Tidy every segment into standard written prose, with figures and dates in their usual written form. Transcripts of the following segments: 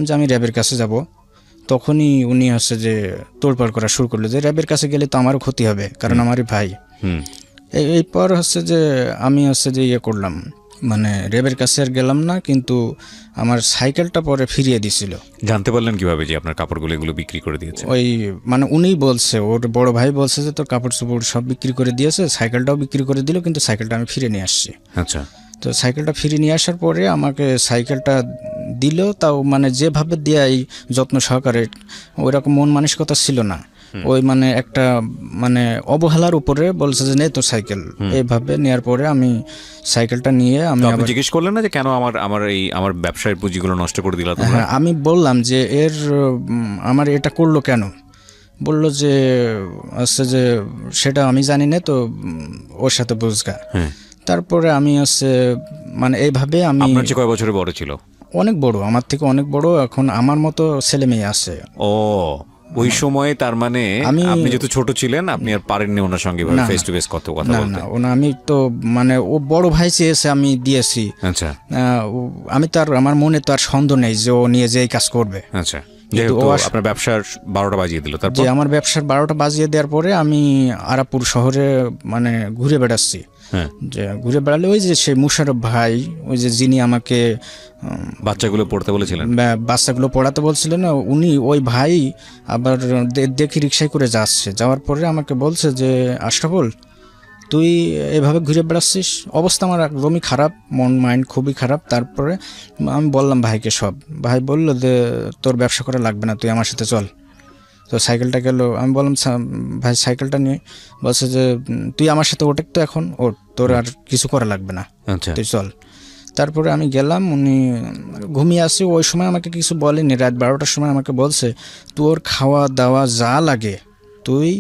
যে আমি র্যাবের কাছে যাব, তখনই উনি হচ্ছে যে তোড়পাড় করা শুরু করলো যে র্যাবের কাছে গেলে তো আমারও ক্ষতি হবে, কারণ আমারই ভাই। এরপর হচ্ছে যে আমি হচ্ছে যে ইয়ে করলাম, মানে র্যাবের কাছে আর গেলাম না, কিন্তু আমার সাইকেলটা পরে ফিরিয়ে দিছিল। জানতে পারলেন কিভাবে যে আপনার কাপড়গুলো এগুলো বিক্রি করে দিয়েছে? ওই মানে উনিই বলছে, ওর বড় ভাই বলছে যে তোর কাপড় চোপড় সব বিক্রি করে দিয়েছে, সাইকেলটাও বিক্রি করে দিল, কিন্তু সাইকেলটা আমি ফিরে নিয়ে আসছি। আচ্ছা। তো সাইকেলটা ফিরে নিয়ে আসার পরে আমাকে সাইকেলটা দিল, তাও মানে যেভাবে দেয় যত্ন সহকারে, ওই রকম মন মানসিকতা ছিল না। ওই মানে একটা মানে অবহেলার উপরে বলছে যে নে তোর সাইকেল, এইভাবে নেওয়ার পরে আমি সাইকেলটা নিয়ে আমি জিজ্ঞেস করলেন না যে কেন আমার ব্যবসায়ের পুঁজিগুলো নষ্ট করে দিলা তোমরা? হ্যাঁ, আমি বললাম যে আমার এটা করলো কেন। বললো যে হচ্ছে যে সেটা আমি জানি না, তো ওর সাথে বুঝগা। তারপরে আমি হচ্ছে মানে এইভাবে আমি। আপনার চেয়ে কয় বছরের বড় ছিল? অনেক বড়, আমার থেকে অনেক বড়। এখন আমার মতো ছেলে মেয়ে আছে। ও, ওই সময় তার মানে আপনি যেহেতু ছোট ছিলেন, আপনি আর পারেননি ওনার সঙ্গে ফেস টু ফেস কথা বলতে? না, আমি তো মানে ও বড় ভাই চেয়েছে, আমি দিয়েছি। আচ্ছা। আমি তো আর আমার মনে তো আর সন্দেহ নেই যে ও নিয়ে যে এই কাজ করবে। আচ্ছা, আপনার ব্যবসার 12টা বাজিয়ে দিল। তারপর যে আমার ব্যবসার 12টা বাজিয়ে দেওয়ার পরে আমি আরাপুর শহরে মানে ঘুরে বেড়াচ্ছি। যে ঘুরে বেড়ালে ওই যে সেই মুশারফ ভাই, ওই যে যিনি আমাকে বাচ্চাগুলো পড়তে বলেছিলেন, বাচ্চাগুলো পড়াতে বলছিলেন, উনি ওই ভাই আবার দেখি রিক্সায় করে যাচ্ছে। যাওয়ার পরে আমাকে বলছে যে আশরাফুল, তুই এভাবে ঘুরে বেড়াচ্ছিস, অবস্থা আমার একদমই খারাপ, মন মাইন্ড খুবই খারাপ। তারপরে আমি বললাম ভাইকে সব। ভাই বলল যে তোর ব্যবসা করা লাগবে না, তুই আমার সাথে চল। তো সাইকেলটা গেল, আমি বললাম ভাই সাইকেলটা নিয়ে। বলছে যে তুই আমার সাথে ওটা তো এখন তোর আর কিছু করা লাগবে না, তুই চল। তারপরে আমি গেলাম, উনি ঘুমিয়ে আসি। ওই সময় আমাকে কিছু বলেনি, রাত 12টার সময় আমাকে বলছে তোর খাওয়া দাওয়া যা লাগে তুই,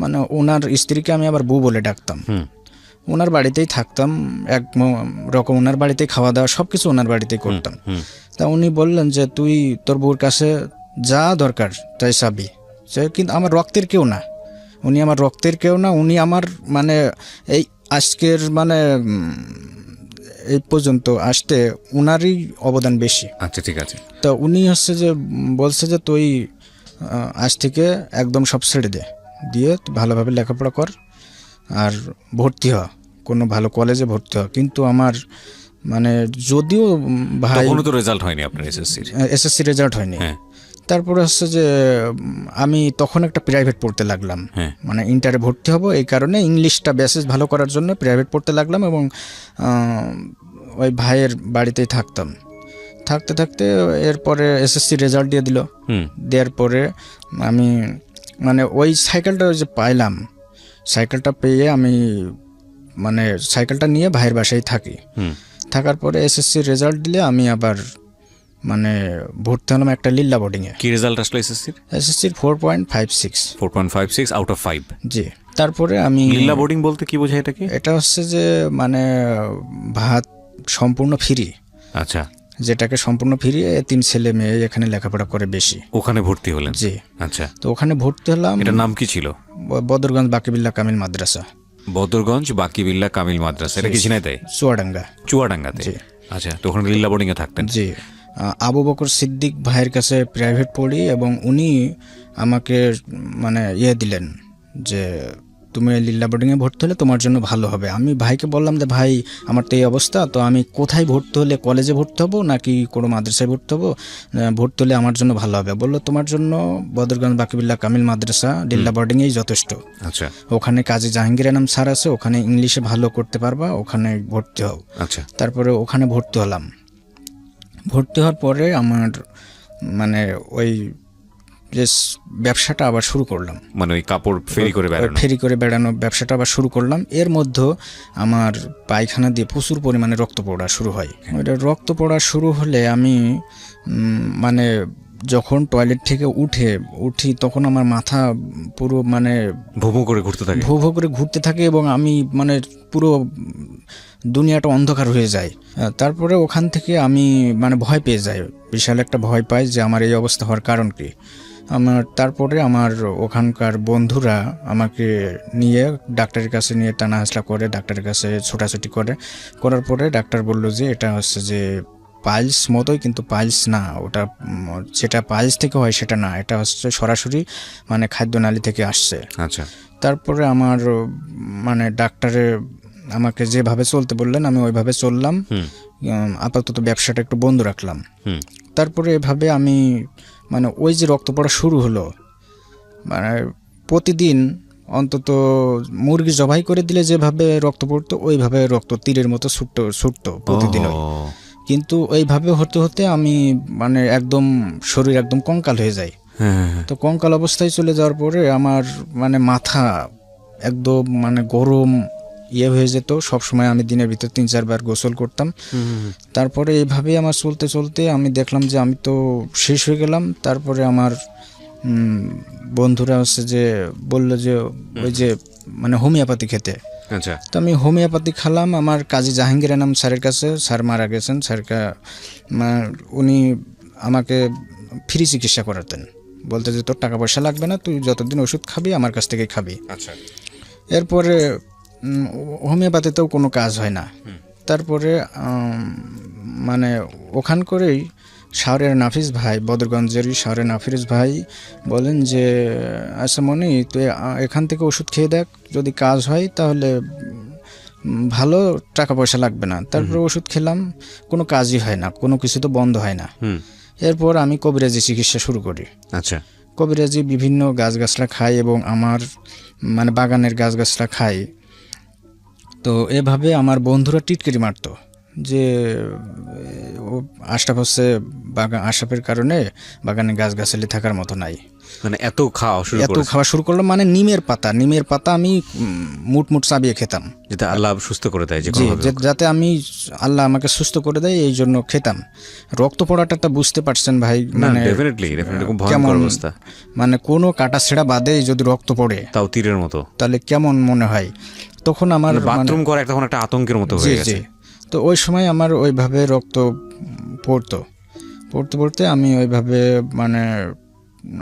মানে ওনার স্ত্রীকে আমি আবার বউ বলে ডাকতাম, ওনার বাড়িতেই থাকতাম এক রকম, ওনার বাড়িতেই খাওয়া দাওয়া সব কিছু ওনার বাড়িতেই করতাম। তা উনি বললেন যে তুই তোর বউর কাছে যা দরকার তাই চাবি। সে কিন্তু আমার রক্তের কেউ না, উনি আমার রক্তের কেউ না, উনি আমার মানে এই আজকের মানে এই পর্যন্ত আসতে উনারই অবদান বেশি। আচ্ছা, ঠিক আছে। তো উনি হচ্ছে যে বলছে যে তুই আজ থেকে একদম সব ছেড়ে দিয়ে তুই ভালোভাবে লেখাপড়া কর আর ভর্তি হ, কোনো ভালো কলেজে ভর্তি হ। কিন্তু আমার মানে যদিও ভাই তখনও তো রেজাল্ট হয়নি আপনার এসএসসি রেজাল্ট হয়নি। তারপরে হচ্ছে যে আমি তখন একটা প্রাইভেট পড়তে লাগলাম, মানে ইন্টারে ভর্তি হব, এই কারণে ইংলিশটা বেসিস ভালো করার জন্য প্রাইভেট পড়তে লাগলাম। এবং ওই ভাইয়ের বাড়িতেই থাকতাম। থাকতে থাকতে এরপরে এসএসসি রেজাল্ট দিয়ে দিল। দেওয়ার পরে আমি মানে ওই সাইকেলটা যে পাইলাম, সাইকেলটা পেয়ে আমি মানে সাইকেলটা নিয়ে ভাইয়ের বাসায় থাকি। থাকার পরে এসএসসি রেজাল্ট দিলে আমি আবার মানে ভর্তি হলাম একটা লিল্লা বোর্ডিংয়ে। কি রেজাল্ট আসলো এসএসসির? এসএসসির 4.56। 4.56 আউট অফ 5। জি। তারপরে আমি লিল্লা বোর্ডিং বলতে কি বোঝায় এটা? কি এটা হচ্ছে যে মানে ভাত সম্পূর্ণ ফ্রি। আচ্ছা। যেটাকে সম্পূর্ণ ফ্রি, 3 ছেলে মেয়ে এখানে লেখাপড়া করে বেশি। ওখানে ভর্তি হলেন? জি। আচ্ছা। তো ওখানে ভর্তি হলাম। এটার নাম কি ছিল? বদরগঞ্জ বাকিবিল্লাহ কামিল মাদ্রাসা। বদরগঞ্জ বাকিবিল্লাহ কামিল মাদ্রাসা, এটা কি ঝিনাইদহে? চুয়াডাঙ্গাতে। আচ্ছা, তো ওখানে লিল্লা বোর্ডিং এ থাকতেন? জি। আবু বকর সিদ্দিক ভাইয়ের কাছে প্রাইভেট পড়ি, এবং উনি আমাকে মানে দিলেন যে তুমি লিল্লা বোর্ডিংয়ে ভর্তি হলে তোমার জন্য ভালো হবে। আমি ভাইকে বললাম যে ভাই আমার তো এই অবস্থা, তো আমি কোথায় ভর্তি হলে, কলেজে ভর্তি হবো নাকি কোনো মাদ্রাসায় ভর্তি হবো, ভর্তি হলে আমার জন্য ভালো হবে? বললো তোমার জন্য বদরগঞ্জ বাকিবিল্লাহ কামিল মাদ্রাসা লিল্লা বোর্ডিংয়েই যথেষ্ট। আচ্ছা। ওখানে কাজী জাহাঙ্গীর আনাম স্যার আছে, ওখানে ইংলিশে ভালো করতে পারবা, ওখানে ভর্তি হও। আচ্ছা। তারপরে ওখানে ভর্তি হলাম। ভর্তি হওয়ার পরে আমার মানে ওই যে ব্যবসাটা আবার শুরু করলাম, মানে ওই কাপড় ফেরি করে বেড়ানো ব্যবসাটা আবার শুরু করলাম। এর মধ্যে আমার পায়খানা দিয়ে প্রচুর পরিমাণে রক্ত পড়া শুরু হয়। ওইটা রক্ত পড়া শুরু হলে আমি মানে যখন টয়লেট থেকে উঠি তখন আমার মাথা পুরো মানে ভো ভো করে ঘুরতে থাকে এবং আমি মানে পুরো দুনিয়াটা অন্ধকার হয়ে যায়। তারপরে ওখান থেকে আমি মানে ভয় পেয়ে যাই, বিশাল একটা ভয় পাই যে আমার এই অবস্থা হওয়ার কারণ কি। তারপরে আমার ওখানকার বন্ধুরা আমাকে নিয়ে ডাক্তারের কাছে নিয়ে টানা হাসলা করে, ডাক্তারের কাছে ছোটাছুটি করার পরে ডাক্তার বলল যে এটা হচ্ছে যে পাইলস মতোই, কিন্তু পাইলস না ওটা, যেটা পাইলস থেকে হয় সেটা না, এটা হচ্ছে সরাসরি মানে খাদ্যনালী থেকে আসছে। আচ্ছা। তারপরে আমার মানে ডাক্তারে আমাকে যেভাবে চলতে বললেন আমি ওইভাবে চললাম। আপাতত ব্যবসাটা একটু বন্ধ রাখলাম। তারপরে এভাবে আমি মানে ওই যে রক্ত পড়া শুরু হলো, মানে প্রতিদিন অন্তত মুরগি জবাই করে দিলে যেভাবে রক্ত পড়তো ওইভাবে রক্ত তীরের মতো ছুটতো প্রতিদিন। কিন্তু ওইভাবে হতে হতে আমি মানে একদম শরীর একদম কঙ্কাল হয়ে যায়। তো কঙ্কাল অবস্থায় চলে যাওয়ার পরে আমার মানে মাথা একদম মানে গরম হয়ে যেত। সবসময় আমি দিনের ভিতর 3-4 বার গোসল করতাম। তারপরে এইভাবেই আমার চলতে চলতে আমি দেখলাম যে আমি তো শেষ হয়ে গেলাম। তারপরে আমার বন্ধুরা হচ্ছে যে বললো যে ওই যে মানে হোমিওপ্যাথি খেতে। আচ্ছা। তো আমি হোমিওপ্যাথি খেলাম আমার কাজী জাহাঙ্গীর নাম স্যারের কাছে। স্যার মারা গেছেন। স্যারকে উনি আমাকে ফ্রি চিকিৎসা করাতেন, বলতে যে তোর টাকা পয়সা লাগবে না, তুই যতদিন ওষুধ খাবি আমার কাছ থেকেই খাবি। আচ্ছা। এরপরে হোমিওপ্যাথিতেও কোনো কাজ হয় না। তারপরে মানে ওখান করেই শাহরের নাফিস ভাই, বদরগঞ্জেরই শাহরের নাফিস ভাই বলেন যে আচ্ছা মনি তুই এখান থেকে ওষুধ খেয়ে দেখ, যদি কাজ হয় তাহলে ভালো, টাকা পয়সা লাগবে না। তারপরে ওষুধ খেলাম, কোনো কাজই হয় না, কোনো কিছু তো বন্ধ হয় না। এরপর আমি কবিরাজি চিকিৎসা শুরু করি। আচ্ছা। কবিরাজি বিভিন্ন গাছগাছলা খাই এবং আমার মানে বাগানের গাছগাছলা খাই। তো এভাবে আমার বন্ধুরা টিটকিরি মারতো যে আশরাফ হচ্ছে আশরাফের কারণে বাগানে গাছগাছালি থাকার মতো নাই। মানে এত খাওয়া শুরু করলাম। মানে নিমের পাতা আমি মুট চাবিয়ে খেতাম, যাতে আল্লাহ সুস্থ করে দেয়, যাতে আমি আল্লাহ আমাকে সুস্থ করে দেয়, এই জন্য খেতাম। রক্ত পড়াটা বুঝতে পারছেন ভাই, মানে কেমন অবস্থা, মানে কোনো কাটা ছেঁড়া বাদে যদি রক্ত পড়ে তাও তীরের মতো, তাহলে কেমন মনে হয়। তখন আমার বাথরুম করা তখন একটা আতঙ্কের মতো হয়ে গেছে। তো ওই সময় আমার ওইভাবে রক্ত পড়তে আমি ওইভাবে মানে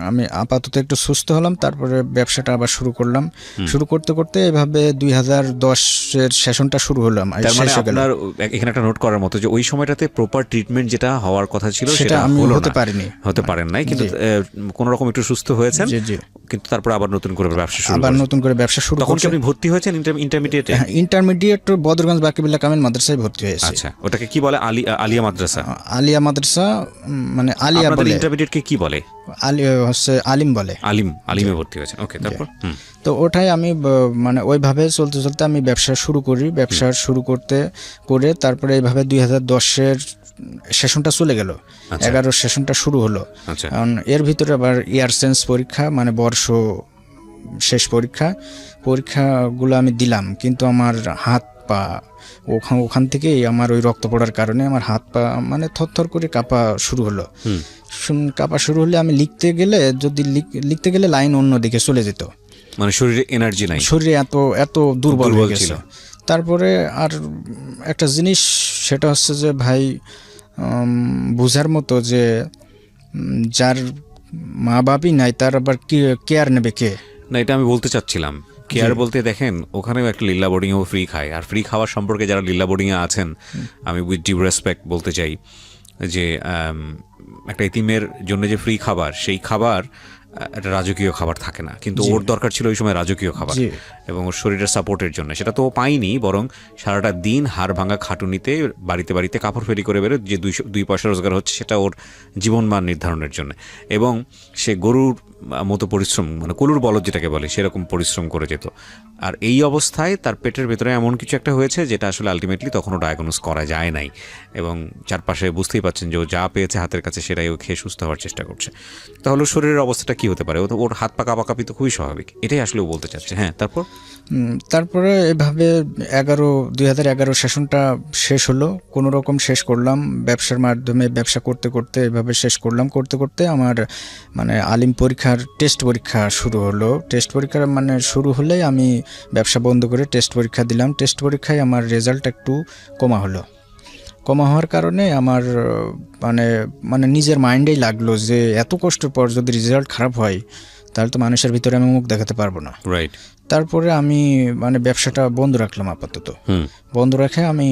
আমি আপাতত একটু সুস্থ হলাম। তারপরে ব্যবসাটা আবার শুরু করলাম। শুরু করতে এভাবে 2010-এর সেশনটা শুরু হলো। আপনার এখানে একটা নোট করার মতো যে ওই সময়টাতে প্রপার ট্রিটমেন্ট যেটা হওয়ার কথা ছিল সেটা আমি হতে পারেন নাই, কিন্তু কোনো রকম একটু সুস্থ হয়েছেন। কিন্তু তারপর আবার নতুন করে ব্যবসা শুরু তখন আপনি ভর্তি হয়েছেন ইন্টারমিডিয়েট বদরগঞ্জ বাকিবিল্লাহ কামিল মাদ্রাসায় ভর্তি হয়েছে। আচ্ছা, ওটাকে কি বলে? আলিয়া মাদ্রাসা মানে আলিয়া বলে। ইন্টারমিডিয়েটকে কি বলে? হচ্ছে আলিম বলে। আলিমে ভর্তি হয়েছে। ওকে, তারপর? তো ওটাই আমি মানে ওইভাবে চলতে আমি ব্যবসা শুরু করি। ব্যবসা শুরু করে তারপরে এইভাবে 2010-এর সেশনটা চলে গেল। 11 সেশনটা শুরু হলো। কারণ এর ভিতরে আবার ইয়ার চেঞ্জ পরীক্ষা, মানে বর্ষ শেষ পরীক্ষাগুলো আমি দিলাম, কিন্তু আমার হাত পা ওখান থেকেই আমার ওই রক্ত পড়ার কারণে আমার হাত পা মানে থরথর করে কাঁপা শুরু হলো। আমি লিখতে গেলে লাইন অন্য দিকে চলে যেত, মানে শরীরে এনার্জি নাই, শরীরে এত দুর্বল হয়ে গেছিল। তারপরে আর একটা জিনিস সেটা হচ্ছে যে ভাই বোঝার মতো যে যার মা বাপই নাই তার আবার কেয়ার নেবে কে? না, এটা আমি বলতে চাচ্ছিলাম। কেয়ার বলতে দেখেন ওখানেও একটা লিল্লা বোর্ডিংও ফ্রি খায়। আর ফ্রি খাওয়ার সম্পর্কে যারা লিল্লা বোর্ডিংয়ে আছেন, আমি উইথ ডিউ রেসপেক্ট বলতে চাই যে একটা ইতিমের জন্য যে ফ্রি খাবার, সেই খাবার একটা রাজকীয় খাবার থাকে না, কিন্তু ওর দরকার ছিল ওই সময় রাজকীয় খাবার এবং ওর শরীরের সাপোর্টের জন্য। সেটা তো ও পায়নি, বরং সারাটা দিন হাড় ভাঙা খাটুনিতে বাড়িতে কাপড় ফেরি করে বেরো, যে 2 পয়সা রোজগার হচ্ছে সেটা ওর জীবনমান নির্ধারণের জন্য। এবং সে গরুর মতো পরিশ্রম, মানে কলুর বলদ যেটাকে বলে, সেরকম পরিশ্রম করে যেত। আর এই অবস্থায় তার পেটের ভেতরে এমন কিছু একটা হয়েছে যেটা আসলে আলটিমেটলি তখনও ডায়াগনোস করা যায় নাই। এবং চারপাশে বুঝতেই পাচ্ছেন যে ও যা পেয়েছে হাতের কাছে সেটাই ও খেয়ে সুস্থ হওয়ার চেষ্টা করছে। তাহলে শরীরের অবস্থাটা কি হতে পারে? ওর হাত পা কাঁপাকাঁপি তো খুবই স্বাভাবিক, এটাই আসলে ও বলতে চাচ্ছে। হ্যাঁ, তারপরে এভাবে 2011 সেশনটা শেষ হলো, কোনো রকম শেষ করলাম। ব্যবসার মাধ্যমে ব্যবসা করতে এভাবে শেষ করতে আমার মানে আলিম পরীক্ষার টেস্ট পরীক্ষা শুরু হলো। টেস্ট পরীক্ষা মানে শুরু হলেই আমি ব্যবসা বন্ধ করে টেস্ট পরীক্ষা দিলাম। টেস্ট পরীক্ষায় আমার রেজাল্ট একটু কমা হওয়ার কারণে আমার মানে নিজের মাইন্ডেই লাগলো যে এত কষ্টের পর যদি রেজাল্ট খারাপ হয় তাহলে তো মানুষের ভিতরে আমি মুখ দেখাতে পারবো না। রাইট। তারপরে আমি মানে ব্যবসাটা বন্ধ রাখলাম আপাতত। বন্ধ রেখে আমি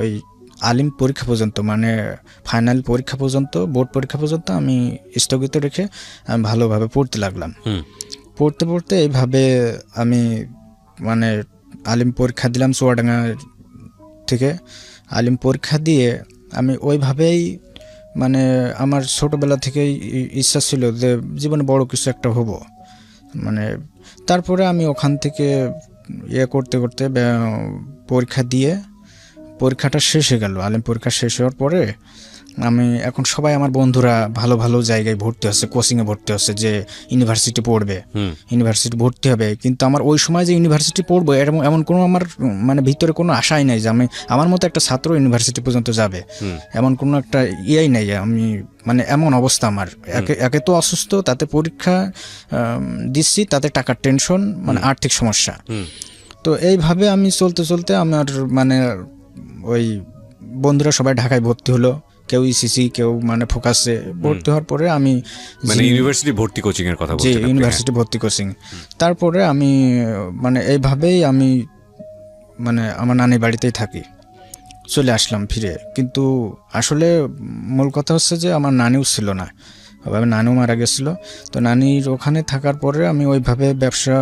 ওই আলিম পরীক্ষা পর্যন্ত, মানে ফাইনাল পরীক্ষা পর্যন্ত, বোর্ড পরীক্ষা পর্যন্ত আমি স্থগিত রেখে আমি ভালোভাবে পড়তে লাগলাম। পড়তে পড়তে এইভাবে আমি মানে আলিম পরীক্ষা দিলাম চুয়াডাঙ্গা থেকে। আলিম পরীক্ষা দিয়ে আমি ওইভাবেই মানে আমার ছোটোবেলা থেকেই ইচ্ছা ছিল যে জীবনে বড় কিছু একটা হব। মানে তারপরে আমি ওখান থেকে করতে করতে পরীক্ষা দিয়ে পরীক্ষাটা শেষ হয়ে গেল। আলিম পরীক্ষা শেষ হওয়ার পরে আমি এখন সবাই আমার বন্ধুরা ভালো ভালো জায়গায় ভর্তি হচ্ছে, কোচিংয়ে ভর্তি হচ্ছে যে ইউনিভার্সিটি পড়বে, ইউনিভার্সিটি ভর্তি হবে। কিন্তু আমার ওই সময় যে ইউনিভার্সিটি পড়বো এমন কোনো আমার মানে ভিতরে কোনো আশাই নাই যে আমি আমার মতো একটা ছাত্র ইউনিভার্সিটি পর্যন্ত যাবে, এমন কোনো একটা ইয়েই নাই। আমি মানে এমন অবস্থা আমার, একে তো অসুস্থ, তাতে পরীক্ষা দিচ্ছি, তাতে টাকার টেনশন, মানে আর্থিক সমস্যা। তো এইভাবে আমি চলতে চলতে আমার মানে ওই বন্ধুরা সবাই ঢাকায় ভর্তি হলো, কেউ ইসিসি, কেউ মানে ফোকাসে ভর্তি হওয়ার পরে আমি মানে ইউনিভার্সিটি ভর্তি কোচিং এর কথা বলছেন? ইউনিভার্সিটি ভর্তি কোচিং। তারপরে আমি মানে এইভাবেই আমি মানে আমার নানির বাড়িতেই থাকি, চলে আসলাম ফিরে। কিন্তু আসলে মূল কথা হচ্ছে যে আমার নানিও ছিল না, ওইভাবে নানিও মারা গেছিল। তো নানির ওখানে থাকার পরে আমি ওইভাবে ব্যবসা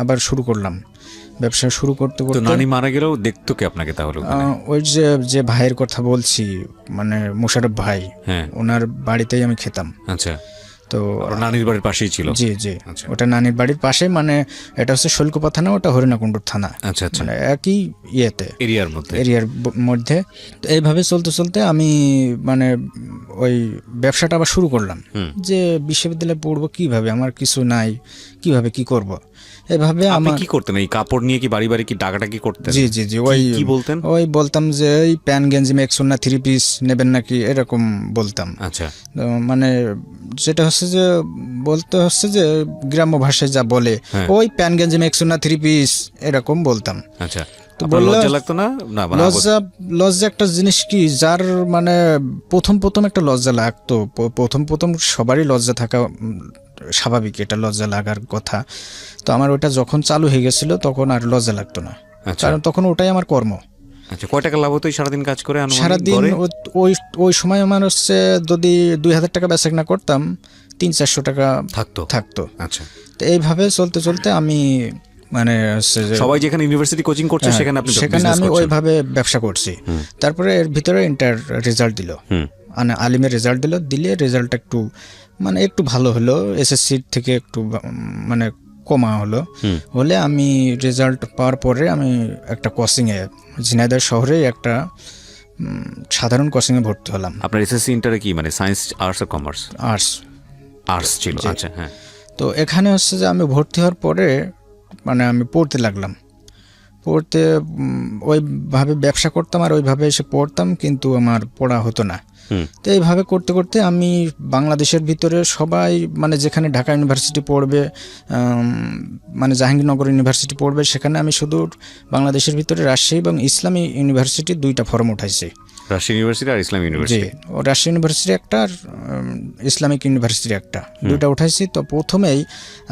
আবার শুরু করলাম। ব্যবসা শুরু করতে করতে নানি মারা গেলেও দেখতো কে আপনাকে তাহলে? ওই যে ভাইয়ের কথা বলছি, মানে মোশাররফ ভাই, ওনার বাড়িতেই আমি খেতাম। আচ্ছা। তো নানির বাড়ির পাশেই ছিল? জি জি, ওটা নানির বাড়ির পাশে, মানে এটা হচ্ছে শৈলকুপা থানা, ওটা হরিণাকুণ্ডুর থানা। আচ্ছা আচ্ছা, মানে একই ইয়েতে, এরিয়ার মধ্যে। তো এইভাবে চলতে চলতে আমি মানে ওই ব্যবসাটা আবার শুরু করলাম যে বিশ্ববিদ্যালয়ে পড়বো কিভাবে, আমার কিছু নাই, কিভাবে কি করব। এভাবে আপনি কি করতেন? এই কাপড় নিয়ে কি বাড়ি বাড়ি কি ডাকাডাকি করতেন? জি জি জি, ওই কি বলতেন? ওই বলতাম যে এই প্যান গেঞ্জি মেক্সুন না 3 পিস নেবেন নাকি, এরকম বলতাম। আচ্ছা। মানে যেটা হচ্ছে যে বলতে হচ্ছে যে গ্রাম্য ভাষায় যা বলে, ওই প্যান গেঞ্জি মেক্সুন না 3 পিস, এরকম বলতাম। আচ্ছা। তো লজ্জা লাগতো না? লজ্জা একটা জিনিস কি, যার মানে প্রথম একটা লজ্জা লাগতো, প্রথম সবারই লজ্জা থাকা স্বাভাবিক, এটা লজ্জা লাগার কথা। তো আমার ওটা যখন চালু হয়ে গেছিল তখন আর লজ্জা লাগতো না, কারণ তখন ওটাই আমার কর্ম। আচ্ছা, কয় টাকা লাভ হতো সারাদিন কাজ করে? সারাদিন ওই সময় আমার হচ্ছে যদি 2000 টাকা বেচা কিনা করতাম, 300-400 টাকা থাকতো। আচ্ছা। তো এইভাবে চলতে চলতে আমি মানে সবাই যেখানে ইউনিভার্সিটি কোচিং করছে সেখানে আমি ওইভাবে ব্যবসা করছি। তারপরে এর ভিতরে ইন্টার রেজাল্ট দিল, মানে আলিমের রেজাল্ট দিলে রেজাল্ট একটু ভালো হলো, এসএসসি থেকে একটু মানে কমা হলে আমি রেজাল্ট পাওয়ার পরে আমি একটা কোচিংয়ে, ঝিনাইদহ শহরে একটা সাধারণ কোচিংয়ে ভর্তি হলাম। আপনার এসএসসি ইন্টারে কি মানে সায়েন্স, আর্টস আর কমার্স? আর্টস ছিল। আচ্ছা, হ্যাঁ। তো এখানে হচ্ছে যে আমি ভর্তি হওয়ার পরে মানে আমি পড়তে লাগলাম। পড়তে ওইভাবে ব্যবসা করতাম আর ওইভাবে এসে পড়তাম, কিন্তু আমার পড়া হতো না। তো এইভাবে করতে করতে আমি বাংলাদেশের ভিতরে সবাই মানে যেখানে ঢাকা ইউনিভার্সিটি পড়বে, মানে জাহাঙ্গীরনগর ইউনিভার্সিটি পড়বে, সেখানে আমি শুধু বাংলাদেশের ভিতরে রাজশাহী এবং ইসলামী ইউনিভার্সিটি 2টা ফর্ম উঠাইছি। রাজশাহী ইউনিভার্সিটি আর ইসলাম ইউনিভার্সিটি? জি, রাজশাহী ইউনিভার্সিটি একটা আর ইসলামিক ইউনিভার্সিটি একটা, 2টা উঠাইছি। তো প্রথমেই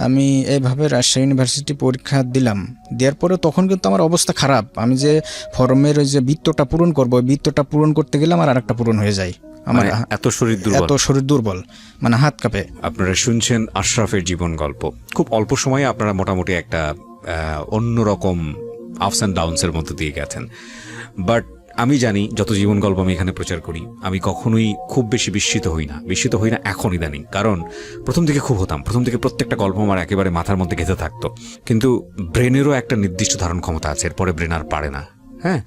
আমি এইভাবে রাজশাহী ইউনিভার্সিটি পরীক্ষা দিলাম। দেওয়ার পরে তখন কিন্তু আমার অবস্থা খারাপ। আমি যে ফর্মের ওই যে বৃত্তটা পূরণ করবো, ওই বৃত্তটা পূরণ করতে গেলে আমার আরেকটা পূরণ হয়ে যায়। আমার এত শরীর দুর্বল, মানে হাত কাঁপে। আপনারা শুনছেন আশরাফের জীবন গল্প। খুব অল্প সময়ে আপনারা মোটামুটি একটা অন্যরকম আপস অ্যান্ড ডাউনসের মধ্যে দিয়ে গেছেন। বাট আমি জানি যত জীবন গল্প আমি এখানে প্রচার করি, আমি কখনোই খুব বেশি বিস্মিত হই না এখন ইদানিং। কারণ প্রথম দিকে খুব হতাম, প্রথম দিকে প্রত্যেকটা গল্প আমার একেবারে মাথার মধ্যে গেঁথে থাকতো। কিন্তু ব্রেনেরও একটা নির্দিষ্ট ধারণ ক্ষমতা আছে, এরপরে ব্রেন আর পারে না। হ্যাঁ,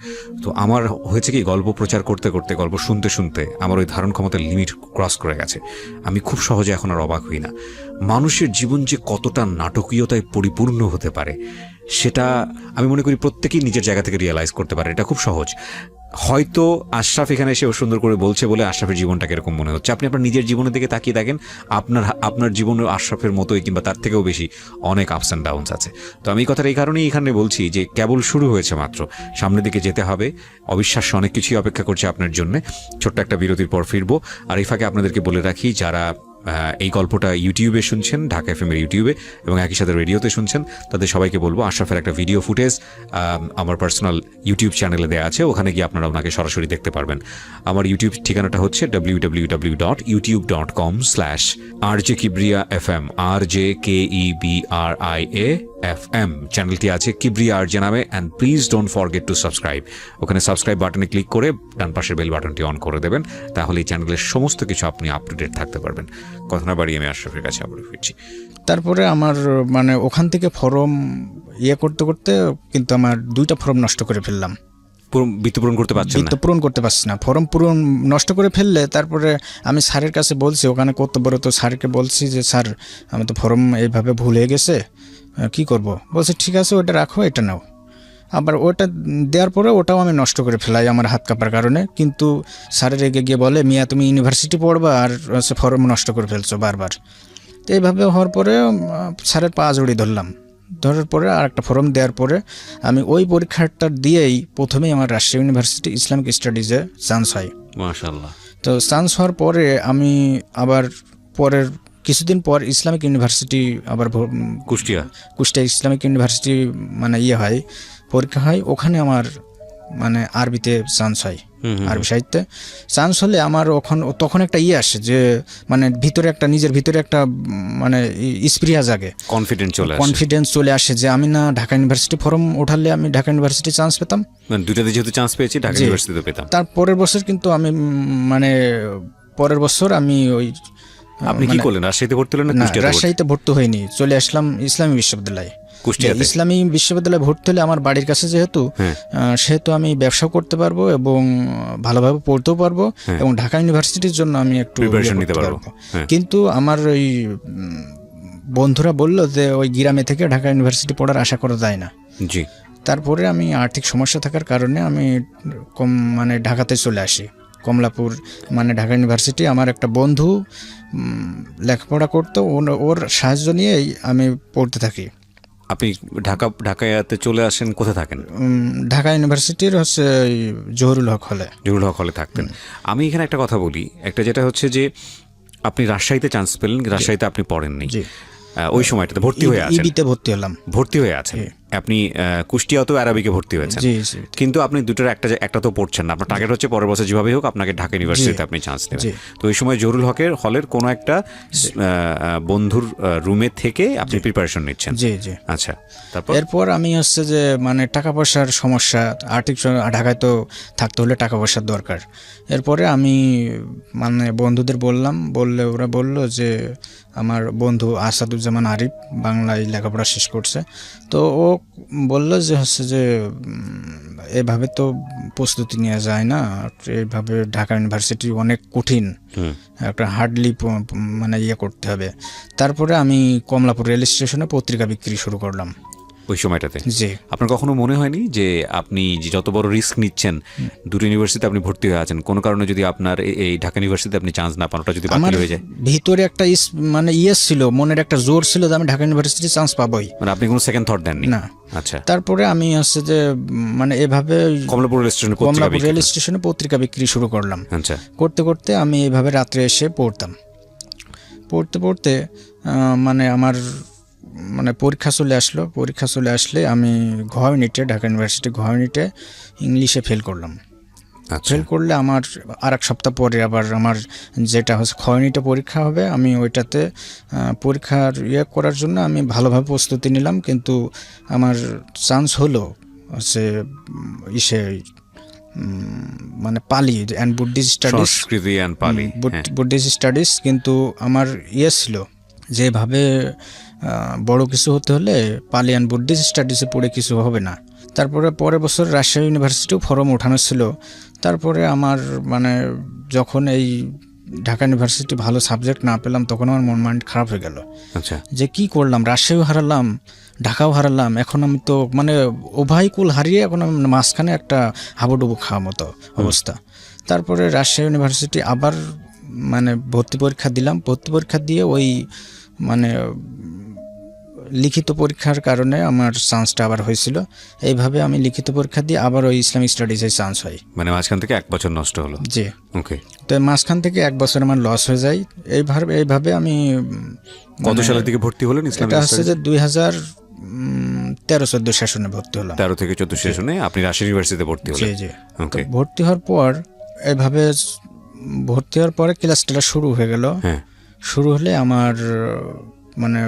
তো আমার হয়েছে কি, গল্প প্রচার করতে করতে, গল্প শুনতে শুনতে আমার ওই ধারণ ক্ষমতার লিমিট ক্রস করে গেছে। আমি খুব সহজে এখন আর অবাক হই না। মানুষের জীবন যে কতটা নাটকীয়তায় পরিপূর্ণ হতে পারে সেটা আমি মনে করি প্রত্যেকেই নিজের জায়গা থেকে রিয়েলাইজ করতে পারে। এটা খুব সহজ। হয়তো আশরাফ এখানে এসে সুন্দর করে বলছে বলে আশরাফের জীবনটাকে এরকম মনে হচ্ছে। আপনি আপনার নিজের জীবনের দিকে তাকিয়ে দেখেন, আপনার জীবনে আশরাফের মতোই কিংবা তার থেকেও বেশি অনেক আপস অ্যান্ড ডাউনস আছে। তো আমি এই কথাটা এই কারণেই এখানে বলছি যে কেবল শুরু হয়েছে মাত্র, সামনের দিকে যেতে হবে। অবিশ্বাস্য অনেক কিছুই অপেক্ষা করছে আপনার জন্য। ছোট্ট একটা বিরতির পর ফিরবো। আর এই ফাঁকে আপনাদেরকে বলে রাখি, যারা এই গল্পটা ইউটিউবে শুনছেন, ঢাকা এফএম-এর ইউটিউবে, এবং একই সাথে রেডিওতে শুনছেন, তাদের সবাইকে বলবো আশরাফের একটা ভিডিও ফুটেজ আমার পার্সোনাল ইউটিউব চ্যানেলে দেওয়া আছে, ওখানে গিয়ে আপনারা ওনাকে সরাসরি দেখতে পারবেন। আমার ইউটিউব ঠিকানাটা হচ্ছে www.youtube.com/RJKibriya FM, RJKEBRIA FM। চ্যানেলটি আছে কিবরিয়া আরজে নামে। And please don't forget to subscribe. ওখানে সাবস্ক্রাইব বাটনে ক্লিক করে ডান পাশের বেল বাটনটি অন করে দেবেন, তাহলে এই চ্যানেলের সমস্ত কিছু আপনি আপ টু ডেট থাকতে পারবেন। কথা না বাড়িয়ে আমি আশরাফের কাছে আবার ফিরছি। তারপরে আমার মানে ওখান থেকে ফর্ম করতে করতে কিন্তু আমার 2টা ফর্ম নষ্ট করে ফেললাম। পূরণ করতে পারছেন না? পূরণ করতে পারছি না, ফর্ম পূরণ নষ্ট করে ফেললে তারপরে আমি স্যারের কাছে বলছি, ওখানে কর্তব্যরত স্যারকে বলছি যে স্যার আমি তো ফর্ম এইভাবে ভুল হয়ে গেছে, কি করব? বলছে ঠিক আছে ওটা রাখো, এটা নাও। আবার ওটা দেওয়ার পরে ওটাও আমি নষ্ট করে ফেলাই আমার হাত কাঁপার কারণে। কিন্তু স্যারের এগে গিয়ে বলে, মিয়া তুমি ইউনিভার্সিটি পড়বা আর ফর্ম নষ্ট করে ফেলছো বারবার। তো এইভাবে হওয়ার পরে স্যারের পা জড়িয়ে ধরার পরে আর একটা ফর্ম দেওয়ার পরে আমি ওই পরীক্ষাটা দিয়েই প্রথমেই আমার রাজশাহী ইউনিভার্সিটি ইসলামিক স্টাডিজে চান্স হয়। মাশাআল্লাহ। তো চান্স হওয়ার পরে আমি আবার পরের কিছুদিন পর ইসলামিক ইউনিভার্সিটি আবার কুষ্টিয়া ইসলামিক ইউনিভার্সিটি মানে হয়, পরীক্ষা হয়। ওখানে আমার মানে আরবিতে চান্স হয়, আরবি সাহিত্যে চান্স হলে আমার তখন একটা আসে যে মানে নিজের ভিতরে একটা মানে স্প্রিয়া জাগে, কনফিডেন্স চলে আসে যে আমি না ঢাকা ইউনিভার্সিটি ফর্ম উঠালে আমি ঢাকা ইউনিভার্সিটি চান্স পেতাম, মানে দুটাতে যেহেতু চান্স পেয়েছি ঢাকা ইউনিভার্সিটিতে পেতাম। তার পরের বছর কিন্তু আমি মানে পরের বছর আমি ওই আপনি কি করলেন, রাজশাহীতে ভর্তি হলেন না? রাজশাহীতে ভর্তি হইনি, চলে আসলাম ইসলামী বিশ্ববিদ্যালয়ে। ইসলামী বিশ্ববিদ্যালয়ে ভর্তি হলে আমার বাড়ির কাছে সেহেতু আমি ব্যবসাও করতে পারবো এবং ভালোভাবে পড়তেও পারবো এবং ঢাকা ইউনিভার্সিটির জন্য আমি একটু প্রিপারেশন নিতে পারবো। কিন্তু আমার ওই বন্ধুরা বললো যে ওই গ্রামে থেকে ঢাকা ইউনিভার্সিটি পড়ার আশা করা যায় না। জি। তারপরে আমি আর্থিক সমস্যা থাকার কারণে আমি মানে ঢাকাতে চলে আসি, কমলাপুর মানে ঢাকা ইউনিভার্সিটি। আমার একটা বন্ধু লেখাপড়া করতো, ওর সাহায্য নিয়েই আমি পড়তে থাকি। আপনি ঢাকাতে চলে আসেন, কোথায় থাকেন? ঢাকা ইউনিভার্সিটির জহুরুল হক হলে থাকতেন। আমি এখানে একটা কথা বলি, একটা যেটা হচ্ছে যে আপনি রাজশাহীতে চান্স পেলেন, রাজশাহীতে আপনি পড়েননি, ওই সময়টাতে ভর্তি হয়ে আছেন, ভর্তি হয়ে আছেন আপনি কুষ্টিয়াতেও আরবিকে ভর্তি হয়েছেন, কিন্তু আপনি দুটোর একটা তো পড়ছেন না। আপনার টার্গেট হচ্ছে পরের বছর যেভাবেই হোক আপনাকে ঢাকা ইউনিভার্সিটিতে আপনি চান্স নেবেন। তো ওই সময় জহুরুল হলের কোনো একটা বন্ধুর রুমে থেকে আপনি প্রিপারেশন নিচ্ছেন। আচ্ছা, এরপর আমি যে মানে টাকা পয়সার সমস্যা, আর্থিক ঢাকায় তো থাকতে হলে টাকা পয়সার দরকার। এরপরে আমি মানে বন্ধুদের বললে ওরা বলল যে আমার বন্ধু আসাদুজ্জামান আরিফ বাংলায় লেখাপড়া শেষ করছে, তো ও বলল যে এভাবে তো প্রস্তুতি নেওয়া যায় না, এইভাবে ঢাকা ইউনিভার্সিটি অনেক কঠিন, একটা হার্ডলি মানে করতে হবে। তারপরে আমি কমলাপুর রেল স্টেশনে পত্রিকা বিক্রি শুরু করলাম ওই সময়টাতে। আপনার কখনো মনে হয়নি যে আপনি যত বড় রিস্ক নিচ্ছেন, দুটো ইউনিভার্সিটিতে আপনি ভর্তি হয়ে আছেন, কোনো কারণে যদি আপনার এই ঢাকা ইউনিভার্সিটিতে আপনি চান্স না পান, ওটা যদি বাতিল হয়ে যায়? ভিতরে একটা মানে ছিল, মনের একটা জোর ছিল যে আমি ঢাকা ইউনিভার্সিটি চান্স পাবোই, মানে আপনি কোনো সেকেন্ড থট দেননি না? আচ্ছা। তারপরে আমি যে মানে এভাবে কমলাপুর রেল স্টেশনে পত্রিকা বিক্রি শুরু করলাম। আচ্ছা। করতে করতে আমি এভাবে রাত্রে এসে পড়তে মানে আমার মানে পরীক্ষা চলে আসলে আমি ঢাকা ইউনিভার্সিটি ঘ ইউনিটে ইংলিশে ফেল করলাম। ফেল করলে আমার আর এক সপ্তাহ পরে আবার আমার যেটা হচ্ছে খ ইউনিটে পরীক্ষা হবে, আমি ওইটাতে পরীক্ষার করার জন্য আমি ভালোভাবে প্রস্তুতি নিলাম, কিন্তু আমার চান্স হলো মানে পালি অ্যান্ড বুদ্ধিস্ট স্টাডিজ, কিন্তু আমার ছিল যেভাবে বড় কিছু হতে হলে পালি অ্যান্ড বুদ্ধিস্ট স্টাডিজে পড়ে কিছু হবে না। তারপরে পরের বছর রাজশাহী ইউনিভার্সিটিও ফর্ম ওঠানো ছিল। তারপরে আমার মানে যখন এই ঢাকা ইউনিভার্সিটি ভালো সাবজেক্ট না পেলাম, তখন আমার মাইন্ড খারাপ হয়ে গেল। আচ্ছা, যে কি করলাম, রাজশাহীও হারালাম, ঢাকাও হারালাম, এখন আমি তো মানে উভয় কুল হারিয়ে এখন আমি মাঝখানে একটা হাবুডুবু খাওয়া মতো অবস্থা। তারপরে রাজশাহী ইউনিভার্সিটি আবার মানে ভর্তি পরীক্ষা দিলাম। ভর্তি পরীক্ষা দিয়ে ওই মানে লিখিত পরীক্ষার কারণে আমার চান্সটা আবার হয়েছিল। এইভাবে আমি লিখিত পরীক্ষা দিয়ে আবার ওই ইসলামিক স্টাডিজে চান্স হয়। মানে মাঝখান থেকে 1 বছর নষ্ট হলো। জি। ওকে। তো মাঝখান থেকে 1 বছর আমার লস হয়ে যায়। এইভাবে আমি কত সালের দিকে ভর্তি হলেন ইসলামিক এটা হচ্ছে যে স্টাডিজে? 2013-14 সেশনে ভর্তি হলাম। 13 থেকে 14 সেশনে আপনি রাজশাহী ইউনিভার্সিটিতে ভর্তি জি হলেন। জি। ওকে। তো ভর্তি হওয়ার পর এইভাবে ভর্তি হওয়ার পরে ক্লাসটা শুরু হয়ে গেল। হ্যাঁ। শুরু হলে আমার মানে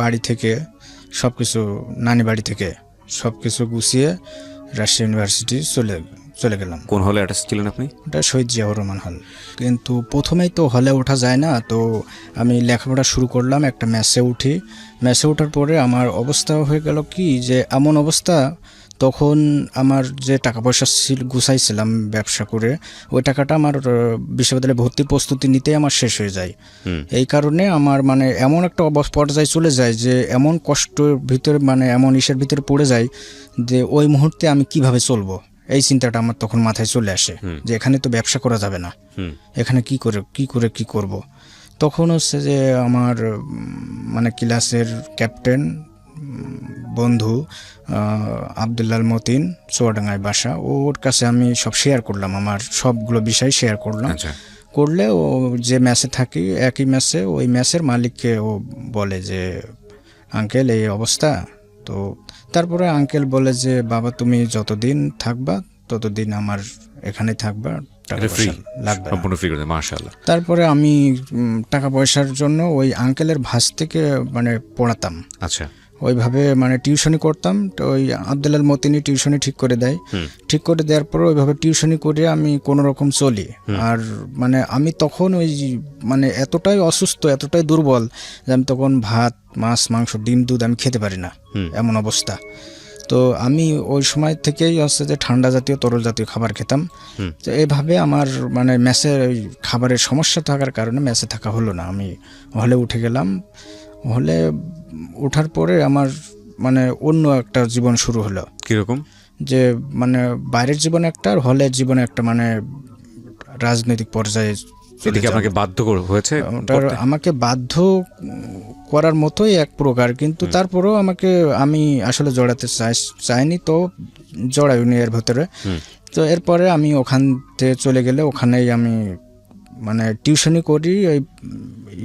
বাড়ি থেকে সব কিছু, নানি বাড়ি থেকে সব কিছু গুছিয়ে রাজশাহী ইউনিভার্সিটি চলে গেলাম। কোন হলে অ্যাটাচ ছিলেন আপনি? এটা শহীদ জিয়াউর রহমান হল। কিন্তু প্রথমেই তো হলে ওঠা যায় না, তো আমি লেখাপড়া শুরু করলাম, একটা মেসে উঠি। মেসে ওঠার পরে আমার অবস্থা হয়ে গেল কি, যে এমন অবস্থা, তখন আমার যে টাকা পয়সা গুছাইছিলাম ব্যবসা করে, ওই টাকাটা আমার বিশ্ববিদ্যালয়ে ভর্তির প্রস্তুতি নিতেই আমার শেষ হয়ে যায়। এই কারণে আমার মানে এমন একটা পর্যায়ে চলে যায় যে এমন কষ্টের ভিতরে, মানে এমন ইসের ভিতরে পড়ে যায় যে ওই মুহূর্তে আমি কিভাবে চলবো, এই চিন্তাটা আমার তখন মাথায় চলে আসে যে এখানে তো ব্যবসা করা যাবে না, এখানে কি করব। তখন হচ্ছে যে আমার মানে ক্লাসের ক্যাপ্টেন বন্ধু আবদুল্লাল মতিন, চুয়াডাঙ্গায় বাসা, ওর কাছে আমি সব শেয়ার করলাম, আমার সবগুলো বিষয় শেয়ার করলাম। করলে ও যে ম্যাচে থাকি একই ম্যাচে, ওই ম্যাচের মালিককে ও বলে যে আঙ্কেল এই অবস্থা। তো তারপরে আঙ্কেল বলে যে বাবা তুমি যতদিন থাকবা ততদিন আমার এখানে থাকবা, টাকা পয়সা লাগবে না। সম্পূর্ণ ফ্রি করে দেন, মাশাআল্লাহ। তারপরে আমি টাকা পয়সার জন্য ওই আঙ্কেলের ভাস থেকে মানে পড়াতাম। আচ্ছা। ওইভাবে মানে টিউশনি করতাম। তো ওই আবদুল্লাল মতিনি টিউশনি ঠিক করে দেয়। ঠিক করে দেওয়ার পর ওইভাবে টিউশনি করে আমি কোনো রকম চলি। আর মানে আমি তখন ওই মানে এতটাই অসুস্থ, এতটাই দুর্বল যে আমি তখন ভাত, মাছ, মাংস, ডিম, দুধ আমি খেতে পারি না, এমন অবস্থা। তো আমি ওই সময় থেকেই হচ্ছে যে ঠান্ডা জাতীয়, তরল জাতীয় খাবার খেতাম। তো এইভাবে আমার মানে মেসে ওই খাবারের সমস্যা থাকার কারণে মেসে থাকা হলো না, আমি হলে উঠে গেলাম। হলে ওঠার পরে আমার মানে অন্য একটা জীবন শুরু হলো। কিরকম? যে মানে বাইরের জীবন একটা, আর হলের জীবনে একটা মানে রাজনৈতিক পর্যায়ে। এদিকে আপনাকে বাধ্য হয়েছে? আমাকে বাধ্য করার মতোই এক প্রকার, কিন্তু তারপরেও আমি আসলে জড়াতে চাইনি, তো জড়াইনি এর ভেতরে। তো এরপরে আমি ওখান থেকে চলে গেলে ওখানেই আমি মানে টিউশনি করি ওই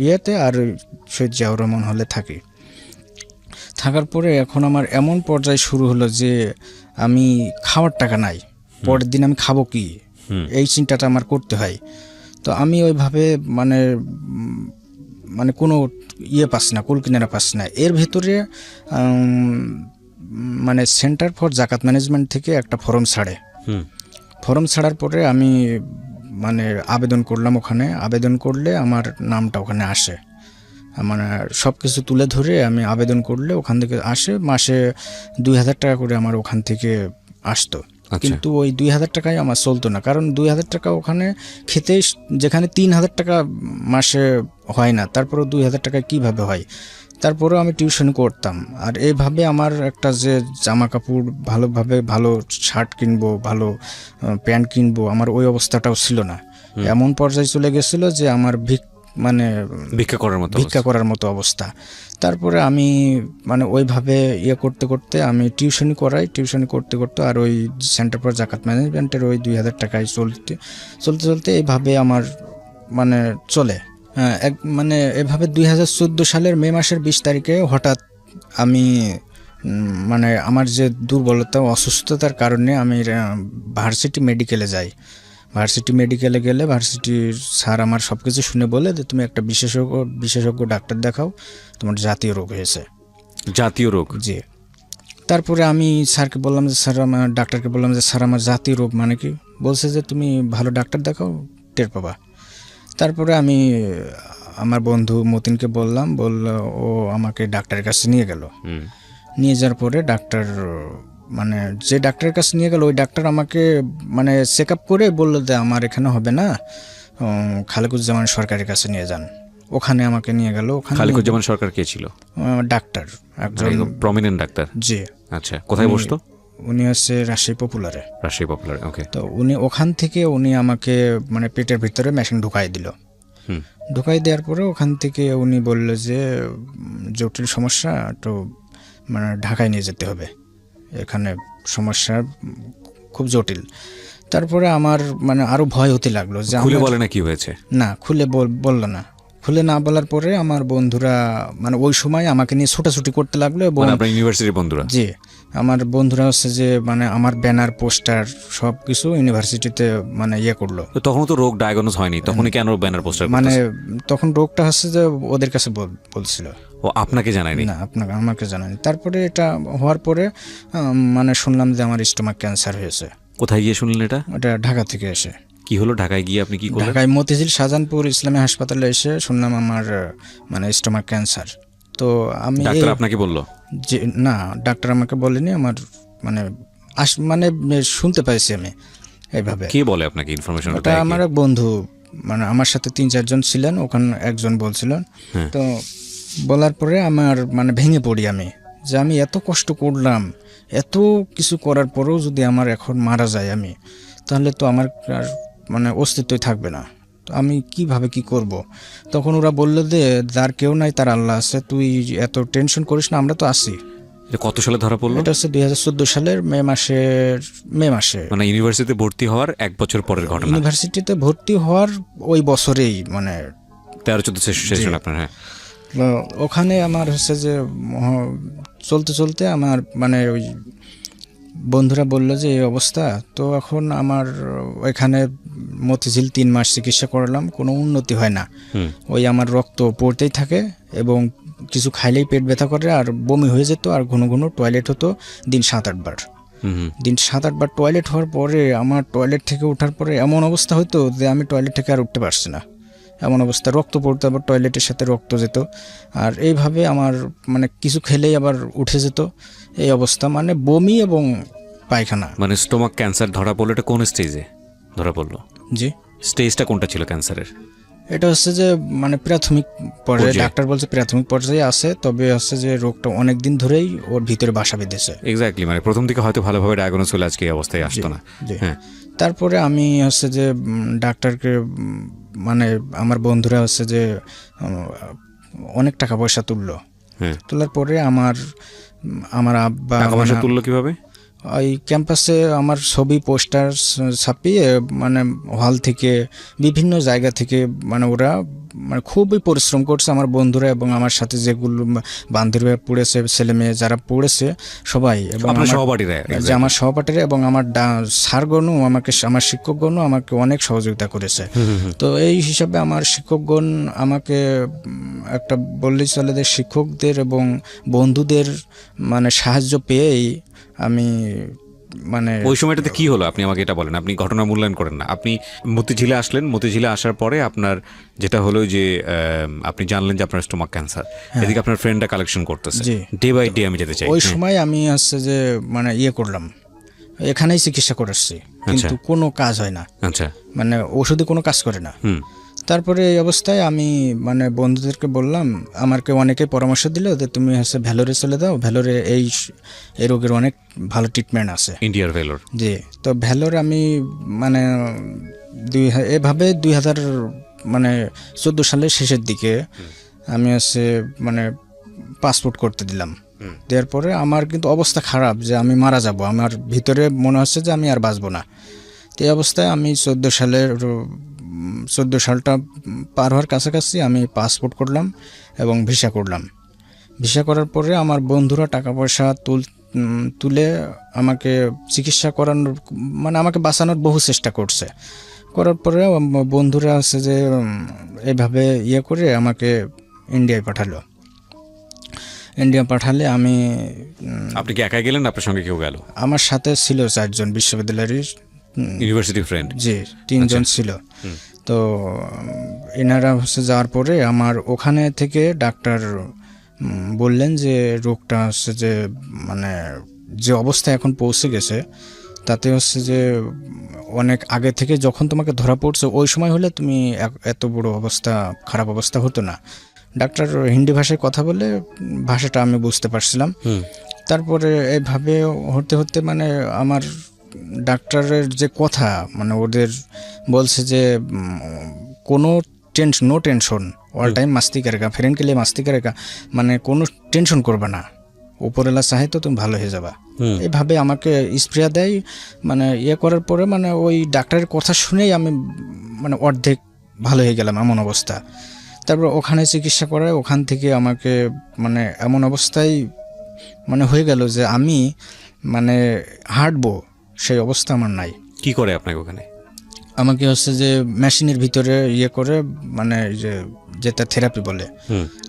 ইয়েতে, আর শহীদ জিয়াউর রহমান হলে থাকি। থাকার পরে এখন আমার এমন পর্যায়ে শুরু হলো যে আমি খাওয়ার টাকা নাই, পরের দিন আমি খাবো কি, এই চিন্তাটা আমার করতে হয়। তো আমি ওইভাবে মানে মানে কোনো পাস না, কুল কিনারা পাস না। এর ভেতরে মানে সেন্টার ফর জাকাত ম্যানেজমেন্ট থেকে একটা ফর্ম ছাড়ে। ফর্ম ছাড়ার পরে আমি মানে আবেদন করলাম। ওখানে আবেদন করলে আমার নামটা ওখানে আসে, মানে সব কিছু তুলে ধরে আমি আবেদন করলে ওখান থেকে আসে। মাসে 2000 টাকা করে আমার ওখান থেকে আসতো। কিন্তু ওই 2000 টাকায় আমার চলতো না, কারণ 2000 টাকা ওখানে খেতে, যেখানে 3000 টাকা মাসে হয় না, তারপরেও 2000 টাকায় কীভাবে হয়। তারপরেও আমি টিউশন করতাম। আর এইভাবে আমার একটা যে জামা কাপড় ভালোভাবে, ভালো শার্ট কিনবো, ভালো প্যান্ট কিনবো, আমার ওই অবস্থাটাও ছিল না। এমন পর্যায়ে চলে গেছিলো যে আমার মানে ভিক্ষা করার মতো অবস্থা। তারপরে আমি মানে ওইভাবে করতে করতে আমি টিউশনি করতে করতে আর ওই সেন্টার ফর জাকাত ম্যানেজমেন্টের ওই 2000 টাকায় চলতে এইভাবে আমার মানে চলে। মানে এভাবে 2014 সালের মে মাসের 20 তারিখে হঠাৎ আমি মানে আমার যে দুর্বলতা, অসুস্থতার কারণে আমি ভার্সিটি মেডিকেলে যাই। ভার্সিটি মেডিকেলে গেলে ভার্সিটির স্যার আমার সব কিছু শুনে বলে যে তুমি একটা বিশেষজ্ঞ ডাক্তার দেখাও, তোমার জাতীয় রোগ হয়েছে। জাতীয় রোগ? জি। তারপরে আমি স্যারকে বললাম যে স্যার, আমার ডাক্তারকে বললাম যে স্যার আমার জাতীয় রোগ মানে কি? বলছে যে তুমি ভালো ডাক্তার দেখাও, টের পাবা। তারপরে আমি আমার বন্ধু মতিনকে বললাম, ও আমাকে ডাক্তারের কাছে নিয়ে গেল। নিয়ে যাওয়ার পরে ডাক্তার মানে যে ডাক্তারের কাছে নিয়ে গেল, ওই ডাক্তার আমাকে মানে চেক আপ করে বললো যে আমার এখানে হবে না, খালেকুজ্জামান সরকারের কাছে নিয়ে যান। ওখানে আমাকে নিয়ে গেল। খালেকুজ্জামান সরকার কে ছিল? ডাক্তার, একজন প্রমিনেন্ট ডাক্তার। জি। আচ্ছা, কোথায় বসতো? উনি হচ্ছে রাজশাহী পপুলারে। ওকে। তো ওখান থেকে উনি আমাকে মানে পেটের ভিতরে মেশিন ঢুকাই দিল। ঢুকাই দেওয়ার পরে ওখান থেকে উনি বললো যে জটিল সমস্যা, তো মানে ঢাকায় নিয়ে যেতে হবে, এখানে সমস্যা খুব জটিল। তারপরে আমার মানে আরও ভয় হতে লাগলো যে খুলে বলে না কি হয়েছে? না, খুলে বললো না। খুলে না বলার পরে আমার বন্ধুরা মানে ওই সময় আমাকে নিয়ে ছোটাছুটি করতে লাগলো, এবং মানে আপনার ইউনিভার্সিটির বন্ধুরা? জি, আমার বন্ধুরা হচ্ছে যে মানে আমার ব্যানার পোস্টার সব কিছু ইউনিভার্সিটিতে মানে ইয়ে করলো। তো তখন তো রোগ ডায়াগনোজ হয়নি, তখনই কেন ব্যানার পোস্টার মানে করতেছে? তখন রোগটা হচ্ছে যে ওদের কাছে বলছিল, ও আপনাকে জানায়নি? না আমাকে জানায়নি। তারপরে এটা হওয়ার পরে মানে শুনলাম যে আমার স্টোমাক ক্যান্সার হয়েছে। কোথায় গিয়ে শুনলেন এটা? ওটা ঢাকা থেকে এসে। কি হলো ঢাকায় গিয়ে আপনি কি করলেন? ঢাকায় মতিঝিল শাহজাহানপুর ইসলামী হাসপাতালে এসে শুনলাম আমার মানে স্টোমাক ক্যান্সার। তো আমি ডাক্তার আপনাকে বললো? যে না, ডাক্তার আমাকে বলেনি, আমার মানে মানে শুনতে পাইছি আমি এইভাবে। কে বলে আপনাকে ইনফরমেশন? ওটা আমার এক বন্ধু, মানে আমার সাথে 3-4 জন ছিলেন, ওখানে একজন বলছিলেন। তো বলার পরে আমার মানে ভেঙে পড়ি আমি, যে আমি এত কষ্ট করলাম, এত কিছু করার পরেও যদি আমার এখন মারা যায় আমি, তাহলে তো আমার আর মানে অস্তিত্বই থাকবে না। তো আমি কিভাবে কি করব? তখন ওরা বললো যে যার কেউ নাই তার আল্লাহ আছে, তুই এত টেনশন করিস না, আমরা তো আছি। এটা কত সালে ধরা পড়লো? এটা হচ্ছে 2014 সালের মে মাসে, মানে ইউনিভার্সিটিতে ভর্তি হওয়ার 1 বছর পরের ঘটনা? ইউনিভার্সিটিতে ভর্তি হওয়ার ওই বছরেই, মানে 13-14 সেশন আপনার? হ্যাঁ। ওখানে আমার হচ্ছে যে চলতে চলতে আমার মানে ওই বন্ধুরা বললো যে এই অবস্থা। তো এখন আমার এখানে মতিঝিল 3 মাস চিকিৎসা করলাম, কোনো উন্নতি হয় না। ওই আমার রক্ত পড়তেই থাকে, এবং কিছু খাইলেই পেট ব্যথা করে, আর বমি হয়ে যেত, আর ঘন ঘন টয়লেট হতো দিন 7-8 বার। দিন 7-8 বার টয়লেট হওয়ার পরে আমার টয়লেট থেকে ওঠার পরে এমন অবস্থা হতো যে আমি টয়লেট থেকে আর উঠতে পারছি না, এমন অবস্থা। রক্ত পড়তো, আবার টয়লেটের সাথে রক্ত যেত, আর এইভাবে আমার মানে কিছু খেলেই আবার উঠে যেত, এই অবস্থা, মানে বমি এবং পায়খানা। মানে স্টোমাক ক্যান্সার ধরা পড়লো, এটা কোন স্টেজে ধরা পড়লো? জি, স্টেজটা কোনটা ছিল ক্যান্সারের? এটা হচ্ছে যে মানে প্রাথমিক পর্যায়ে, ডাক্তার বলছে প্রাথমিক পর্যায়ে আছে, তবে হচ্ছে যে রোগটা অনেক দিন ধরেই ওর ভিতরে বাসা বেঁধেছে। এক্স্যাক্টলি, মানে প্রথম দিকে হয়তো ভালোভাবে ডায়াগনোজ হলে আজকে এই অবস্থায় আসতো না। হ্যাঁ। তারপরে আমি হচ্ছে যে ডাক্তারকে মানে আমার বন্ধুরা হচ্ছে যে অনেক টাকা পয়সা তুললো। তোলার পরে আমার আব্বা টাকা পয়সা তুললো কিভাবে? ওই ক্যাম্পাসে আমার ছবি পোস্টার ছাপিয়ে মানে হল থেকে বিভিন্ন জায়গা থেকে, মানে ওরা মানে খুবই পরিশ্রম করছে আমার বন্ধুরা, এবং আমার সাথে যেগুলো বান্ধবীরা পড়েছে, ছেলে মেয়ে যারা পড়েছে সবাই, এবং আমার সহপাঠীরা, যে আমার সহপাঠীরা এবং আমার স্যারগণও আমাকে, আমার শিক্ষকগণও আমাকে অনেক সহযোগিতা করেছে। তো এই হিসাবে আমার শিক্ষকগণ আমাকে একটা বললেই চলে যে শিক্ষকদের এবং বন্ধুদের মানে সাহায্য পেয়েই আমি মানে। ওই সময়টাতে কি হলো আপনি আমাকে এটা বলেন, আপনি ঘটনা মূল্যায়ন করেন না। আপনি মতিঝিলে আসলেন, মতিঝিলে আসার পরে আপনার যেটা হলো যে আপনি জানলেন যে আপনার স্টোমাক ক্যান্সার, এদিকে আপনার ফ্রেন্ডরা কালেকশন করতেছে, ডে বাই ডে আমি যেতে চাই। ওই সময় আমি হচ্ছে যে মানে ইয়ে করলাম, এখানেই চিকিৎসা করেছি, কিন্তু কোনো কাজ হয় না। আচ্ছা, মানে ওষুধে কোনো কাজ করে না। তারপরে এই অবস্থায় আমি মানে বন্ধুদেরকে বললাম, আমাকে অনেকে পরামর্শ দিল যে তুমি হচ্ছে ভ্যালোরে চলে যাও, ভ্যালোরে এই রোগের অনেক ভালো ট্রিটমেন্ট আছে, ইন্ডিয়ার ভ্যালোর। জি, তো ভ্যালোর আমি মানে এভাবে 2000 মানে 14 সালের শেষের দিকে আমি হচ্ছে মানে পাসপোর্ট করতে দিলাম। দেওয়ার পরে আমার কিন্তু অবস্থা খারাপ, যে আমি মারা যাব, আমার ভিতরে মনে হচ্ছে যে আমি আর বাঁচবো না। তো এই অবস্থায় আমি 14 সালটা পার হওয়ার কাছাকাছি আমি পাসপোর্ট করলাম এবং ভিসা করলাম। ভিসা করার পরে আমার বন্ধুরা টাকা পয়সা তুলে আমাকে চিকিৎসা করানোর মানে আমাকে বাঁচানোর বহু চেষ্টা করছে। করার পরে বন্ধুরা আছে যে এইভাবে ইয়ে করে আমাকে ইন্ডিয়ায় পাঠালো। ইন্ডিয়া পাঠালে আমি। আপনি কি একাই গেলেন, আপনার সঙ্গে কেউ গেল? আমার সাথে ছিল 4 জন বিশ্ববিদ্যালয়ের ইউনিভার্সিটি ফ্রেন্ড। জি, 3 জন ছিল। তো এনারা হচ্ছে যাওয়ার পরে আমার ওখানে থেকে ডাক্তার বললেন যে রোগটা হচ্ছে যে মানে যে অবস্থা এখন পৌঁছে গেছে, তাতে হচ্ছে যে অনেক আগে থেকে যখন তোমাকে ধরা পড়ছে ওই সময় হলে তুমি এত বড় অবস্থা, খারাপ অবস্থা হতো না। ডাক্তার হিন্দি ভাষায় কথা বলে, ভাষাটা আমি বুঝতে পারছিলাম। তারপরে এইভাবে হতে হতে মানে আমার ডাক্তারের যে কথা, মানে ওদের বলছে যে কোনো নো টেনশন, অল টাইম মাস্তি করেগা, ফ্রেন্ড কে লিয়ে মাস্তি করেগা, মানে কোনো টেনশন করবে না, উপরেলা চাহে তো তুমি ভালো হয়ে যাবা। এইভাবে আমাকে স্প্রে দেয়, মানে ইয়ে করার পরে মানে ওই ডাক্তারের কথা শুনেই আমি মানে অর্ধেক ভালো হয়ে গেলাম, এমন অবস্থা। তারপর ওখানে চিকিৎসা করে, ওখান থেকে আমাকে মানে এমন অবস্থায় মানে হয়ে গেল যে আমি মানে হাঁটবো সেই অবস্থা আমার নাই। কি করে আপনাকে ওখানে? আমাকে হচ্ছে যে মেশিনের ভিতরে ইয়ে করে, মানে যেটা থেরাপি বলে,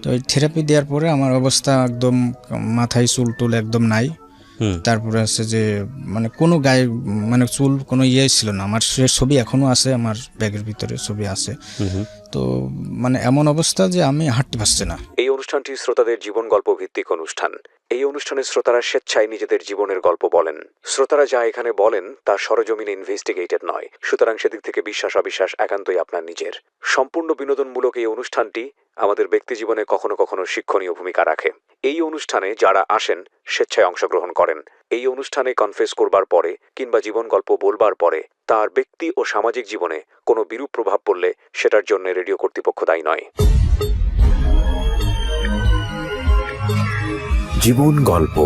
তো ওই থেরাপি দেওয়ার পরে আমার অবস্থা একদম, মাথায় চুল টুল একদম নাই। তারপরে হচ্ছে যে মানে কোনো গায়ে মানে চুল কোনো ইয়ে ছিল না। আমার সে ছবি এখনো আছে, আমার ব্যাগের ভিতরে ছবি আছে। তো মানে এমন অবস্থা যে আমি হাঁটতে পারছি না। এই অনুষ্ঠানটি শ্রোতাদের জীবন গল্প ভিত্তিক অনুষ্ঠান। এই অনুষ্ঠানে শ্রোতারা স্বেচ্ছায় নিজেদের জীবনের গল্প বলেন। শ্রোতারা যা এখানে বলেন তা সরজমিনে ইনভেস্টিগেটেড নয়, সুতরাং সেদিক থেকে বিশ্বাস অবিশ্বাস একান্তই আপনার নিজের। সম্পূর্ণ বিনোদনমূলক এই অনুষ্ঠানটি আমাদের ব্যক্তিজীবনে কখনো কখনো শিক্ষণীয় ভূমিকা রাখে। এই অনুষ্ঠানে যারা আসেন স্বেচ্ছায় অংশগ্রহণ করেন। এই অনুষ্ঠানে কনফেস করবার পরে কিংবা জীবন গল্প বলবার পরে তার ব্যক্তি ও সামাজিক জীবনে কোনো বিরূপ প্রভাব পড়লে সেটার জন্য রেডিও কর্তৃপক্ষ দায়ী নয়। জীবন গল্প,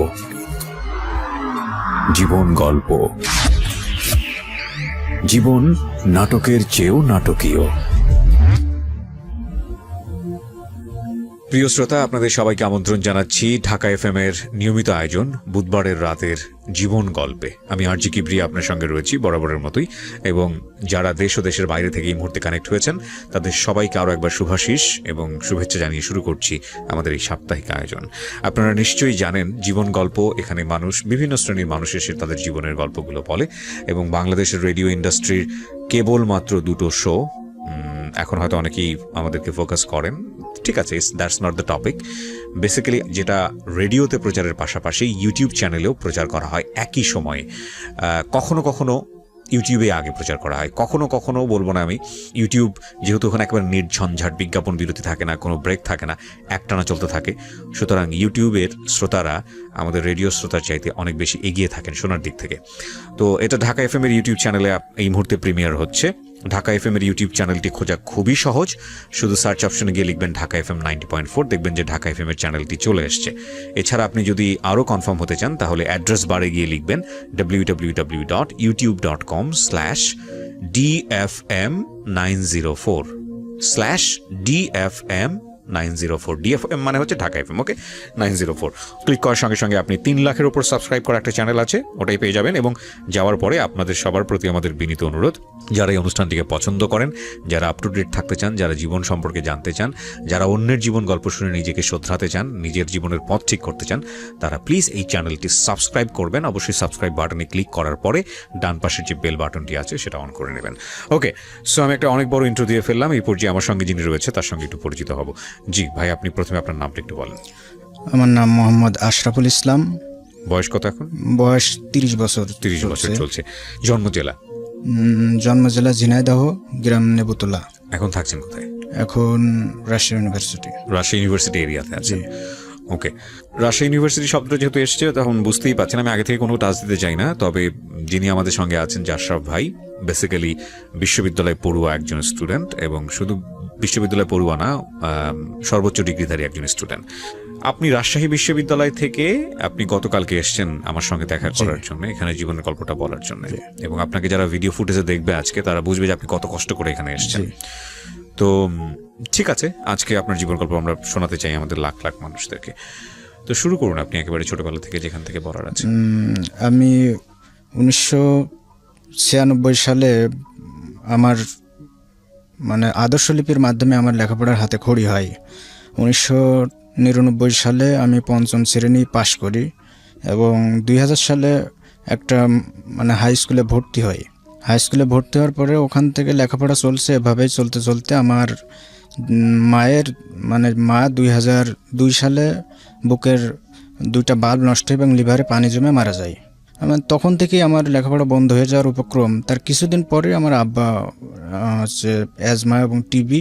জীবন গল্প, জীবন নাটকের চেয়েও নাটকীয়। প্রিয় শ্রোতা, আপনাদের সবাইকে আমন্ত্রণ জানাচ্ছি ঢাকা এফএম এর নিয়মিত আয়োজন বুধবারের রাতের জীবন গল্পে। আমি আরজি কিবরিয়া আপনার সঙ্গে রয়েছি বরাবরের মতোই, এবং যারা দেশ ও দেশের বাইরে থেকে এই মুহূর্তে কানেক্ট হয়েছেন তাদের সবাইকে আরও একবার শুভাশিস এবং শুভেচ্ছা জানিয়ে শুরু করছি আমাদের এই সাপ্তাহিক আয়োজন। আপনারা নিশ্চয়ই জানেন জীবন গল্প, এখানে মানুষ, বিভিন্ন শ্রেণীর মানুষ এসে তাদের জীবনের গল্পগুলো বলে, এবং বাংলাদেশের রেডিও ইন্ডাস্ট্রির কেবলমাত্র 2টো শো এখন হয়তো অনেকেই আমাদেরকে ফোকাস করেন, ঠিক আছে, that's not the topic. Basically যেটা রেডিওতে প্রচারের পাশাপাশি ইউটিউব চ্যানেলেও প্রচার করা হয় একই সময়ে। কখনো কখনো ইউটিউবে আগে প্রচার করা হয়, কখনো কখনো বলবো না আমি, ইউটিউব যেহেতু ওখানে একেবারে নির্ঝঞ্ঝাট, বিজ্ঞাপন বিরতি থাকে না, কোনো ব্রেক থাকে না, একটানা চলতে থাকে, সুতরাং ইউটিউবের শ্রোতারা আমাদের রেডিও শ্রোতার চাইতে অনেক বেশি এগিয়ে থাকেন শোনার দিক থেকে। তো এটা ঢাকা এফএম এর ইউটিউব চ্যানেলে এই মুহূর্তে প্রিমিয়ার হচ্ছে। ঢাকা এফএম এর ইউটিউব চ্যানেলটি খোঁজা খুবই সহজ, শুধু সার্চ অপশনে গিয়ে লিখবেন ঢাকা এফএম 90.4, দেখবেন যে ঢাকা এফএম এর চ্যানেলটি চলে এসছে। এছাড়া আপনি যদি আরও কনফার্ম হতে চান তাহলে অ্যাড্রেস বারে গিয়ে লিখবেন www.youtube.com/dfm904 /dfm904। ডিএফএম মানে হচ্ছে ঢাকা এফএম, ওকে, 904। ক্লিক করার সঙ্গে সঙ্গে আপনি 3 লাখের ওপর সাবস্ক্রাইব করা একটা চ্যানেল আছে, ওটাই পেয়ে যাবেন। এবং যাওয়ার পরে আপনাদের সবার প্রতি আমাদের বিনীত অনুরোধ, যারা এই অনুষ্ঠানটিকে পছন্দ করেন, যারা আপ টু ডেট থাকতে চান, যারা জীবন সম্পর্কে জানতে চান, যারা অন্যের জীবন গল্প শুনে নিজেকে শোধরাতে চান, নিজের জীবনের পথ ঠিক করতে চান, তারা প্লিজ এই চ্যানেলটি সাবস্ক্রাইব করবেন। অবশ্যই সাবস্ক্রাইব বাটনে ক্লিক করার পরে ডান পাশের যে বেল বাটনটি আছে সেটা অন করে নেবেন। ওকে, সো আমি একটা অনেক বড় ইন্ট্রো দিয়ে ফেললাম। এই পর্যায়ে আমার সঙ্গে যিনি রয়েছে তার সঙ্গে একটু পরিচিত হব। জি ভাই, আপনি প্রথমে আপনার নামটা একটু বলেন। আমার নাম মোহাম্মদ আশরাফুল ইসলাম। বয়স কত এখন? বয়স 30 বছর। 30 বছর চলছে। জন্ম জেলা? জন্ম জেলা ঝিনাইদহ, গ্রাম নেবুতলা। এখন থাকছেন কোথায়? এখন রাজশাহী ইউনিভার্সিটি। রাজশাহী ইউনিভার্সিটি এরিয়াতে আছে, ওকে। রাজশাহী ইউনিভার্সিটি শব্দটা যেহেতু এসছে তখন বুঝতেই পারছেন আমি আগে থেকে কোনো টাচ দিতে চাই না, তবে যিনি আমাদের সঙ্গে আছেন যে আশরাফ ভাই, বেসিক্যালি বিশ্ববিদ্যালয় পড়ুয়া একজন স্টুডেন্ট, এবং শুধু বিশ্ববিদ্যালয় পড়ুয়া না, সর্বোচ্চ ডিগ্রিধারী একজন স্টুডেন্ট। আপনি রাজশাহী বিশ্ববিদ্যালয় থেকে আপনি গতকালকে এসছেন আমার সঙ্গে দেখা করার জন্য, এখানে জীবনের গল্পটা বলার জন্য, এবং আপনাকে যারা ভিডিও ফুটেজে দেখবে আজকে তারা বুঝবে যে আপনি কত কষ্ট করে এখানে এসছেন। তো ঠিক আছে, আজকে আপনার জীবন গল্প আমরা শোনাতে চাই আমাদের লাখ লাখ মানুষদেরকে। তো শুরু করুন আপনি একেবারে ছোটবেলা থেকে যেখান থেকে বলার আছে। আমি 1996 সালে আমার মানে আদর্শলিপির মাধ্যমে আমার লেখাপড়ার হাতে খড়ি হয়। 1999 সালে আমি 5ম শ্রেণী পাশ করি, এবং 2000 সালে একটা মানে হাই স্কুলে ভর্তি হই। হাই স্কুলে ভর্তি হওয়ার পরে ওখান থেকে লেখাপড়া চলছে, এভাবেই চলতে চলতে আমার মায়ের মানে মা 2002 সালে বুকের 2টা বাল্ব নষ্ট এবং লিভারে পানি জমে মারা যায়। তখন থেকেই আমার লেখাপড়া বন্ধ হয়ে যাওয়ার উপক্রম। তার কিছুদিন পরে আমার আব্বা হচ্ছে অ্যাজমা এবং টিবি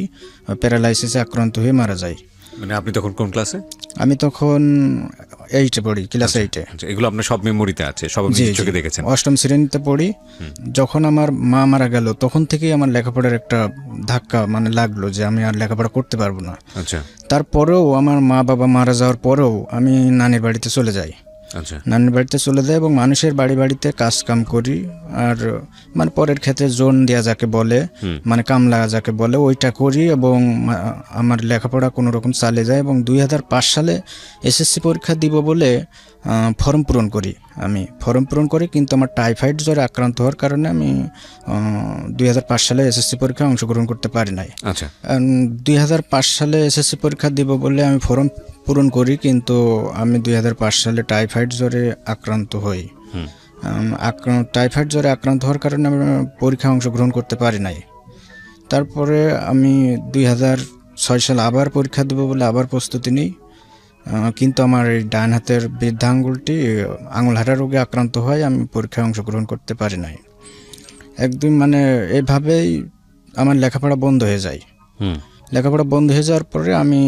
প্যারালাইসিসে আক্রান্ত হয়ে মারা যায়। মানে আপনি তখন কোন ক্লাসে? আমি তখন এইটে পড়ি, ক্লাস 8-এ। আচ্ছা, এগুলো আপনার সব মেমোরিতে আছে, সব আপনি জি, নিজের চোখে জি। দেখেছেন। 8ম শ্রেণীতে পড়ি। যখন আমার মা মারা গেল তখন থেকেই আমার লেখাপড়ার একটা ধাক্কা মানে লাগলো যে আমি আর লেখাপড়া করতে পারবো না। আচ্ছা তারপরেও আমার মা বাবা মারা যাওয়ার পরেও আমি নানির বাড়িতে চলে যাই। আচ্ছা নানির বাড়িতে চলে যাই এবং মানুষের বাড়ি বাড়িতে কাজ কাম করি। আর মানে পরের ক্ষেত্রে জোন দেওয়া যাকে বলে, মানে কামলা যাকে বলে, ওইটা করি এবং আমার লেখাপড়া কোনো রকম চালিয়ে যায়। এবং 2005 সালে এসএসসি পরীক্ষা দিব বলে ফর্ম পূরণ করি। আমি ফর্ম পূরণ করি, কিন্তু আমার টাইফয়েড জ্বরে আক্রান্ত হওয়ার কারণে আমি 2005 সালে এসএসসি পরীক্ষায় অংশগ্রহণ করতে পারি নাই। আচ্ছা 2005 সালে এসএসসি পরীক্ষা দিব বলে আমি ফর্ম পূরণ করি, কিন্তু আমি 2005 সালে টাইফয়েড জ্বরে আক্রান্ত হই। টাইফয়েড জ্বরে আক্রান্ত হওয়ার কারণে আমি পরীক্ষায় অংশগ্রহণ করতে পারি নাই। তারপরে আমি 2006 সালে আবার পরীক্ষা দেবো বলে আবার প্রস্তুতি নিই, কিন্তু আমার এই ডান হাতের বৃদ্ধা আঙুলটি আঙুলহারা রোগে আক্রান্ত হয়, আমি পরীক্ষায় অংশগ্রহণ করতে পারি নাই। একদিন মানে এভাবেই আমার লেখাপড়া বন্ধ হয়ে যায়। লেখাপড়া বন্ধ হয়ে যাওয়ার পরে আমি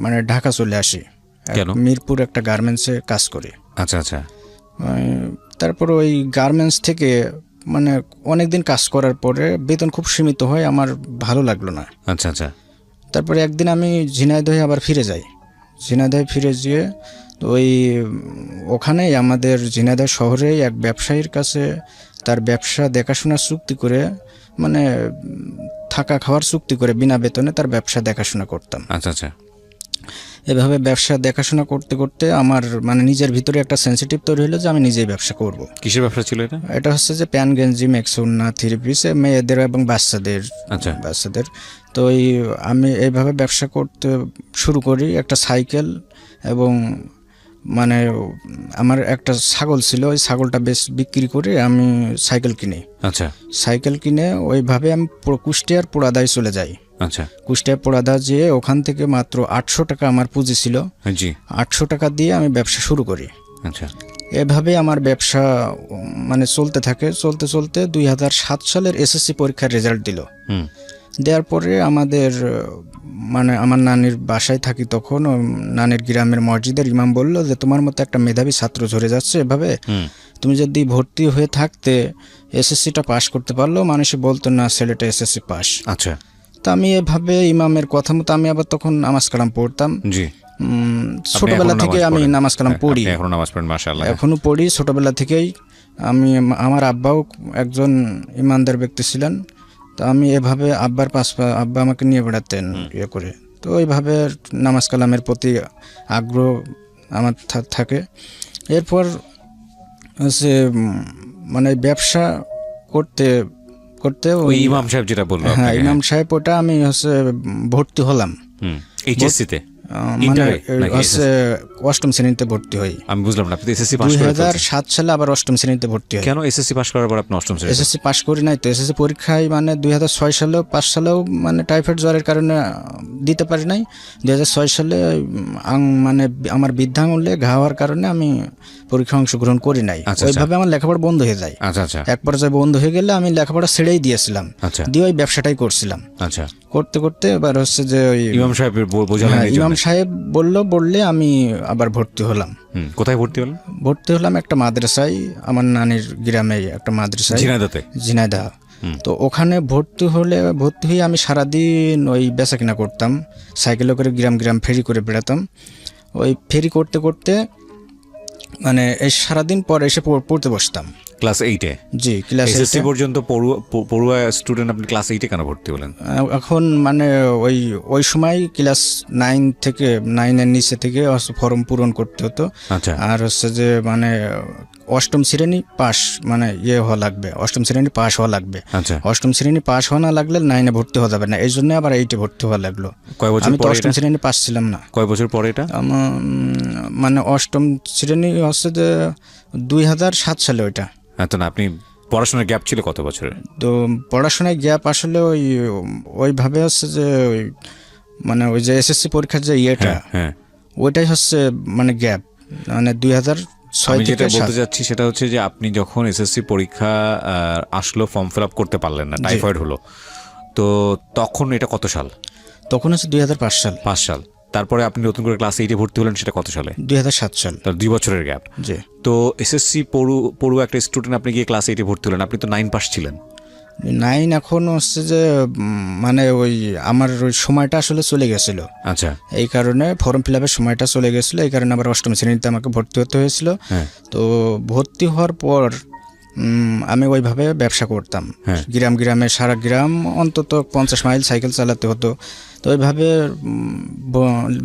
মানে ঢাকা চলে আসি। কেন? মিরপুর একটা গার্মেন্টসে কাজ করি। আচ্ছা আচ্ছা তারপর ওই গার্মেন্টস থেকে মানে অনেক দিন কাজ করার পরে বেতন খুব সীমিত হয়, আমার ভালো লাগলো না। আচ্ছা আচ্ছা তারপরে একদিন আমি ঝিনাইদহে আবার ফিরে যাই। ঝিনাইদহে ফিরে গিয়ে ওই ওখানেই আমাদের ঝিনাইদহ শহরেই এক ব্যবসায়ীর কাছে তার ব্যবসা দেখাশোনার চুক্তি করে, মানে থাকা খাওয়ার চুক্তি করে বিনা বেতনে তার ব্যবসা দেখাশোনা করতাম। আচ্ছা আচ্ছা এভাবে ব্যবসা দেখাশোনা করতে করতে আমার মানে নিজের ভিতরে একটা সেন্সিটিভ তৈরি হলো যে আমি নিজেই ব্যবসা করব। কিসের ব্যবসা ছিল এটা? এটা হচ্ছে যে প্যান গেঞ্জি, মেক্সুন্না, থ্রি পিস, মেয়েদের এবং বাচ্চাদের। আচ্ছা তো আমি এইভাবে ব্যবসা করতে শুরু করি। একটা সাইকেল এবং মানে আমার একটা ছাগল ছিল, ওই ছাগলটা বেশ বিক্রি করে আমি সাইকেল কিনি। আচ্ছা সাইকেল কিনে ওইভাবে আমি কুষ্টিয়ার পোড়াদায় চলে যাই। আচ্ছা কুষ্টিয়া পোড়াদা যেয়ে ওখান থেকে মাত্র 800 টাকা আমার পুঁজি ছিল। জি 800 টাকা দিয়ে আমি ব্যবসা শুরু করি। আচ্ছা এভাবে আমার ব্যবসা মানে চলতে থাকে। চলতে চলতে 2007 সালের এসএসসি পরীক্ষার রেজাল্ট দিল। দেওয়ার পরে আমাদের মানে আমার নানির বাসায় থাকি তখন, নানির গ্রামের মসজিদের ইমাম বলল যে তোমার মতো একটা মেধাবী ছাত্র ঝরে যাচ্ছে, এভাবে তুমি যদি ভর্তি হয়ে থাকতে এসএসসিটা পাশ করতে পারলেও মানুষে বলতো না ছেলেটা এসএসসি পাস। আচ্ছা তো আমি এভাবে ইমামের কথা মতো আমি আবার তখন নামাজ কালাম পড়তাম। জি ছোটবেলা থেকে আমি নামাজ কালাম পড়ি, এখনো নামাজ পড়েন? মাশাআল্লাহ। এখনো পড়ি ছোটবেলা থেকেই। আমি আমার আব্বাও একজন ইমানদার ব্যক্তি ছিলেন। তো আমি এভাবে আব্বা আমাকে নিয়ে বেড়াতেন ইয়ে করে। তো ওইভাবে নামাজ কালামের প্রতি আগ্রহ আমার থাকে। এরপর হচ্ছে মানে ব্যবসা করতে করতে ওই ইমাম সাহেব যেটা বললো, হ্যাঁ ইমাম সাহেব, ওটা আমি হচ্ছে ভর্তি হলাম এইচএসসি তে। মানে হচ্ছে 8ম শ্রেণীতে ভর্তি হই। আমি বুঝলাম না, আপনি এসএসসি পাস করেছেন 2007 সালে আবার 8ম শ্রেণীতে ভর্তি হই। কেন এসএসসি পাস করার পর আপনি 8ম শ্রেণীতে? এসএসসি পাস করি নাই তো, এসএসসি পরীক্ষায় মানে 2006 সালেও 5 সালেও মানে টাইফয়েড জ্বরের কারণে দিতে পারি নাই। 2006 সালে মানে আমার বৃদ্ধা আঙুলে ঘা হওয়ার কারণে আমি পরীক্ষা অংশগ্রহণ করি নাই। ওইভাবে আমার লেখাপড়া বন্ধ হয়ে যায়। আচ্ছা আচ্ছা এক পর্যায়ে বন্ধ হয়ে গেলে আমি লেখাপড়া ছেড়েই দিয়েছিলাম, দিয়ে ওই ব্যবসাটাই করছিলাম। আচ্ছা করতে করতে এবার হচ্ছে যে ওই ইমাম সাহেবের বোঝালেন, ইমাম সাহেব বললে আমি আবার ভর্তি হলাম। কোথায় ভর্তি হলেন? ভর্তি হলাম একটা মাদ্রাসায়, আমার নানির গ্রামে একটা মাদ্রাসায়, ঝিনাইদহ। তো ওখানে ভর্তি হয়ে আমি সারাদিন ওই বেচা কিনা করতাম, সাইকেলে করে গ্রাম গ্রাম ফেরি করে বেড়াতাম। ওই ফেরি করতে করতে মানে এই সারাদিন পর এসে পড়তে বসতাম ক্লাস 8-এ। জি ক্লাস 8 এসএসসি পর্যন্ত পড়ুয়া স্টুডেন্ট, আপনি ক্লাস 8-এ কেন ভর্তি হলেন? এখন মানে ওই সময় ক্লাস 9 থেকে 9-এর নিচে থেকে ফর্ম পূরণ করতে হতো। আচ্ছা আর হচ্ছে যে মানে 8ম শ্রেণী পাস মানে হওয়া লাগবে, 8ম শ্রেণী পাস হওয়া লাগবে। আচ্ছা 8ম শ্রেণী পাস হওয়া না লাগলে 9-এ ভর্তি হওয়া যাবে না, এই জন্য আবার 8-এ ভর্তি হওয়া লাগলো। কয় বছর আমি তো পরে? 8ম শ্রেণী পাস ছিলাম না। কয় বছর পরে এটা? মানে 8ম শ্রেণী হচ্ছে যে 2007 সালে ওইটা। হ্যাঁ, তো না আপনি পড়াশোনার গ্যাপ ছিল কত বছরের? তো পড়াশোনায় গ্যাপ আসলে ওইভাবে হচ্ছে যে মানে ওই যে এসএসসি পরীক্ষার যে হ্যাঁ ওইটাই হচ্ছে মানে গ্যাপ, মানে 2006 আমি যেটা থেকে বলতে চাচ্ছি সেটা হচ্ছে যে আপনি যখন এসএসসি পরীক্ষা আসলো, ফর্ম ফিল আপ করতে পারলেন না, টাইফয়েড হলো, তো তখন এটা কত সাল? তখন হচ্ছে 2005 সাল। 5 সাল। তারপরে আপনি নতুন করে ক্লাস 8-এ ভর্তি হলেন, সেটা কত সালে? 2007 সাল। তার 2 বছরের গ্যাপ। জি। তো এসএসসি পড়ুয়া একটা স্টুডেন্ট, আপনি গিয়ে ক্লাস 8-এ ভর্তি হলেন, আপনি তো 9 পাস ছিলেন। 9 এখন হচ্ছে যে মানে ওই আমার ওই সময়টা আসলে চলে গেছিল, আচ্ছা। এই কারণে ফর্ম ফিল আপের সময়টা চলে গেছিলো, এই কারণে আবার 8ম শ্রেণীতে আমাকে ভর্তি হতে হয়েছিল। হ্যাঁ। তো ভর্তি হওয়ার পর আমি ওইভাবে ব্যবসা করতাম। হ্যাঁ। গ্রামে সারা গ্রাম অন্তত 50 মাইল সাইকেল চালাতে হতো। তো ওইভাবে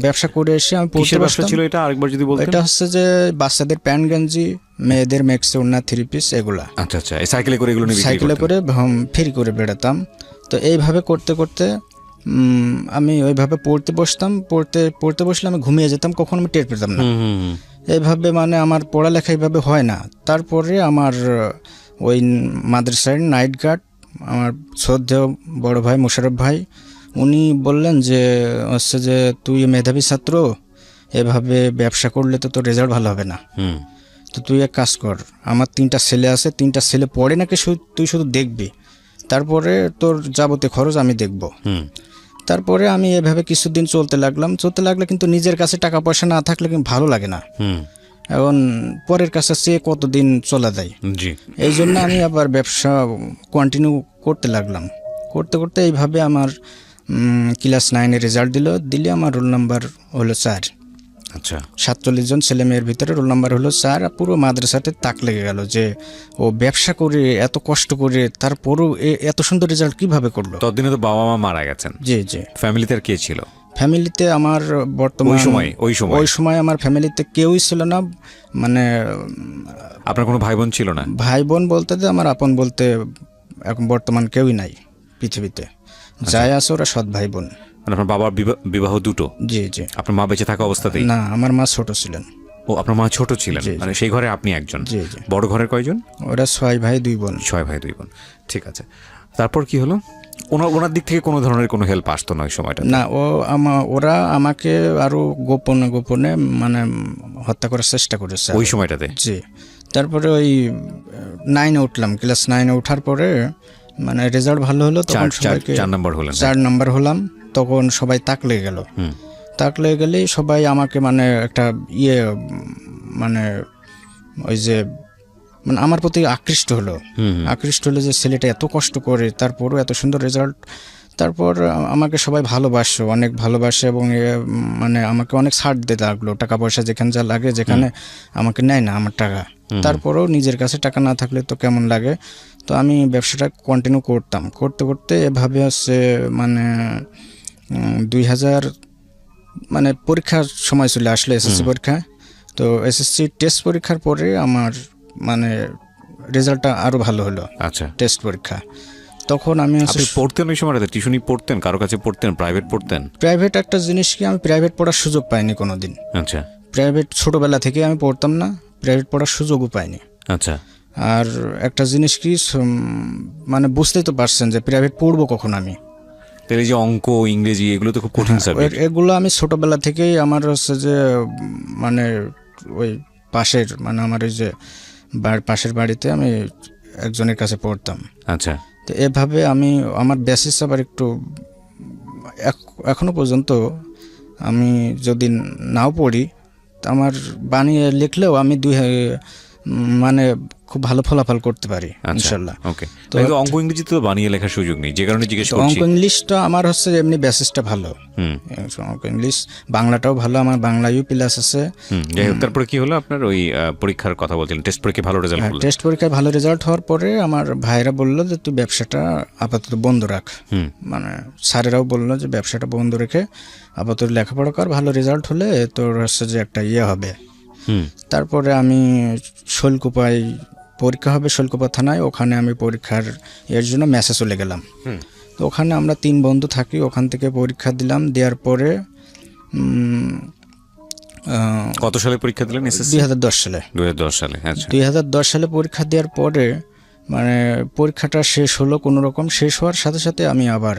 ব্যবসা করে এসে আমি পড়তে কিসের ব্যবসা বসতাম। ছিল এটা আরেকবার যদি বলতেন? এটা হচ্ছে যে বাচ্চাদের প্যান্ট গেঞ্জি, মেয়েদের ম্যাক্সি ওড়না, 3 পিস, এগুলা আচ্ছা আচ্ছা, এই সাইকেলে করে এগুলো নিয়ে বিক্রি সাইকেলে করতেন? করে ফেরি করে বেড়াতাম। তো এইভাবে করতে করতে আমি ওইভাবে পড়তে বসতাম। পড়তে বসলে আমি ঘুমিয়ে যেতাম, কখন আমি টের পেতাম না। এইভাবে মানে আমার পড়ালেখা এইভাবে হয় না। তারপরে আমার ওই মাদ্রাসার নাইট গার্ড, আমার শ্রদ্ধেয় বড় ভাই মোশাররফ ভাই, উনি বললেন যে হচ্ছে যে তুই মেধাবী ছাত্র, এভাবে ব্যবসা করলে তো তোর রেজাল্ট ভালো হবে না। তো তুই এক কাজ কর, আমার 3টা ছেলে আছে, 3টা ছেলে পড়ে নাকি তুই শুধু দেখবি, তারপরে তোর যাবতীয় খরচ আমি দেখব। তারপরে আমি এভাবে কিছুদিন চলতে লাগলে কিন্তু নিজের কাছে টাকা পয়সা না থাকলে কিন্তু ভালো লাগে না। এখন পরের কাছে চেয়ে কতদিন চলা যায়। জি। এই জন্য আমি আবার ব্যবসা কন্টিনিউ করতে লাগলাম। করতে এইভাবে আমার ক্লাস 9-এ রেজাল্ট দিলে আমার রোল নাম্বার হলো 4। আচ্ছা। 47 জন ছেলে মেয়ের ভিতরে রোল নাম্বার হলো 4। পুরো মাদ্রাসাতে তাক লেগে গেল যে ও ব্যবসা করে এত কষ্ট করে তারপরও এত সুন্দর রেজাল্ট কিভাবে করলো। ততদিনে তো বাবা মা মারা গেছেন। জি জি। ফ্যামিলিতে আর কে ছিল? ফ্যামিলিতে আমার বর্তমান ওই সময় আমার ফ্যামিলিতে কেউই ছিল না। মানে আপনার কোনো ভাই বোন ছিল না? ভাই বোন বলতে যে আমার আপন বলতে এখন বর্তমান কেউই নাই পৃথিবীতে। যাই আছে ওরা সৎ ভাই বোন। মানে আপনার বাবার বিবাহ 2টো? জি জি। আপনার মা বেঁচে থাকা অবস্থাতেই? না, আমার মা ছোট ছিলেন। ও, আপনার মা ছোট ছিলেন, মানে সেই ঘরে আপনি একজন? জি জি। বড় ঘরের কয়জন? ওরা 6 ভাই 2 বোন। 6 ভাই 2 বোন। ঠিক আছে। তারপর কি হলো? ওনার দিক থেকে কোনো ধরনের কোনো হেল্প আসতো না ওই সময়টা? না, ওরা আমাকে আরো গোপনে মানে হত্যা করার চেষ্টা করেছে ওই সময়টাতে? জি। তারপরে ওই 9-এ উঠলাম, ক্লাস 9-এ ওঠার পরে মানে রেজাল্ট ভালো হলো, তখন সবাইকে 4 নাম্বার হলেন? 4 নাম্বার হলাম, তখন সবাই তাক লেগে গেল। তাক লেগে গেলেই সবাই আমাকে মানে একটা মানে ওই যে মানে আমার প্রতি আকৃষ্ট হলো যে ছেলেটা এত কষ্ট করে তারপরও এত সুন্দর রেজাল্ট। তারপর আমাকে সবাই অনেক ভালোবাসে এবং মানে আমাকে অনেক ছাড় দিতে লাগলো। টাকা পয়সা যেখানে যা লাগে, যেখানে আমাকে নেয় না আমার টাকা। তারপরেও নিজের কাছে টাকা না থাকলে তো কেমন লাগে। তো আমি ব্যবসাটা কন্টিনিউ করতে এভাবে হচ্ছে মানে 2000 মানে পরীক্ষার সময় চলে আসলো, এসএসসি পরীক্ষা। তো এসএসসি টেস্ট পরীক্ষার পরে আমার মানে রেজাল্টটা আরো ভালো হলো। আচ্ছা। টেস্ট পরীক্ষা তখন আমি পড়তেন ওই সময়টাতে? টিউশনি পড়তেন, কারো কাছে পড়তেন, প্রাইভেট পড়তেন? প্রাইভেট একটা জিনিস কি, আমি প্রাইভেট পড়ার সুযোগ পাইনি কোনোদিন। আচ্ছা। প্রাইভেট ছোটবেলা থেকে আমি পড়তাম না, প্রাইভেট পড়ার সুযোগও পাইনি। আচ্ছা। আর একটা জিনিস কি মানে বুঝতেই তো পারছেন যে প্রাইভেট পড়বো কখন আমি। তাহলে যে অঙ্ক, ইংরেজি এগুলো তো খুব কঠিন সাবজেক্ট। এগুলো আমি ছোটবেলা থেকেই আমার হচ্ছে যে মানে ওই পাশের মানে আমার ওই যে পাশের বাড়িতে আমি একজনের কাছে পড়তাম। আচ্ছা। তো এভাবে আমি আমার বেসিস আবার একটু এখনো পর্যন্ত আমি যদি নাও পড়ি, আমার বানিয়ে লিখলেও আমি মানে খুব ভালো ফলাফল করতে পারি ইনশাআল্লাহ। ওকে। তো অঙ্ক ইংরেজিতে তো বানিয়ে লেখার সুযোগ নেই, যে কারণে জিজ্ঞেস করছি। অঙ্ক ইংলিশটা আমার হচ্ছে এমনি বেসিসটা ভালো। অঙ্ক ইংলিশ বাংলাটাও ভালো, আমার বাংলা ইউ+ আছে। যাই হোক, তারপরে কি হলো? আপনার ওই পরীক্ষার কথা বলছিলেন, টেস্ট পরীক্ষায় ভালো রেজাল্ট হলো। টেস্ট পরীক্ষায় ভালো রেজাল্ট হওয়ার পরে আমার ভাইরা বললো যে তুই ব্যবসাটা আপাতত বন্ধ রাখ। মানে স্যারেরাও বললো যে ব্যবসাটা বন্ধ রেখে আপাতত লেখাপড়া কর, ভালো রেজাল্ট হলে তোর হচ্ছে যে একটা হবে। তারপরে আমি শৈলকুপায় পরীক্ষা হবে, শৈলকুপা থানায়, ওখানে আমি পরীক্ষার জন্য মেসে চলে গেলাম। তো ওখানে আমরা 3 বন্ধু থাকি, ওখান থেকে পরীক্ষা দিলাম। দেওয়ার পরে কত সালে পরীক্ষা দিলেন? 2010 সালে। 2010 সালে। আচ্ছা। 2010 সালে পরীক্ষা দেওয়ার পরে মানে পরীক্ষাটা শেষ হলো, কোনো রকম শেষ হওয়ার সাথে সাথে আমি আবার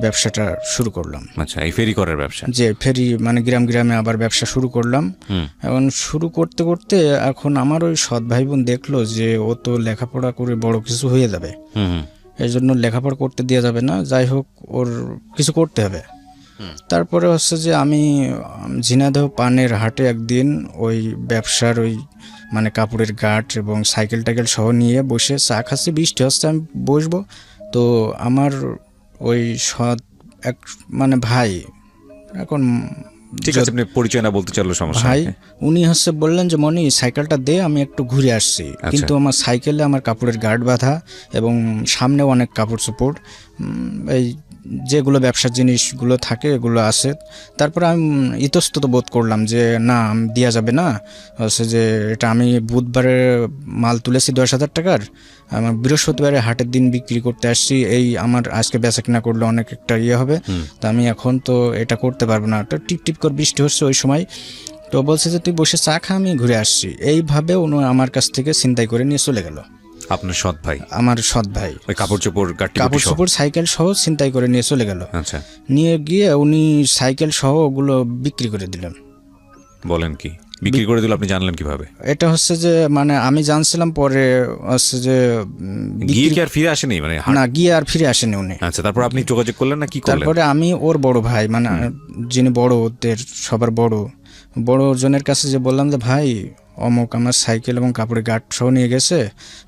ব্যবসাটা শুরু করলাম। আচ্ছা, এই ফেরি করার ব্যবসা? যে ফেরি মানে গ্রামে আবার ব্যবসা শুরু করলাম। এখন শুরু করতে এখন আমার ওই সৎ ভাই বোন দেখলো যে ও তো লেখাপড়া করে বড় কিছু হয়ে যাবে, এই জন্য লেখাপড়া করতে দেওয়া যাবে না, যাই হোক ওর কিছু করতে হবে। তারপরে হচ্ছে যে আমি ঝিনাইদহ পানের হাটে একদিন ওই ব্যবসার ওই মানে কাপড়ের গাঁট এবং সাইকেল টাইকেল সহ নিয়ে বসে চা খাচ্ছি, বৃষ্টি হচ্ছে, আমি বসবো। তো আমার ওই সৎ এক মানে ভাই, এখন ঠিক আছে, আপনি পরিচয় না বলতে চাইলে সমস্যা ভাই, নেই। উনি হচ্ছে বললেন যে মনি সাইকেলটা দে, আমি একটু ঘুরে আসছি। কিন্তু আমার সাইকেলে আমার কাপড়ের গার্ড বাঁধা এবং সামনেও অনেক কাপড় চোপড়, এই যেগুলো ব্যবসার জিনিসগুলো থাকে এগুলো আছে। তারপরে আমি ইতস্তত বোধ করলাম যে না, আমি দেওয়া যাবে না, হচ্ছে যে এটা আমি বুধবারে মাল তুলেছি 10,000 টাকার, আমার বৃহস্পতিবারে হাটের দিন বিক্রি করতে আসছি, এই আমার আজকে বেচাকেনা করলে অনেক একটা ইয়ে হবে, তো আমি এখন তো এটা করতে পারবো না। তো টিপ টিপ করে বৃষ্টি হচ্ছে ওই সময়, তো বলছে যে তুই বসে চা খা, আমি ঘুরে আসছি। এইভাবে উনি আমার কাছ থেকে ছিনতাই করে নিয়ে চলে গেল। আপনার সৎ ভাই, আমার সৎ ভাই ওই কাপড় চোপড় কাপড় চোপড় সাইকেল সহ ছিনতাই করে নিয়ে চলে গেল। আচ্ছা, নিয়ে গিয়ে উনি সাইকেল সহ ওগুলো বিক্রি করে দিলেন। বলেন কি বিক্রি করে দিল, আপনি জানলেন কিভাবে? এটা হচ্ছে যে মানে আমি জানছিলাম পরে, হচ্ছে যে গিয়ে কি আর ফিরে আসেনি মানে না, গিয়ে আর ফিরে আসেনি উনি। আচ্ছা, তারপর আপনি যোগাযোগ করলেন না কি করলেন? তারপরে আমি ওর বড় ভাই, মানে যিনি বড়, ওদের সবার বড় জনের কাছে যে বললাম যে ভাই অমুক আমার সাইকেল এবং কাপড়ের গাঁট সহ নিয়ে গেছে,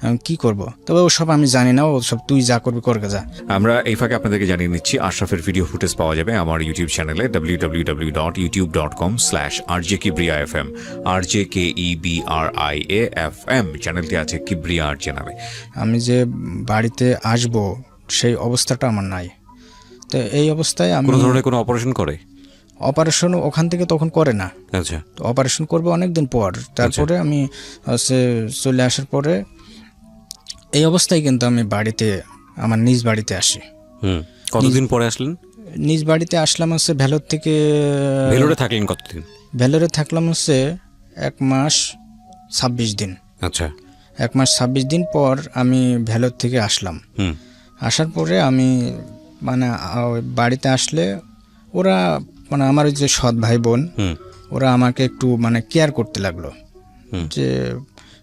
আমি কি করব? তবে ওসব আমি জানি না, ও সব তুই যা করবি করবে যা। আমরা এই ফাঁকে আপনাদেরকে জানিয়ে নিচ্ছি, আশরাফের ভিডিও ফুটেজ পাওয়া যাবে আমার ইউটিউব চ্যানেলে www.youtube.com/rjkibriafm। RJKEBRIAFM চ্যানেলটি আছে কিবরিয়া আর্ট চ্যানেলে। আমি যে বাড়িতে আসব সেই অবস্থাটা আমার নাই। তো এই অবস্থায় আমি কোনো ধরনের কোনো অপারেশন করে? অপারেশন ওখান থেকে তখন করে না, আচ্ছা, তো অপারেশন করবে অনেকদিন পর। তারপরে আমি হচ্ছে চলে আসার পরে এই অবস্থায় কিন্তু আমি বাড়িতে, আমার নিজ বাড়িতে আসি। কতদিন পরে আসলেন? নিজ বাড়িতে আসলাম হচ্ছে ভেলোর থেকে। ভেলোরে থাকলেন কতদিন? ভেলোরে থাকলাম হচ্ছে 1 মাস 26 দিন। আচ্ছা, 1 মাস 26 দিন পর আমি ভেলোর থেকে আসলাম। আসার পরে আমি মানে বাড়িতে আসলে ওরা মানে আমার ওই যে সৎ ভাই বোন, ওরা আমাকে একটু মানে কেয়ার করতে লাগলো। যে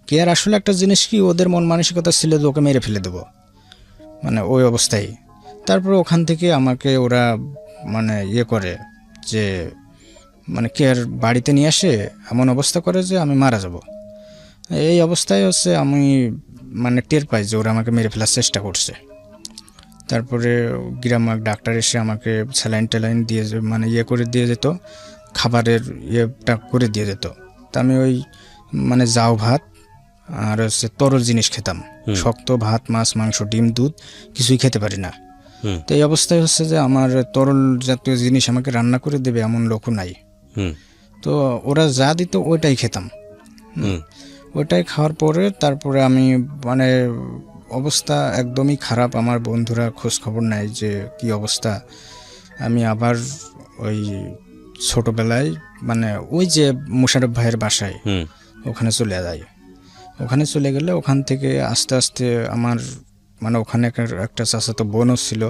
কেয়ার আসলে একটা জিনিস কি, ওদের মন মানসিকতা ছিল যে ওকে মেরে ফেলে দেবো, মানে ওই অবস্থায়। তারপরে ওখান থেকে আমাকে ওরা মানে ইয়ে করে যে মানে কেয়ার বাড়িতে নিয়ে আসে, এমন অবস্থা করে যে আমি মারা যাব। এই অবস্থায় হচ্ছে আমি মানে টের পাই যে ওরা আমাকে মেরে ফেলার চেষ্টা করছে। তারপরে গ্রামে ডাক্তার এসে আমাকে স্যালাইন ট্যালাইন দিয়ে মানে ইয়ে করে দিয়ে যেত, খাবারের ইয়েটা করে দিয়ে যেত। তা আমি ওই মানে জাউ ভাত আর হচ্ছে তরল জিনিস খেতাম, শক্ত ভাত, মাছ, মাংস, ডিম, দুধ কিছুই খেতে পারি না। তো এই অবস্থায় হচ্ছে যে আমার তরল জাতীয় জিনিস আমাকে রান্না করে দেবে এমন লোকও নাই। তো ওরা যা দিত ওইটাই খেতাম। ওইটাই খাওয়ার পরে তারপরে আমি মানে অবস্থা একদমই খারাপ। আমার বন্ধুরা খোঁজ খবর নেয় যে কি অবস্থা। আমি আবার ওই ছোটোবেলায় মানে ওই যে মোশারফ ভাইয়ের বাসায় ওখানে চলে যাই। ওখানে চলে গেলে ওখান থেকে আস্তে আস্তে আমার মানে ওখানে একটা চাচাতো বোনও ছিল।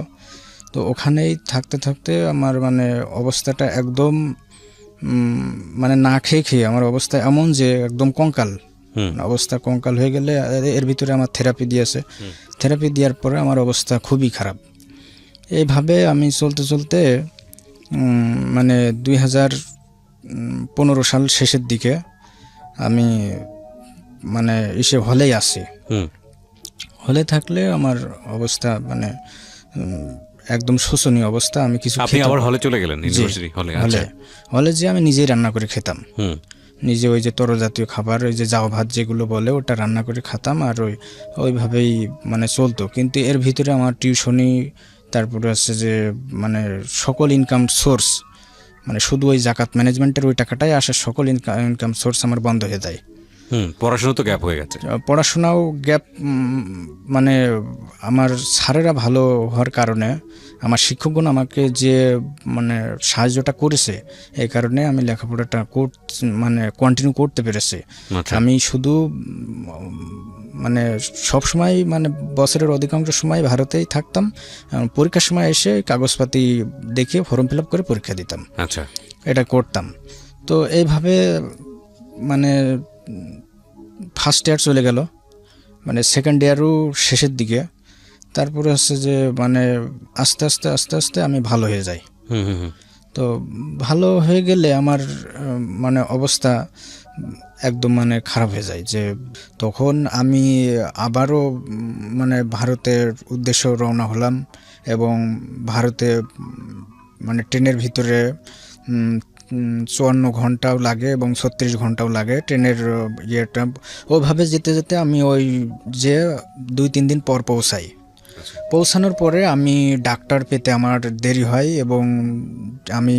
তো ওখানেই থাকতে থাকতে আমার মানে অবস্থাটা একদম মানে না খেয়ে আমার অবস্থা এমন যে একদম কঙ্কাল অবস্থা। কঙ্কাল হয়ে গেলে এর ভিতরে আমার থেরাপি দিয়েছে। থেরাপি দেওয়ার পরে আমার অবস্থা খুবই খারাপ। এইভাবে আমি চলতে চলতে মানে 2015 সাল শেষের দিকে আমি মানে এসে হলেই আসি। হলে থাকলে আমার অবস্থা মানে একদম শোচনীয় অবস্থা। আমি কিছু আপনি আবার হলে চলে গেলেন ইউনিভার্সিটি হলে? আচ্ছা, হলে যে আমি নিজেই রান্না করে খেতাম, নিজে ওই যে তরল জাতীয় খাবার, ওই যে জাউ ভাত যেগুলো বলে ওটা রান্না করে খেতাম, আর ওইভাবেই মানে চলতো। কিন্তু এর ভিতরে আমার টিউশনি, তারপরে হচ্ছে যে মানে সকল ইনকাম সোর্স, মানে শুধু ওই জাকাত ম্যানেজমেন্টের ওই টাকাটাই আসে, সকল ইনকাম সোর্স আমার বন্ধ হয়ে যায়। পড়াশোনা তো গ্যাপ হয়ে গেছে। পড়াশোনাও গ্যাপ, মানে আমার স্যারেরা ভালো হওয়ার কারণে, আমার শিক্ষকগণ আমাকে যে মানে সাহায্যটা করেছে, এই কারণে আমি লেখাপড়াটা মানে কন্টিনিউ করতে পেরেছি। আমি শুধু মানে সব সময় মানে বছরের অধিকাংশ সময় ভারতেই থাকতাম। পরীক্ষার সময় এসে কাগজপাতি দেখিয়ে ফর্ম ফিল আপ করে পরীক্ষা দিতাম। আচ্ছা, এটা করতাম। তো এইভাবে মানে ফার্স্ট ইয়ার চলে গেল, মানে সেকেন্ড ইয়ারও শেষের দিকে। তারপরে হচ্ছে যে মানে আস্তে আস্তে আমি ভালো হয়ে যাই। তো ভালো হয়ে গেলে আমার মানে অবস্থা একদম মানে খারাপ হয়ে যায়, যে তখন আমি আবারও মানে ভারতের উদ্দেশ্যে রওনা হলাম, এবং ভারতে মানে ট্রেনের ভিতরে 54 ঘন্টাও লাগে এবং 36 ঘন্টাও লাগে ট্রেনের ইয়েটা। ওভাবে যেতে যেতে আমি ওই যে 2-3 দিন পর পৌঁছাই। পৌঁছানোর পরে আমি ডাক্তার পেতে আমার দেরি হয়, এবং আমি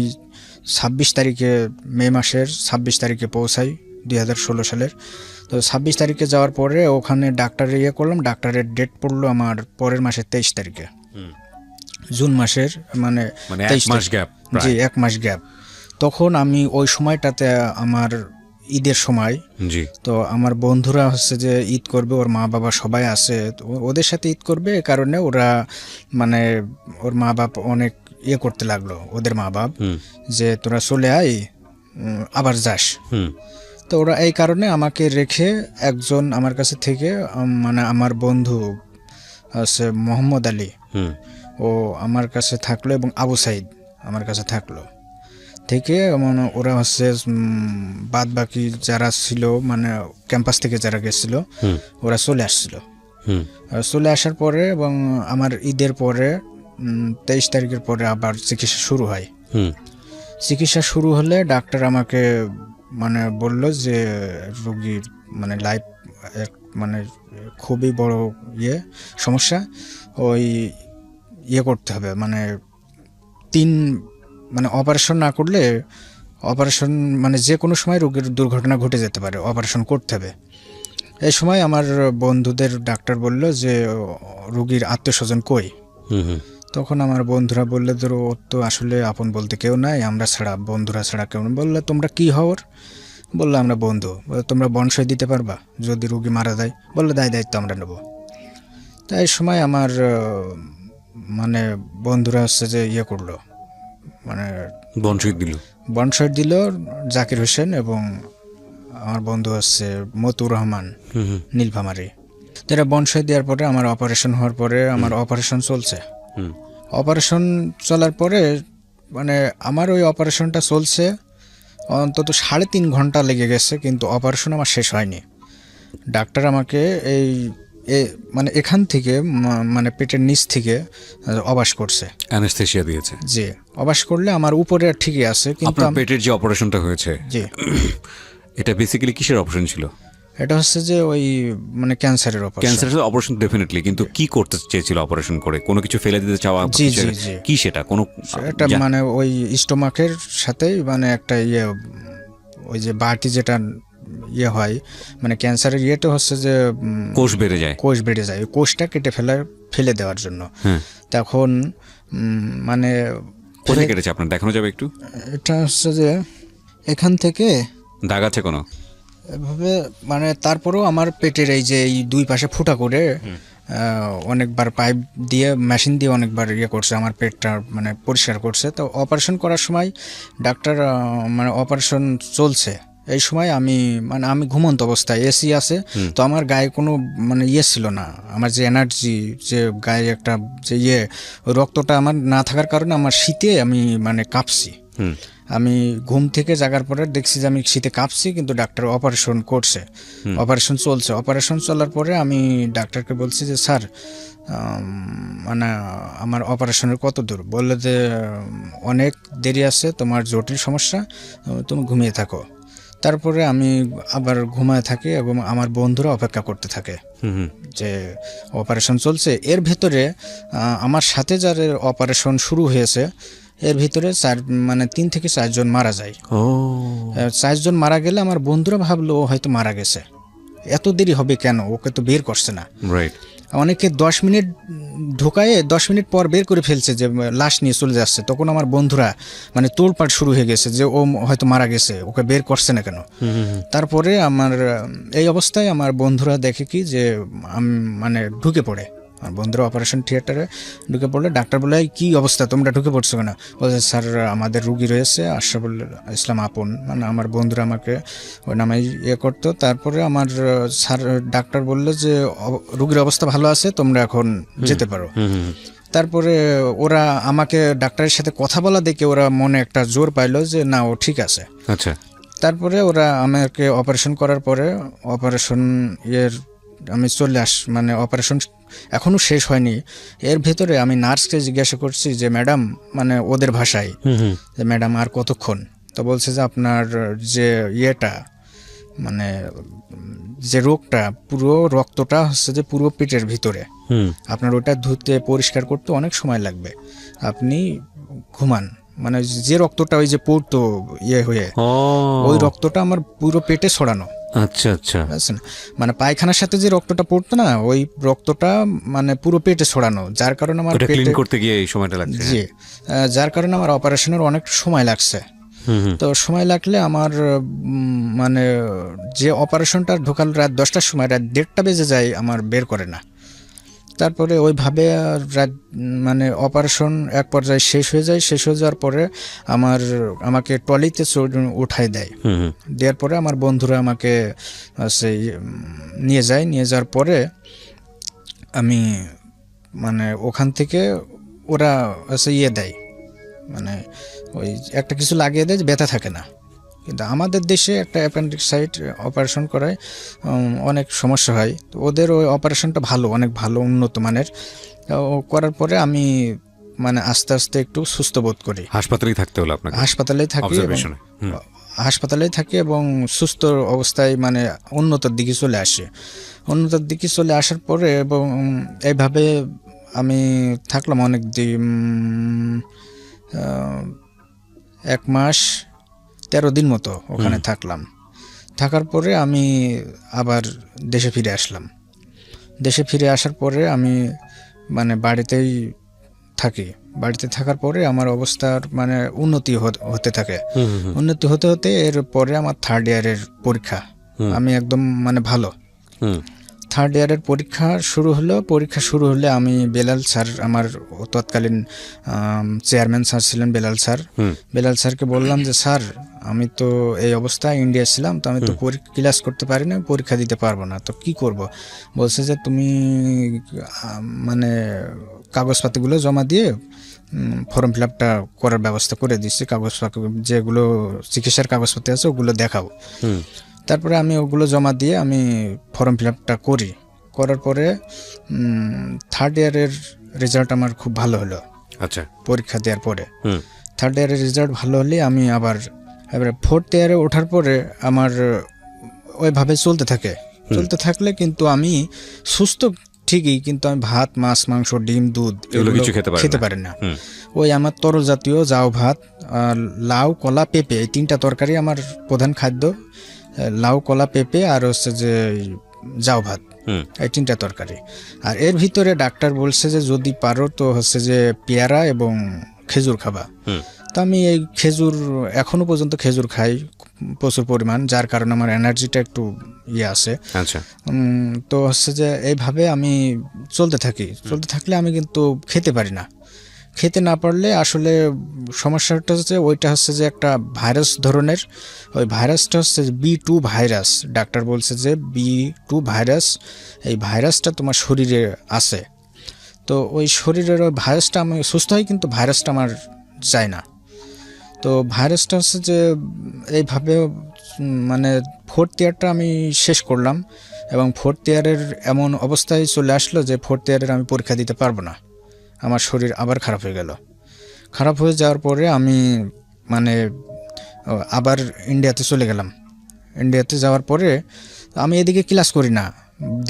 26 তারিখে, মে মাসের 26 তারিখে পৌঁছাই 2016 সালের। তো 26 তারিখে যাওয়ার পরে ওখানে ডাক্তার ইয়ে করলাম, ডাক্তারের ডেট পড়লো আমার পরের মাসের 23 তারিখে, জুন মাসের মানে 1 মাস গ্যাপ। জি, 1 মাস গ্যাপ। তখন আমি ওই সময়টাতে আমার ঈদের সময়, জি, তো আমার বন্ধুরা হচ্ছে যে ঈদ করবে, ওর মা বাবা সবাই আছে, তো ওদের সাথে ঈদ করবে, এ কারণে ওরা মানে ওর মা বাপ অনেক ইয়ে করতে লাগলো, ওদের মা বাপ, যে তোরা চলে আয়, আবার যাস। তো ওরা এই কারণে আমাকে রেখে একজন আমার কাছে থেকে মানে আমার বন্ধু আছে মোহাম্মদ আলী, ও আমার কাছে থাকলো, এবং আবু সাইদ আমার কাছে থাকলো। থেকে মানে ওরা হচ্ছে বাদ বাকি যারা ছিল মানে ক্যাম্পাস থেকে যারা গেছিল ওরা চলে আসছিল। চলে আসার পরে এবং আমার ঈদের পরে 23 তারিখের পরে আবার চিকিৎসা শুরু হয়। চিকিৎসা শুরু হলে ডাক্তার আমাকে মানে বলল যে রোগীর মানে লাইফ মানে খুবই বড় সমস্যা, ওই করতে হবে, মানে 3 মানে অপারেশন না করলে, অপারেশন মানে যে কোনো সময় রোগীর দুর্ঘটনা ঘটে যেতে পারে, অপারেশন করতে হবে। এই সময় আমার বন্ধুদের ডাক্তার বলল যে রোগীর আত্মীয়স্বজন কই। তখন আমার বন্ধুরা বললে, ধরো ওর তো আসলে আপন বলতে কেউ নাই, আমরা ছাড়া, বন্ধুরা ছাড়া কেউ নেই। বললে তোমরা কি হওয়ার? বললো আমরা বন্ধু। তোমরা বনসই দিতে পারবা যদি রোগী মারা যায়? বললো দায়িত্ব আমরা নেব। তাই এই সময় আমার মানে বন্ধুরা হচ্ছে যে করলো, মানে বনসই দিল জাকির হোসেন এবং আমার বন্ধু হচ্ছে মতুর রহমান নীলফামারী। যারা বনসই দেওয়ার পরে আমার অপারেশন হওয়ার পরে আমার অপারেশন চলছে। অপারেশন চলার পরে মানে আমার ওই অপারেশনটা চলছে অন্তত 3.5 ঘন্টা লেগে গেছে, কিন্তু অপারেশন আমার শেষ হয়নি। ডাক্তার আমাকে মানে এখান থেকে মানে পেটের নিচ থেকে অবাস করছে, অ্যানেস্থেসিয়া দিয়েছে। জি, অবাস করলে আমার উপরে ঠিকই আছে, কিন্তু আপনার পেটের যে অপারেশনটা হয়েছে, জি, এটা বেসিক্যালি কিসের অপারেশন ছিল? এটা হচ্ছে যে ওই মানে ক্যান্সারের অপারেশন। ক্যান্সারের অপারেশন ডেফিনেটলি, কিন্তু কি করতে চেয়েছিল অপারেশন করে? কোনো কিছু ফেলে দিতে চাওয়া? জি জি জি, কি সেটা? কোনো এটা মানে ওই স্টোমাকের সাথেই মানে একটা ওই যে বাড়তি যেটা হয়, মানে ক্যান্সারের ইয়েটা হচ্ছে যে কোষ বেড়ে যায়, ওই কোষটা কেটে ফেলে দেওয়ার জন্য। তখন মানে কোথায় কেটেছে আপনার দেখানো যাবে একটু? এটা হচ্ছে যে এখান থেকে দাগ আছে কোনো এভাবে, মানে তারপরেও আমার পেটের এই যে এই 2 পাশে ফুটা করে অনেকবার পাইপ দিয়ে, মেশিন দিয়ে অনেকবার করছে, আমার পেটটা মানে পরিষ্কার করছে। তো অপারেশন করার সময় ডাক্তার মানে অপারেশন চলছে এই সময় আমি ঘুমন্ত অবস্থায়, এসি আছে, তো আমার গায়ে কোনো মানে ছিল না, আমার যে এনার্জি, যে গায়ে একটা যে রক্তটা আমার না থাকার কারণে আমার শীতে আমি মানে কাঁপছি। আমি ঘুম থেকে জাগার পরে দেখছি যে আমি শীতে কাঁপছি, কিন্তু ডাক্তার অপারেশন করছে, অপারেশন চলছে। অপারেশন চলার পরে আমি ডাক্তারকে বলছি যে স্যার মানে আমার অপারেশনের কত দূর? বললে যে অনেক দেরি আছে, তোমার জটিল সমস্যা, তুমি ঘুমিয়ে থাকো। তারপরে আমি আবার ঘুমায় থাকি এবং আমার বন্ধুরা অপেক্ষা করতে থাকে যে অপারেশন চলছে। এর ভেতরে আমার সাথে যার অপারেশন শুরু হয়েছে এর ভিতরে 3 থেকে 4 জন মারা যায়। 4 জন মারা গেলে আমার বন্ধুরা ভাবলো ও হয়তো মারা গেছে, এত দেরি হবে কেন, ওকে তো বের করছে না। অনেকে 10 মিনিট ঢোকায়ে 10 মিনিট পর বের করে ফেলছে, যে লাশ নিয়ে চলে যাচ্ছে। তখন আমার বন্ধুরা মানে তোড়পাড় শুরু হয়ে গেছে যে ও হয়তো মারা গেছে, ওকে বের করছে না কেন। তারপরে আমার এই অবস্থায় আমার বন্ধুরা দেখে কি যে মানে ঢুকে পড়ে, আর বন্ধুরা অপারেশন থিয়েটারে ঢুকে পড়লে ডাক্তার বলে কি অবস্থা, তোমরা ঢুকে পড়ছো কেন? বলছে স্যার আমাদের রুগী রয়েছে আশরাফুল ইসলাম আপন, মানে আমার বন্ধুরা আমাকে ওই নামে করতো। তারপরে আমার স্যার ডাক্তার বললো যে রুগীর অবস্থা ভালো আছে, তোমরা এখন যেতে পারো। তারপরে ওরা আমাকে ডাক্তারের সাথে কথা বলা দেখে ওরা মনে একটা জোর পাইলো যে না ও ঠিক আছে। আচ্ছা, তারপরে ওরা আমাকে অপারেশন করার পরে অপারেশন আমি মানে অপারেশন এখনও শেষ হয়নি, এর ভেতরে আমি নার্সকে জিজ্ঞাসা করছি যে ম্যাডাম, মানে ওদের ভাষায়, যে ম্যাডাম আর কতক্ষণ? তো বলছে যে আপনার যে মানে যে রোগটা, পুরো রক্তটা হচ্ছে যে পুরো পেটের ভিতরে, আপনার ওটা ধুতে পরিষ্কার করতে অনেক সময় লাগবে, আপনি ঘুমান। মানে যে রক্তটা ওই যে পড়তো হয়ে, ওই রক্তটা আমার পুরো পেটে ছড়ানো। আচ্ছা আচ্ছা, বুঝছেন? মানে পায়খানার সাথে যে রক্তটা পড়তো না, ওই রক্তটা মানে পুরো পেটে ছড়ানো, যার কারণে আমার ক্লিন করতে গিয়ে এই সময়টা লাগছে। জি, যার কারণে আমার অপারেশনের অনেক সময় লাগছে। তো সময় লাগলে আমার মানে যে অপারেশনটা ঢোকাল রাত 10টার সময়, রাত 1:30 বেজে যায় আমার বের করে না। তারপরে ওইভাবে রাত মানে অপারেশন এক পর্যায়ে শেষ হয়ে যায়। শেষ হয়ে যাওয়ার পরে আমাকে ট্রলিতে উঠায় দেয়। দেওয়ার পরে আমার বন্ধুরা আমাকে সেই নিয়ে যায়। নিয়ে যাওয়ার পরে আমি মানে ওখান থেকে ওরা দেয়, মানে ওই একটা কিছু লাগিয়ে দেয়, ব্যথা থাকে না। কিন্তু আমাদের দেশে একটা অ্যাপেন্ডিক্সাইট অপারেশন করায় অনেক সমস্যা হয়। তো ওদের ওই অপারেশনটা ভালো, অনেক ভালো, উন্নত মানের। করার পরে আমি মানে আস্তে আস্তে একটু সুস্থ বোধ করি। হাসপাতালেই থাকতে হলো আপনাকে? হাসপাতালেই থাকি এবং সুস্থ অবস্থায় মানে উন্নতর দিকে চলে আসে। উন্নতর দিকে চলে আসার পরে এবং এইভাবে আমি থাকলাম অনেক দিন, 1 মাস 13 দিন মতো ওখানে থাকলাম। থাকার পরে আমি আবার দেশে ফিরে আসলাম। দেশে ফিরে আসার পরে আমি মানে বাড়িতেই থাকি। বাড়িতে থাকার পরে আমার অবস্থার মানে উন্নতি হতে থাকে। উন্নতি হতে হতে এর পরে আমার 3rd ইয়ারের পরীক্ষা, আমি একদম মানে ভালো। 3rd ইয়ারের পরীক্ষা শুরু হলে আমি বেলাল স্যার, আমার তৎকালীন চেয়ারম্যান স্যার ছিলেন বেলাল স্যারকে বললাম যে স্যার, আমি তো এই অবস্থায় ইন্ডিয়া ছিলাম, তো আমি তো ক্লাস করতে পারি না, পরীক্ষা দিতে পারবো না, তো কি করব? বলছে যে তুমি মানে কাগজপাতিগুলো জমা দিয়ে ফর্ম ফিল আপটা করার ব্যবস্থা করে দিচ্ছি, কাগজপাতি যেগুলো চিকিৎসার কাগজপাতি আছে ওগুলো দেখাও। তারপরে আমি ওগুলো জমা দিয়ে আমি ফর্ম ফিল আপটা করার পরে 3rd ইয়ারের রেজাল্ট আমার খুব ভালো হলো। আচ্ছা, পরীক্ষা দেওয়ার পরে 3rd ইয়ারের রেজাল্ট ভালো হলে আমি এবারে 4th ইয়ারে ওঠার পরে আমার ওইভাবে চলতে থাকলে কিন্তু আমি সুস্থ ঠিকই, কিন্তু আমি ভাত, মাছ, মাংস, ডিম, দুধ এগুলো কিছু খেতে পারি না। ওই আমার তরল জাতীয় জাউ ভাত, লাউ, কলা, পেঁপে, এই 3টা তরকারি আমার প্রধান খাদ্য। লাউ, কলা, পেঁপে আর হচ্ছে যে জাউ ভাত, এই 3টা তরকারি। আর এর ভিতরে ডাক্তার বলছে যে যদি পারো তো হচ্ছে যে পেয়ারা এবং খেজুর খাবা। তো আমি এই খেজুর এখনো পর্যন্ত খেজুর খাই প্রচুর পরিমাণ, যার কারণে আমার এনার্জিটা একটু আছে। আচ্ছা, তো হচ্ছে যে এইভাবে আমি চলতে থাকলে আমি কিন্তু খেতে না পারলে আসলে সমস্যাটা হচ্ছে ওইটা হচ্ছে যে একটা ভাইরাস ধরনের, ওই ভাইরাসটা হচ্ছে B2 ভাইরাস। ডাক্তার বলছে যে B2 ভাইরাস, এই ভাইরাসটা তোমার শরীরে আছে। তো ওই শরীরের ওই ভাইরাসটা আমি সুস্থ হয়, কিন্তু ভাইরাসটা আমার যায় না। তো ভাইরাসটা হচ্ছে যে এইভাবে মানে 4th ইয়ারটা আমি শেষ করলাম এবং 4th ইয়ারের এমন অবস্থায় চলে আসলো যে 4th ইয়ারের আমি পরীক্ষা দিতে পারবো না। আমার শরীর আবার খারাপ হয়ে গেল। খারাপ হয়ে যাওয়ার পরে আমি মানে আবার ইন্ডিয়াতে চলে গেলাম। ইন্ডিয়াতে যাওয়ার পরে আমি এদিকে ক্লাস করি না,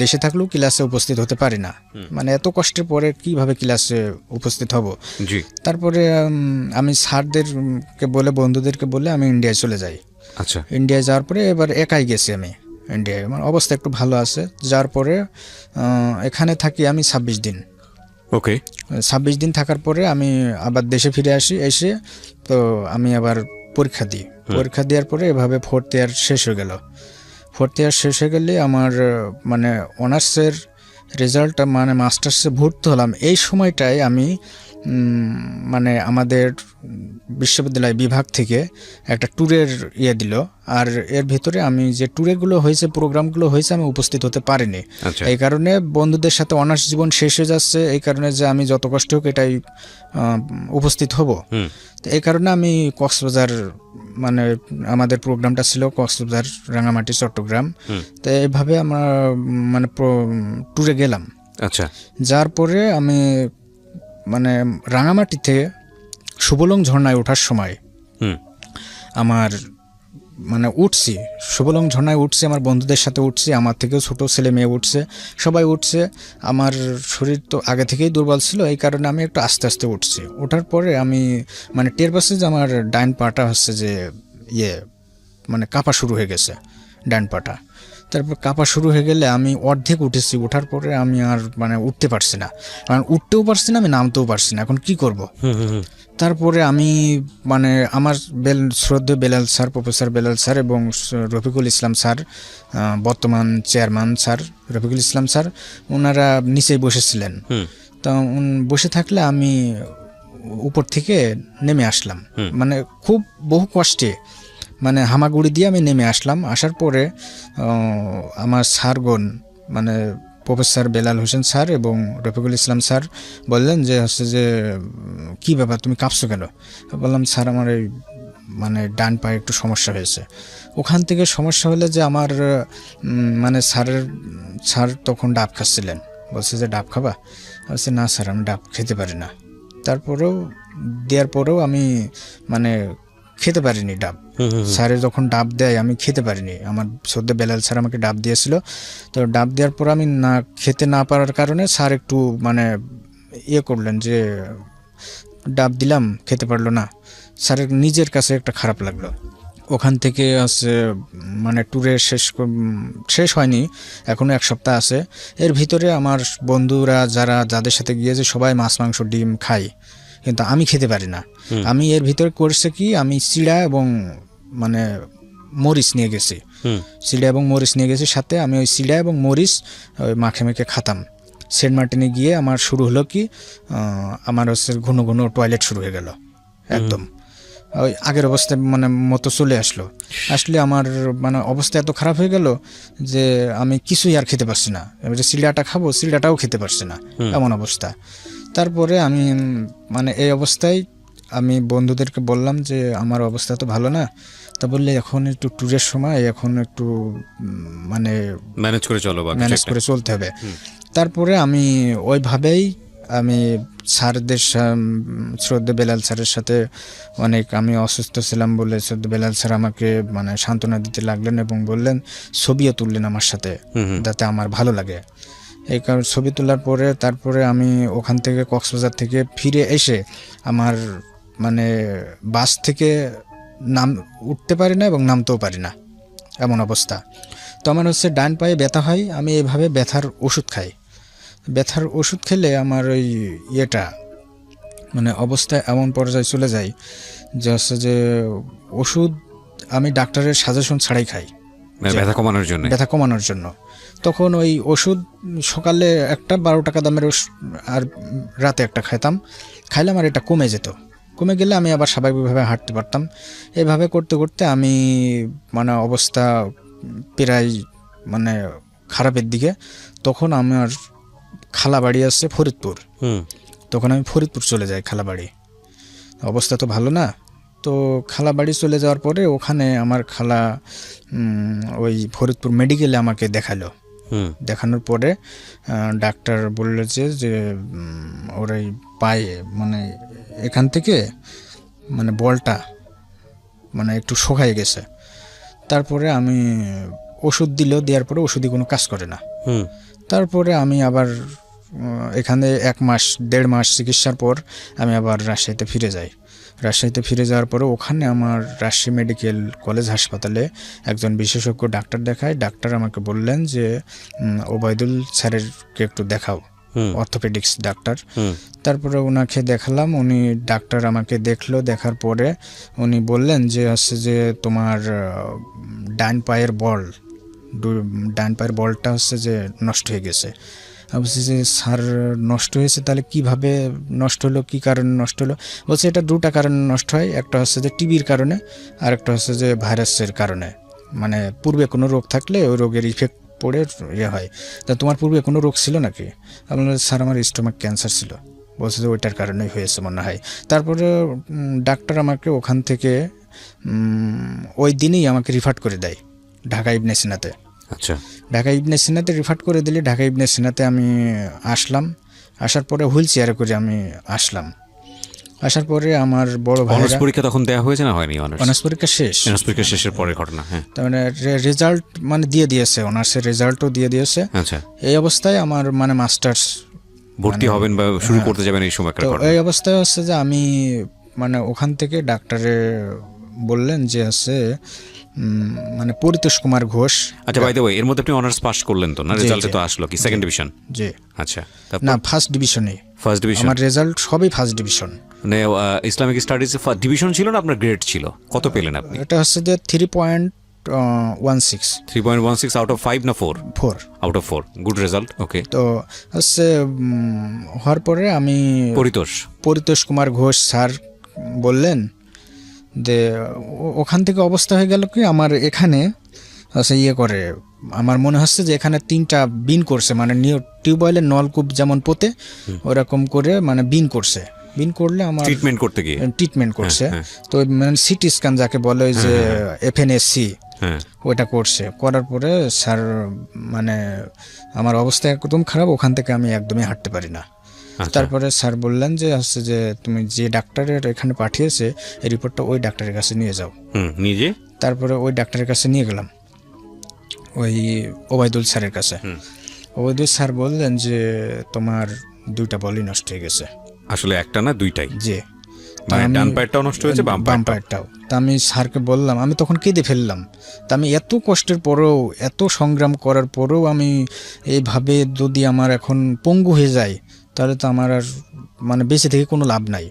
দেশে থাকলেও ক্লাসে উপস্থিত হতে পারি না। মানে এত কষ্টের পরে কিভাবে ক্লাসে উপস্থিত হব? তারপরে আমি স্যারদেরকে বলে, বন্ধুদেরকে বলে আমি ইন্ডিয়ায় চলে যাই। আচ্ছা, ইন্ডিয়ায় যাওয়ার পরে এবার একাই গেছি আমি ইন্ডিয়ায়। আমার অবস্থা একটু ভালো আছে। যাওয়ার পরে এখানে থাকি আমি 26 দিন। ওকে, 26 দিন থাকার পরে আমি আবার দেশে ফিরে আসি। এসে তো আমি আবার পরীক্ষা দিই। পরীক্ষা দেওয়ার পরে এভাবে 4th ইয়ার শেষ হয়ে গেল। 4th ইয়ার শেষ হয়ে গেলে আমার মানে অনার্সের রেজাল্টটা, মানে মাস্টার্সে ভর্তি হলাম। এই সময়টায় আমি মানে আমাদের বিশ্ববিদ্যালয় বিভাগ থেকে একটা ট্যুরের দিল, আর এর ভিতরে আমি যে ট্যুরেগুলো হয়েছে, প্রোগ্রামগুলো হয়েছে, আমি উপস্থিত হতে পারিনি। আচ্ছা। এই কারণে বন্ধুদের সাথে অনার্স জীবন শেষ হয়ে যাচ্ছে, এই কারণে যে আমি যত কষ্ট হোক এটাই উপস্থিত হব। তো এই কারণে আমি কক্সবাজার, মানে আমাদের প্রোগ্রামটা ছিল কক্সবাজার, রাঙামাটি, চট্টগ্রাম। তো এইভাবে আমরা মানে ট্যুরে গেলাম। আচ্ছা। যার পরে আমি মানে রাঙামাটিতে সুবলং ঝর্ণায় ওঠার সময় আমার মানে উঠছি, সুবলং ঝর্ণায় উঠছি, আমার বন্ধুদের সাথে উঠছি, আমার থেকেও ছোটো ছেলে মেয়ে উঠছে, সবাই উঠছে। আমার শরীর তো আগে থেকেই দুর্বল ছিল, এই কারণে আমি একটু আস্তে আস্তে উঠছি। ওঠার পরে আমি মানে টের পাচ্ছি যে আমার ডাইন পাটা হচ্ছে যে মানে কাঁপা শুরু হয়ে গেছে, ডাইন পাটা। তারপর কাঁপা শুরু হয়ে গেলে আমি অর্ধেক উঠেছি, ওঠার পরে আমি আর মানে উঠতে পারছি না, কারণ উঠতেও পারছি না, আমি নামতেও পারছি না, এখন কি করব। তারপরে আমি মানে আমার শ্রদ্ধেয় Belal sir, professor Belal sir এবং রফিকুল ইসলাম স্যার, বর্তমান chairman sir Rafiqul Islam sir, ওনারা নিচেই বসেছিলেন। তো বসে থাকলে আমি উপর থেকে নেমে আসলাম, মানে খুব বহু কষ্টে, মানে হামাগুড়ি দিয়ে আমি নেমে আসলাম। আসার পরে আমার স্যারগণ, মানে প্রফেসর বেলাল হোসেন স্যার এবং রফিকুল ইসলাম স্যার বললেন যে হচ্ছে যে কী ব্যাপার, তুমি কাঁপছো কেন? বললাম স্যার আমার এই মানে ডান পায়ে একটু সমস্যা হয়েছে। ওখান থেকে সমস্যা হলে যে আমার মানে স্যার তখন ডাব খাচ্ছিলেন, বলছে যে ডাব খাবা? বলছে না স্যার আমি ডাব খেতে পারি না। তারপরেও দেওয়ার পরেও আমি মানে খেতে পারিনি ডাব। স্যারে যখন ডাব দেয় আমি খেতে পারিনি, আমার সদ্য বেলাল স্যার আমাকে ডাব দিয়েছিল। তো ডাব দেওয়ার পর আমি খেতে না পারার কারণে স্যার একটু মানে করলেন যে ডাব দিলাম খেতে পারলো না, স্যারের নিজের কাছে একটা খারাপ লাগলো। ওখান থেকে হচ্ছে মানে ট্যুরে শেষ হয়নি, এখনও 1 সপ্তাহ আছে। এর ভিতরে আমার বন্ধুরা যাদের সাথে গিয়েছে সবাই মাছ মাংস ডিম খায়, কিন্তু আমি খেতে পারি না। আমি এর ভিতরে করছে কি, আমি চিড়া এবং মানে মরিচ নিয়ে গেছি, চিড়া এবং মরিচ নিয়ে গেছি সাথে। আমি ওই চিড়া এবং মরিচ মাখে মেখে খাতাম। সেন্ট মার্টিনে গিয়ে আমার শুরু হলো কি, আমার হচ্ছে ঘন ঘন টয়লেট শুরু হয়ে গেল, একদম ওই আগের অবস্থায় মানে মতো চলে আসলে আমার মানে অবস্থা এত খারাপ হয়ে গেল যে আমি কিছুই আর খেতে পারছি না। এবারে চিড়াটা খাবো, চিড়াটাও খেতে পারছি না, এমন অবস্থা। তারপরে আমি মানে এই অবস্থায় আমি বন্ধুদেরকে বললাম যে আমার অবস্থা তো ভালো না। তা বললে এখন একটু ট্যুরের সময়, এখন একটু মানে ম্যানেজ করে চলতে হবে। তারপরে আমি ওইভাবেই আমি স্যারদের শ্রদ্ধা বেলাল স্যারের সাথে আমি অসুস্থ ছিলাম বলে শ্রদ্ধা বেলাল স্যার আমাকে মানে সান্ত্বনা দিতে লাগলেন এবং বললেন ছবিও তুললেন আমার সাথে, যাতে আমার ভালো লাগে। এই কারণে ছবি তোলার পরে তারপরে আমি ওখান থেকে কক্সবাজার থেকে ফিরে এসে আমার মানে বাস থেকে উঠতে পারি না এবং নামতেও পারি না, এমন অবস্থা। তো আমার হচ্ছে ডান পায়ে ব্যথা হয়, আমি এভাবে ব্যথার ওষুধ খাই। ব্যথার ওষুধ খেলে আমার ওই মানে অবস্থা এমন পর্যায়ে চলে যায় যে হচ্ছে যে ওষুধ আমি ডাক্তারের সাজেশন ছাড়াই খাই, ব্যথা কমানোর জন্য। তখন ওই ওষুধ সকালে একটা 12 টাকা দামের আর রাতে একটা খাইলাম, আর এটা কমে গেলে আমি আবার স্বাভাবিকভাবে হাঁটতে পারতাম। এভাবে করতে করতে আমি মানে অবস্থা প্রায় মানে খারাপের দিকে। তখন আমার খালা বাড়ি আছে ফরিদপুর, তখন আমি ফরিদপুর চলে যাই। খালা বাড়ি অবস্থা তো ভালো না, তো খালা বাড়ি চলে যাওয়ার পরে ওখানে আমার খালা ওই ফরিদপুর মেডিকেলে আমাকে দেখানোর পরে ডাক্তার বললো যে ওর এই পায়ে মানে এখান থেকে মানে বলটা মানে একটু শুকায় গেছে। তারপরে আমি ওষুধ দেওয়ার পরে ওষুধই কোনো কাজ করে না। তারপরে আমি আবার এখানে 1-1.5 মাস চিকিৎসার পর আমি আবার রাজশাহীতে ফিরে যাওয়ার পরে ওখানে আমার রাজশাহী মেডিকেল কলেজ হাসপাতালে একজন বিশেষজ্ঞ ডাক্তার দেখায়। ডাক্তার আমাকে বললেন যে ওবায়দুল স্যারেরকে একটু দেখাও, অর্থোপেডিক্স ডাক্তার। তারপরে ওনাকে দেখালাম, উনি ডাক্তার আমাকে দেখার পরে উনি বললেন যে হচ্ছে যে তোমার ডান পায়ের বলটা হচ্ছে যে নষ্ট হয়ে গেছে। আমি বলছি যে স্যার নষ্ট হয়েছে তাহলে কিভাবে নষ্ট হলো, কী কারণে নষ্ট হলো? বলছে এটা দুটা কারণে নষ্ট হয়, একটা হচ্ছে যে টিবির কারণে আর একটা হচ্ছে যে ভাইরাসের কারণে, মানে পূর্বে কোনো রোগ থাকলে ওই রোগের ইফেক্ট পড়ে ইয়ে হয়। তা তোমার পূর্বে কোনো রোগ ছিল নাকি? আমি বললাম, স্যার আমার স্টোমাক ক্যান্সার ছিল। বলছে যে ওইটার কারণেই হয়েছে মনে হয়। তারপরে ডাক্তার আমাকে ওখান থেকে ওই দিনই আমাকে রিফার করে দেয় ঢাকা ইবনে সিনাতে। আচ্ছা, ঢাকা ইবনে সিনাতে রিফার করে দিলে ঢাকা ইবনে সিনাতে আমি আসলাম। আসার পরে হুইল চেয়ারে করে আমি আসলাম। আসার পরে আমার বড় অনার্স ভাইরা, পরীক্ষা তখন দেওয়া হয়েছে না হয়নি? অনার্স পরীক্ষা শেষ, অনার্স পরীক্ষা শেষের পরের ঘটনা। হ্যাঁ, তার মানে রেজাল্ট মানে দিয়ে দিয়েছে, অনার্সের রেজাল্টও দিয়ে দিয়েছে। আচ্ছা, এই অবস্থায় আমার মানে মাস্টার্স ভর্তি হবেন বা শুরু করতে যাবেন এই সময়কার তো ঘটনা। এই অবস্থায় হচ্ছে যে আমি মানে ওখান থেকে ডাক্তারে বললেন যে আছে মানে পরিতোষ কুমার ঘোষ। আচ্ছা, বাই দ্য ওয়ে, এর মধ্যে আপনি অনার্স পাস করলেন তো না? জি, রেজাল্টে জি। তো আসলো কি সেকেন্ড ডিভিশন? জি আচ্ছা, না, ফার্স্ট ডিভিশনে। First division? আমার রেজাল্ট সবই ফার্স্ট ডিভিশন। মানে ইসলামিক স্টাডিজ ফার্স্ট ডিভিশন ছিল না, আপনার গ্রেড ছিল কত পেলেন আপনি? এটা হচ্ছে যে 3.16 3.16 আউট অফ 5 না 4? 4। Out of 4, good result. Okay, তো হচ্ছে হওয়ার পরে আমি পরিতোষ কুমার ঘোষ স্যার বললেন যে ওখান থেকে অবস্থা হয়ে গেল কি আমার এখানে আচ্ছা ইয়ে করে, আমার মনে হচ্ছে যে এখানে 3টা বিন করছে, মানে টিউবওয়েলের নলকূপ যেমন পোতে ওরকম করে মানে বিন করছে। বিন করলে আমার ট্রিটমেন্ট করতে গিয়ে ট্রিটমেন্ট করছে। তো মানে সিটি স্ক্যান যাকে বলে ওই যে FNSC, হ্যাঁ, ওইটা করছে। করার পরে স্যার মানে আমার অবস্থা একদম খারাপ, ওখান থেকে আমি একদমই হাঁটতে পারি না। তারপরে স্যার বললেন যে হচ্ছে যে তুমি যে ডাক্তারের এখানে পাঠিয়েছে এই রিপোর্টটা ওই ডাক্তারের কাছে নিয়ে যাও। নিজে? তারপরে ওই ডাক্তারের কাছে নিয়ে গেলাম, ওই ওবায়দুল স্যারের কাছে। ওবায়দুল স্যার বললেন যে তোমার 2টা বলই নষ্ট হয়ে গেছে। আসলে একটা না, 2টাই? যে মানে ডান পায়েরটাও নষ্ট হয়েছে, বাম পায়েরটাও। তা আমি স্যারকে বললাম, আমি তখন কেঁদে ফেললাম। তা আমি এত কষ্টের পরেও, এত সংগ্রাম করার পরেও আমি এইভাবে যদি আমার এখন পঙ্গু হয়ে যায় তাহলে তো আমার আর মানে বেঁচে থেকে কোনো লাভ নাই।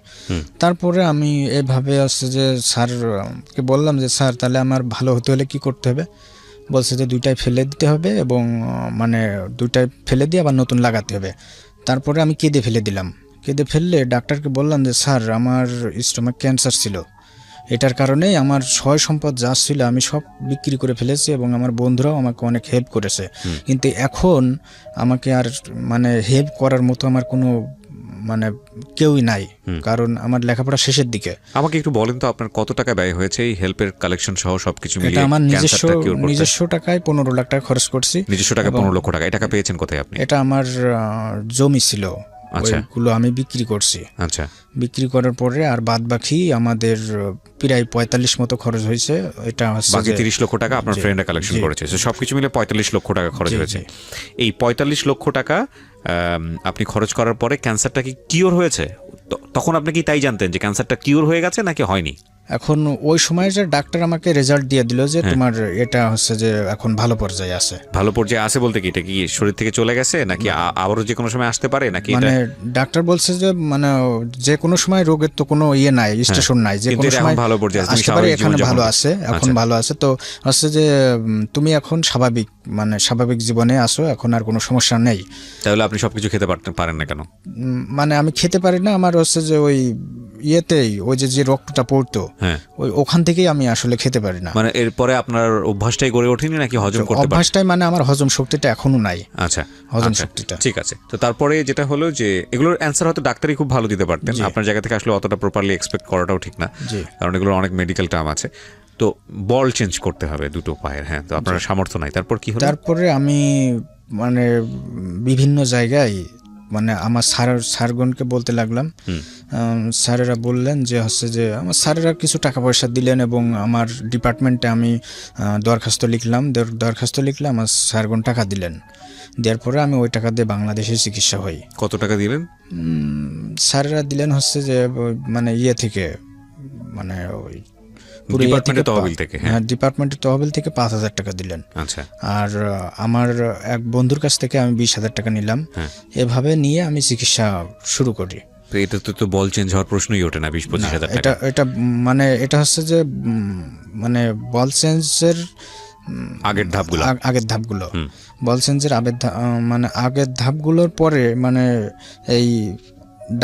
তারপরে আমি এভাবে আসছে যে স্যারকে বললাম যে স্যার তাহলে আমার ভালো হতে হলে কি করতে হবে? বলছে যে 2টাই ফেলে দিতে হবে এবং মানে 2টাই ফেলে দিয়ে আবার নতুন লাগাতে হবে। তারপরে আমি কেঁদে ফেলে দিলাম। কেঁদে ফেললে ডাক্তারকে বললাম যে স্যার আমার স্টোমাক ক্যান্সার ছিল, এটার কারণেই আমার সয় সম্পদ যা ছিল আমি সব বিক্রি করে ফেলেছি এবং আমার বন্ধুরাও আমাকে অনেক হেল্প করেছে, কিন্তু এখন আমাকে আর মানে হেল্প করার মতো আমার কোনো মানে কেউই নাই, কারণ আমার লেখাপড়া শেষের দিকে। আমাকে একটু বলেন তো আপনার কত টাকা ব্যয় হয়েছে এই হেল্পের কালেকশন সহ সবকিছু মিলিয়ে? এটা আমার নিজস্ব টাকায় 15 লাখ টাকা খরচ করছি। নিজস্ব টাকা 15 লক্ষ টাকা। এই টাকা পেয়েছেন কোথায় আপনি? এটা আমার জমি ছিল, ওইগুলো আমি বিক্রি করছি। আচ্ছা, বিক্রি করার পরে আর বাদ বাকি আমাদের প্রায় 45 মতো খরচ হয়েছে। এটা হচ্ছে বাকি 30 লক্ষ টাকা আপনার ফ্রেন্ডে কালেকশন করেছে। সবকিছু মিলে 45 লক্ষ টাকা খরচ হয়েছে। এই 45 লক্ষ টাকা আপনি খরচ করার পরে ক্যান্সারটা কি কিওর হয়েছে? তখন আপনি কি তাই জানতেন যে ক্যান্সারটা কিওর হয়ে গেছে নাকি হয়নি? এখন ওই সময় যে ডাক্তার আমাকে রেজাল্ট দিয়ে দিল যে তোমার এটা হচ্ছে যে এখন ভালো পর্যায়ে আছে। ভালো পর্যায়ে আছে বলতে কি এটা কি শরীর থেকে চলে গেছে নাকি আবারও যে কোনো সময় আসতে পারে নাকি? মানে ডাক্তার বলছে যে মানে যে কোনো সময় রোগের তো কোনো ইয়ে নাই, স্টেশন নাই, যে কোনো সময় ভালো পর্যায়ে আসতে পারে। এখানে ভালো আছে, এখন ভালো আছে। তো হচ্ছে যে তুমি এখন স্বাভাবিক জীবনে আসো, এখন আর কোনো সমস্যা নেই। তাহলে আপনি সবকিছু খেতে পারেন না কেন? মানে আমি খেতে পারি না, আমার হচ্ছে যে ওই ইয়েতেই ওই যে রক্তটা পড়তো ওখান থেকেই আমি আসলে খেতে পারি না। মানে এরপরে আপনার অভ্যাসটাই গড়ে ওঠেনি নাকি হজম করতে পারেন? অভ্যাসটাই মানে আমার হজম শক্তিটা এখনো নাই। আচ্ছা, হজম শক্তিটা ঠিক আছে। তো তারপরে যেটা হলো যে এগুলোর অ্যান্সার হয়তো ডাক্তারই খুব ভালো দিতে পারতেন, আপনার জায়গা থেকে আসলে অতটা প্রপারলি এক্সপেক্ট করাটাও ঠিক না, কারণ এগুলোর অনেক মেডিকেল টার্ম আছে। তো বল চেঞ্জ করতে হবে 2টো পায়ের। হ্যাঁ, তো আপনার সামর্থ্য নাই। তারপর কি হলো? তারপরে আমি মানে বিভিন্ন জায়গায় মানে আমার স্যারগণকে বলতে লাগলাম। স্যারেরা বললেন যে হচ্ছে যে আমার স্যারেরা কিছু টাকা পয়সা দিলেন এবং আমার ডিপার্টমেন্টে আমি দরখাস্ত লিখলাম, আমার স্যারগণ টাকা দিলেন। দেওয়ার পরে আমি ওই টাকা দিয়ে বাংলাদেশে চিকিৎসা হই। কত টাকা দিলেন? স্যারেরা দিলেন হচ্ছে যে মানে ইয়ে থেকে মানে ওই ডিপার্টমেন্টের তহবিল থেকে। হ্যাঁ, ডিপার্টমেন্টের তহবিল থেকে 5,000 টাকা দিলেন। আচ্ছা, আর আমার এক বন্ধুর কাছ থেকে আমি 20,000 টাকা নিলাম। এভাবে নিয়ে আমি চিকিৎসা শুরু করি। এটা তো বল চেঞ্জ হওয়ার প্রশ্নই ওঠে না 20-25 হাজার টাকা। এটা মানে এটা হচ্ছে যে মানে বল চেঞ্জের আগের ধাপগুলো আগের ধাপগুলো বলছেন যে মানে আগের ধাপগুলোর পরে মানে এই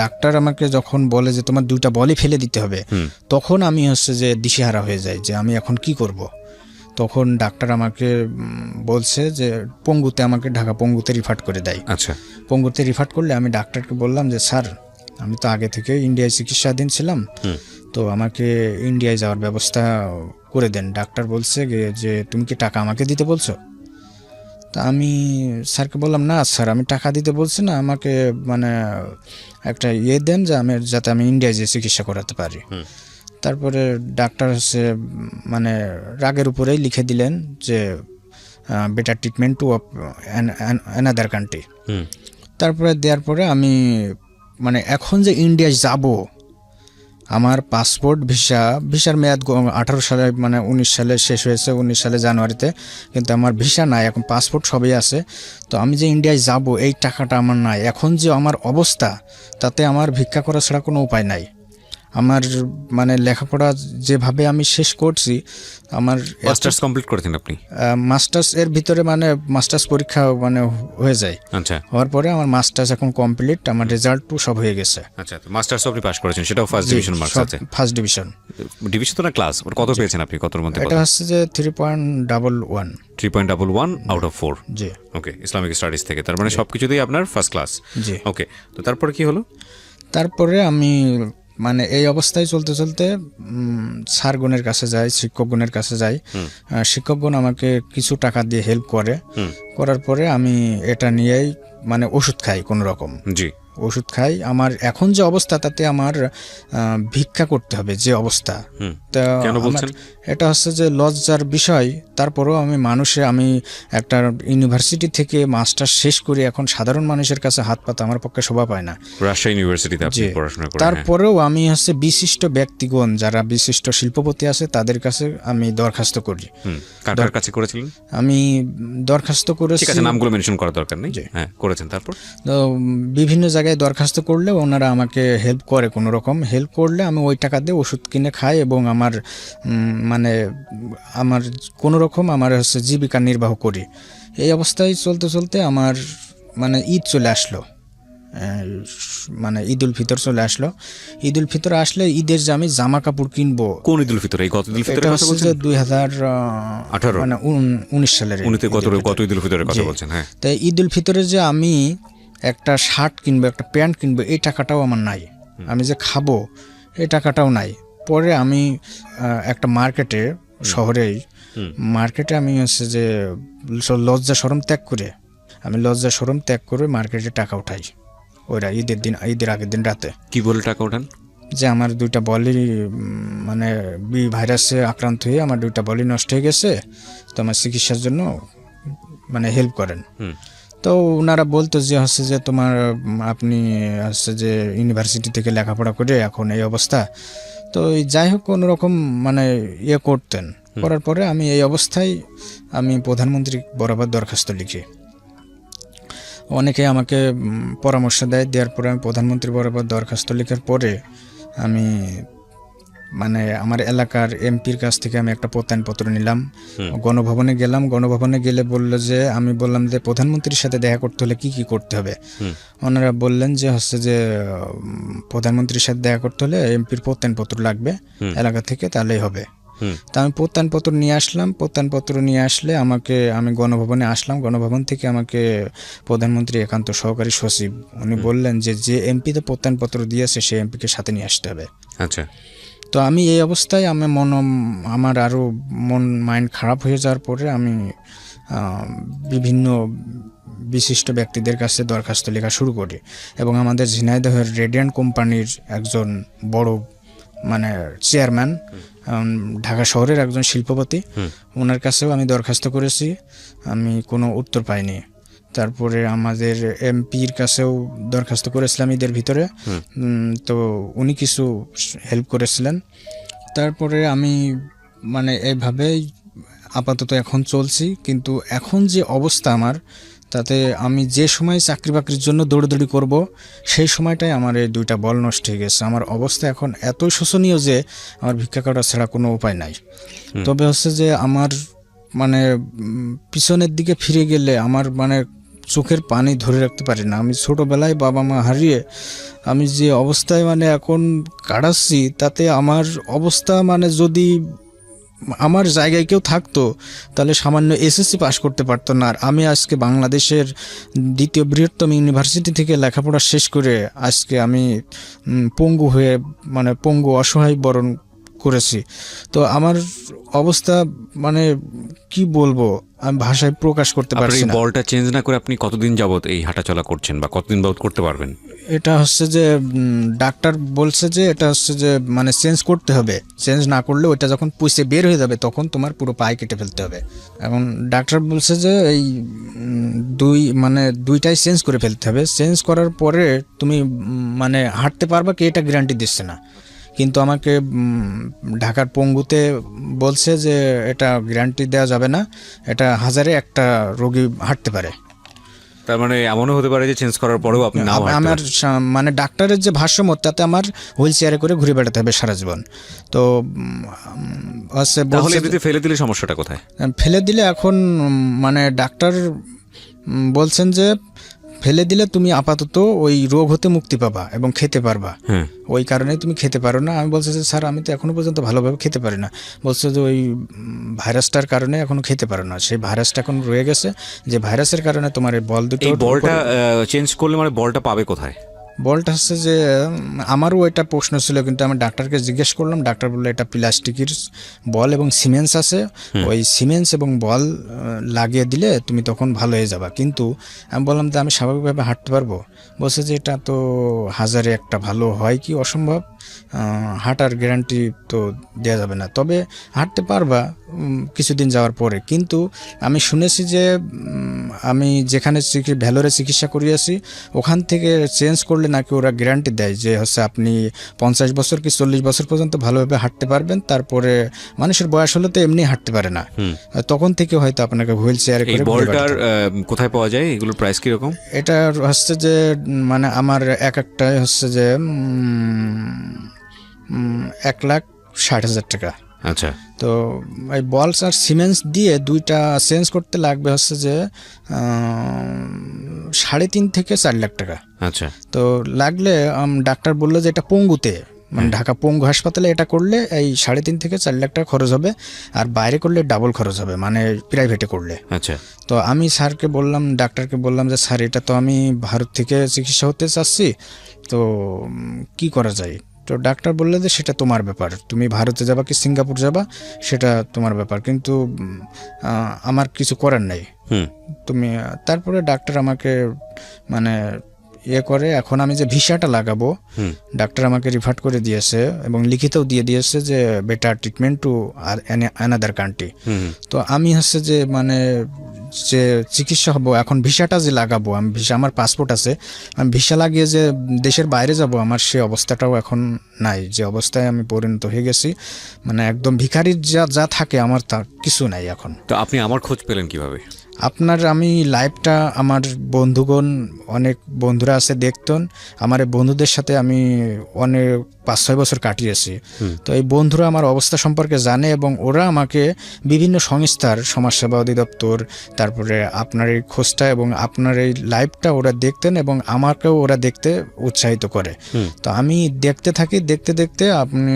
ডাক্তার আমাকে যখন বলে যে তোমার 2টা বলই ফেলে দিতে হবে, তখন আমি হচ্ছে যে দিশেহারা হয়ে যাই যে আমি এখন কি করব। তখন ডাক্তার আমাকে বলছে যে পঙ্গুতে, আমাকে ঢাকা পঙ্গুতে রিফার করে দেয়। আচ্ছা, পঙ্গুতে রিফার করলে আমি ডাক্তারকে বললাম যে স্যার আমি তো আগে থেকে ইন্ডিয়ায় চিকিৎসাধীন ছিলাম, তো আমাকে ইন্ডিয়ায় যাওয়ার ব্যবস্থা করে দেন। ডাক্তার বলছে যে তুমি কি টাকা আমাকে দিতে বলছো? তা আমি স্যারকে বললাম না স্যার, আমি টাকা দিতে বলছি না, আমাকে মানে একটা দেন যে যাতে আমি ইন্ডিয়ায় যেয়ে চিকিৎসা করাতে পারি। তারপরে ডাক্তার হচ্ছে মানে রাগের উপরেই লিখে দিলেন যে better treatment to another country. তারপরে দেওয়ার পরে আমি মানে এখন যে ইন্ডিয়ায় যাব, আমার পাসপোর্ট ভিসার মেয়াদ 18 সালে মানে 19 সালে শেষ হয়েছে, 19 সালে জানুয়ারিতে, কিন্তু আমার ভিসা নাই, এখন পাসপোর্ট সবই আছে। তো আমি যে ইন্ডিয়ায় যাব এই টাকাটা আমার নাই। এখন যে আমার অবস্থা, তাতে আমার ভিক্ষা করা ছাড়া কোনো উপায় নাই। আমার মানে লেখাপড়া যেভাবে আমি শেষ করছি, আমার মাস্টার্স কমপ্লিট করেছেন আপনি? মাস্টার্স এর ভিতরে মানে মাস্টার্স পরীক্ষা মানে হয়ে যায়। আচ্ছা, হওয়ার পরে আমার মাস্টার্স এখন কমপ্লিট, আমার রেজাল্টও সব হয়ে গেছে। আচ্ছা, তো মাস্টার্স আপনি পাস করেছেন, সেটাও ফার্স্ট ডিভিশন মার্কস আছে? First division. ডিভিশন তো না, ক্লাস কত পেয়েছেন আপনি? কতর মধ্যে? এটা হচ্ছে যে 3.11 3.11 out of 4। G. Okay, Islamic studies থেকে, তার মানে সবকিছুতেই আপনার ফার্স্ট ক্লাস। জি। ওকে, তো তারপরে কি হলো? তারপরে আমি মানে এই অবস্থায় চলতে চলতে স্যারগণের কাছে যাই, শিক্ষকগণের কাছে যাই। শিক্ষকগণ আমাকে কিছু টাকা দিয়ে হেল্প করার পরে আমি এটা নিয়েই মানে ওষুধ খাই কোনো রকম। জি, ওষুধ খাই। আমার এখন যে অবস্থা, তাতে আমার ভিক্ষা করতে হবে যে অবস্থা। তা কেন বলছেন? এটা হচ্ছে যে লজ্জার বিষয়। তারপরেও আমি একটা ইউনিভার্সিটি থেকে মাস্টার শেষ করি, এখন সাধারণ মানুষের কাছে হাত পাতা আমার পক্ষে শোভা পায় না। রাজশাহী ইউনিভার্সিটিতে আপনি পড়াশোনা করেন? তারপরেও আমি হচ্ছে বিশিষ্ট ব্যক্তিগণ, যারা বিশিষ্ট শিল্পপতি আছে, তাদের কাছে আমি দরখাস্ত করি। কার কাছে করেছিলেন? আমি দরখাস্ত করেছি, ঠিক আছে, নামগুলো মেনশন করার দরকার নেই। হ্যাঁ, করেছেন। তারপর তো বিভিন্ন জায়গায় দরখাস্ত করলে ওনারা আমাকে হেল্প করে, কোনো রকম হেল্প করলে আমি ওই টাকা দিয়ে ওষুধ কিনে খাই এবং আমার মানে আমার কোনো রকম আমার হচ্ছে জীবিকা নির্বাহ করি। এই অবস্থায় চলতে চলতে আমার মানে ঈদ চলে আসলো, মানে ঈদ উল ফিতর চলে আসলো। ঈদ উল ফিতর আসলে ঈদের যে আমি জামা কাপড় কিনবো। কোন ঈদ উল ফিতর? এই গত ঈদ উল ফিতরের কথা বলছেন? 2018 মানে 19 সালের। গত ঈদ উল ফিতরের কথা বলছেন? হ্যাঁ। তাই ঈদ উল ফিতরে যে আমি একটা শার্ট কিনবো, একটা প্যান্ট কিনবো, এই টাকাটাও আমার নাই। আমি যে খাবো এই টাকাটাও নাই। পরে আমি একটা মার্কেটে, শহরেই মার্কেটে আমি হচ্ছে যে লজ্জা শরম ত্যাগ করে মার্কেটে টাকা উঠাই। ওইরা ঈদের আগের দিন রাতে। কি বলে টাকা ওঠান? যে আমার 2টা বলই মানে ভাইরাসে আক্রান্ত হয়ে আমার 2টা বলই নষ্ট হয়ে গেছে, তো আমার চিকিৎসার জন্য মানে হেল্প করেন। তো ওনারা বলতো যে হচ্ছে যে আপনি হচ্ছে যে ইউনিভার্সিটি থেকে লেখাপড়া করে এখন এই অবস্থা। তো যাই হোক, কোনোরকম মানে করতেন। করার পরে আমি এই অবস্থায় আমি প্রধানমন্ত্রী বরাবর দরখাস্ত লিখি। অনেকে আমাকে পরামর্শ দেওয়ার পরে আমি প্রধানমন্ত্রী বরাবর দরখাস্ত লেখার পরে আমি মানে আমার এলাকার এমপির কাছ থেকে আমি একটা প্রত্যয়নপত্র নিলাম। গণভবনে গেলাম। গণভবনে গেলে বললো যে, আমি বললাম যে প্রধানমন্ত্রীর সাথে দেখা করতে হলে কি করতে হবে? ওনারা বললেন যে হচ্ছে যে প্রধানমন্ত্রীর সাথে দেখা করতে হলে এমপির প্রত্যয়নপত্র লাগবে এলাকা থেকে, তাহলেই হবে। তা আমি প্রত্যয়নপত্র নিয়ে আসলাম। প্রত্যয়নপত্র নিয়ে আসলে আমি গণভবনে আসলাম। গণভবন থেকে আমাকে প্রধানমন্ত্রী একান্ত সহকারী সচিব উনি বললেন যে এমপিতে প্রত্যয়নপত্র দিয়েছে সে এমপিকে সাথে নিয়ে আসতে হবে। আচ্ছা। তো আমি এই অবস্থায় আমার আরও মাইন্ড খারাপ হয়ে যাওয়ার পরে আমি বিভিন্ন বিশিষ্ট ব্যক্তিদের কাছে দরখাস্ত লেখা শুরু করি এবং আমাদের ঝিনাইদহের রেডিয়ান্ট কোম্পানির একজন বড় মানে চেয়ারম্যান, ঢাকা শহরের একজন শিল্পপতি, ওনার কাছেও আমি দরখাস্ত করেছি। আমি কোনো উত্তর পাইনি। তারপরে আমাদের এমপির কাছেও দরখাস্ত করেছিলাম ঈদের ভিতরে, তো উনি কিছু হেল্প করেছিলেন। তারপরে আমি মানে এইভাবেই আপাতত এখন চলছি। কিন্তু এখন যে অবস্থা আমার, তাতে আমি যে সময় চাকরি বাকরির জন্য দৌড়াদৌড়ি করব, সেই সময়টাই আমার এই 2টা বল নষ্ট হয়ে গেছে। আমার অবস্থা এখন এতই শোচনীয় যে আমার ভিক্ষা করা ছাড়া কোনো উপায় নাই। তবে হচ্ছে যে আমার মানে পিছনের দিকে ফিরে গেলে আমার মানে চোখের পানি ধরে রাখতে পারি না। আমি ছোটোবেলায় বাবা মা হারিয়ে আমি যে অবস্থায় মানে এখন কাটাচ্ছি, তাতে আমার অবস্থা মানে যদি আমার জায়গায় কেউ থাকতো তাহলে সামান্য এসএসসি পাশ করতে পারতো না। আর আমি আজকে বাংলাদেশের দ্বিতীয় বৃহত্তম ইউনিভার্সিটি থেকে লেখাপড়া শেষ করে আজকে আমি পঙ্গু হয়ে মানে পঙ্গু অসহায় বরণ করেছি। তো আমার অবস্থা মানে কি বলবো, আমি ভাষায় প্রকাশ করতে আপনার পারছি এই না। বলটা চেঞ্জ না করে আপনি কতদিন যাবত এই হাঁটাচলা করছেন বা কতদিন যাবত করতে পারবেন? এটা হচ্ছে যে ডাক্তার বলছে যে এটা হচ্ছে যে মানে চেঞ্জ করতে হবে, চেঞ্জ না করলে ওইটা যখন পুষে বের হয়ে যাবে তখন তোমার পুরো পায়ে কেটে ফেলতে হবে। এখন ডাক্তার বলছে যে এই দুইটাই চেঞ্জ করে ফেলতে হবে। চেঞ্জ করার পরে তুমি মানে হাঁটতে পারবা কি এটা গ্যারান্টি দিচ্ছে না, কিন্তু আমাকে ঢাকার পঙ্গুতে বলছে যে এটা গ্যারান্টি দেওয়া যাবে না, এটা 1000-এ একটা রোগী হাঁটতে পারে। তার মানে এমনও হতে পারে যে চেঞ্জ করার পরেও আপনি নাও হাঁটতে আমার মানে ডাক্তারের যে ভাষ্যমত তাতে আমার হুইল চেয়ারে করে ঘুরে বেড়াতে হবে সারা জীবন। তো হচ্ছে পারেন। তাহলে বলছে এমনিতে ফেলে দিলে সমস্যাটা কোথায়? ফেলে দিলে এখন মানে ডাক্তার বলছেন যে ফেলে দিলে তুমি আপাতত ওই রোগ হতে মুক্তি পাবা এবং খেতে পারবা, হ্যাঁ, ওই কারণেই তুমি খেতে পারো না। আমি বলছি যে স্যার আমি তো এখনো পর্যন্ত ভালোভাবে খেতে পারি না। বলছে যে ওই ভাইরাসটার কারণে এখনো খেতে পারো না, সেই ভাইরাসটা এখন রয়ে গেছে, যে ভাইরাসের কারণে তোমার এই বল দুটো এই বলটা চেঞ্জ করলে মানে বলটা পাবে কোথায়? বলটা হচ্ছে যে আমারও এটা প্রশ্ন ছিল, কিন্তু আমি ডাক্তারকে জিজ্ঞেস করলাম, ডাক্তার বললো এটা প্লাস্টিকের বল এবং সিমেন্স আছে, ওই সিমেন্স এবং বল লাগিয়ে দিলে তুমি তখন ভালো হয়ে যাবা। কিন্তু আমি বললাম যে আমি স্বাভাবিকভাবে হাঁটতে পারবো? বলছে যে এটা তো 1000-এ একটা ভালো হয় কি অসম্ভব, হাঁটার গ্যারান্টি তো দেওয়া যাবে না, তবে হাঁটতে পারবা কিছুদিন যাওয়ার পরে। কিন্তু আমি শুনেছি যে আমি যেখানে ভ্যালোরে চিকিৎসা করিয়েছি ওখান থেকে চেঞ্জ করলে নাকি ওরা গ্যারান্টি দেয় যে হচ্ছে আপনি 50 বছর কি 40 বছর পর্যন্ত ভালোভাবে হাঁটতে পারবেন, তারপরে মানুষের বয়স হলে তো এমনি হাঁটতে পারে না, তখন থেকে হয়তো আপনাকে হুইল চেয়ারে এই করে বলটার কোথায় পাওয়া যায়? এগুলোর প্রাইস কিরকম? এটা হচ্ছে যে মানে আমার একটাই হচ্ছে যে 1,60,000 টাকা। আচ্ছা, তো এই বলস আর সিমেন্টস দিয়ে দুইটা চেঞ্জ করতে লাগবে হচ্ছে যে 3.5 থেকে 4 লাখ টাকা। আচ্ছা, তো লাগলে ডাক্তার বললো যে এটা পঙ্গুতে মানে ঢাকা পঙ্গু হাসপাতালে এটা করলে এই 3.5 থেকে 4 লাখ টাকা খরচ হবে, আর বাইরে করলে ডাবল খরচ হবে মানে প্রাইভেটে করলে। আচ্ছা। তো আমি স্যারকে বললাম, ডাক্তারকে বললাম যে স্যার এটা তো আমি ভারত থেকে চিকিৎসা হতে চাচ্ছি, তো কি করা যায়? তো ডাক্তার বললে যে সেটা তোমার ব্যাপার, তুমি ভারতে যাবা কি সিঙ্গাপুর যাবা সেটা তোমার ব্যাপার, কিন্তু আমার কিছু করার নেই। তুমি তারপরে ডাক্তার আমাকে মানে করে এখন আমি যে ভিসাটা লাগাবো ডাক্তার আমাকে রিফার করে দিয়েছে এবং লিখিতও দিয়ে দিয়েছে যে better treatment to another country. তো আমি হচ্ছে যে মানে যে চিকিৎসা হবো এখন ভিসাটা যে লাগাবো, আমি ভিসা আমার পাসপোর্ট আছে, আমি ভিসা লাগিয়ে যে দেশের বাইরে যাব আমার সে অবস্থাটাও এখন নাই, যে অবস্থায় আমি পরিণত হয়ে গেছি মানে একদম ভিখারির যা থাকে আমার তা কিছু নাই এখন। তো আপনি আমার খোঁজ পেলেন কিভাবে? আপনার আমি লাইভটা আমার বন্ধুগণ অনেক বন্ধুরা আছে দেখতেন, আমার এই বন্ধুদের সাথে আমি অনেক 5-6 বছর কাটিয়েছি। তো এই বন্ধুরা আমার অবস্থা সম্পর্কে জানে এবং ওরা আমাকে বিভিন্ন সংস্থার সমাজসেবা অধিদপ্তর তারপরে আপনার এই খোঁজটা এবং আপনার এই লাইভটা ওরা দেখতেন এবং আমাকেও ওরা দেখতে উৎসাহিত করে। তো আমি দেখতে থাকি, দেখতে দেখতে আপনি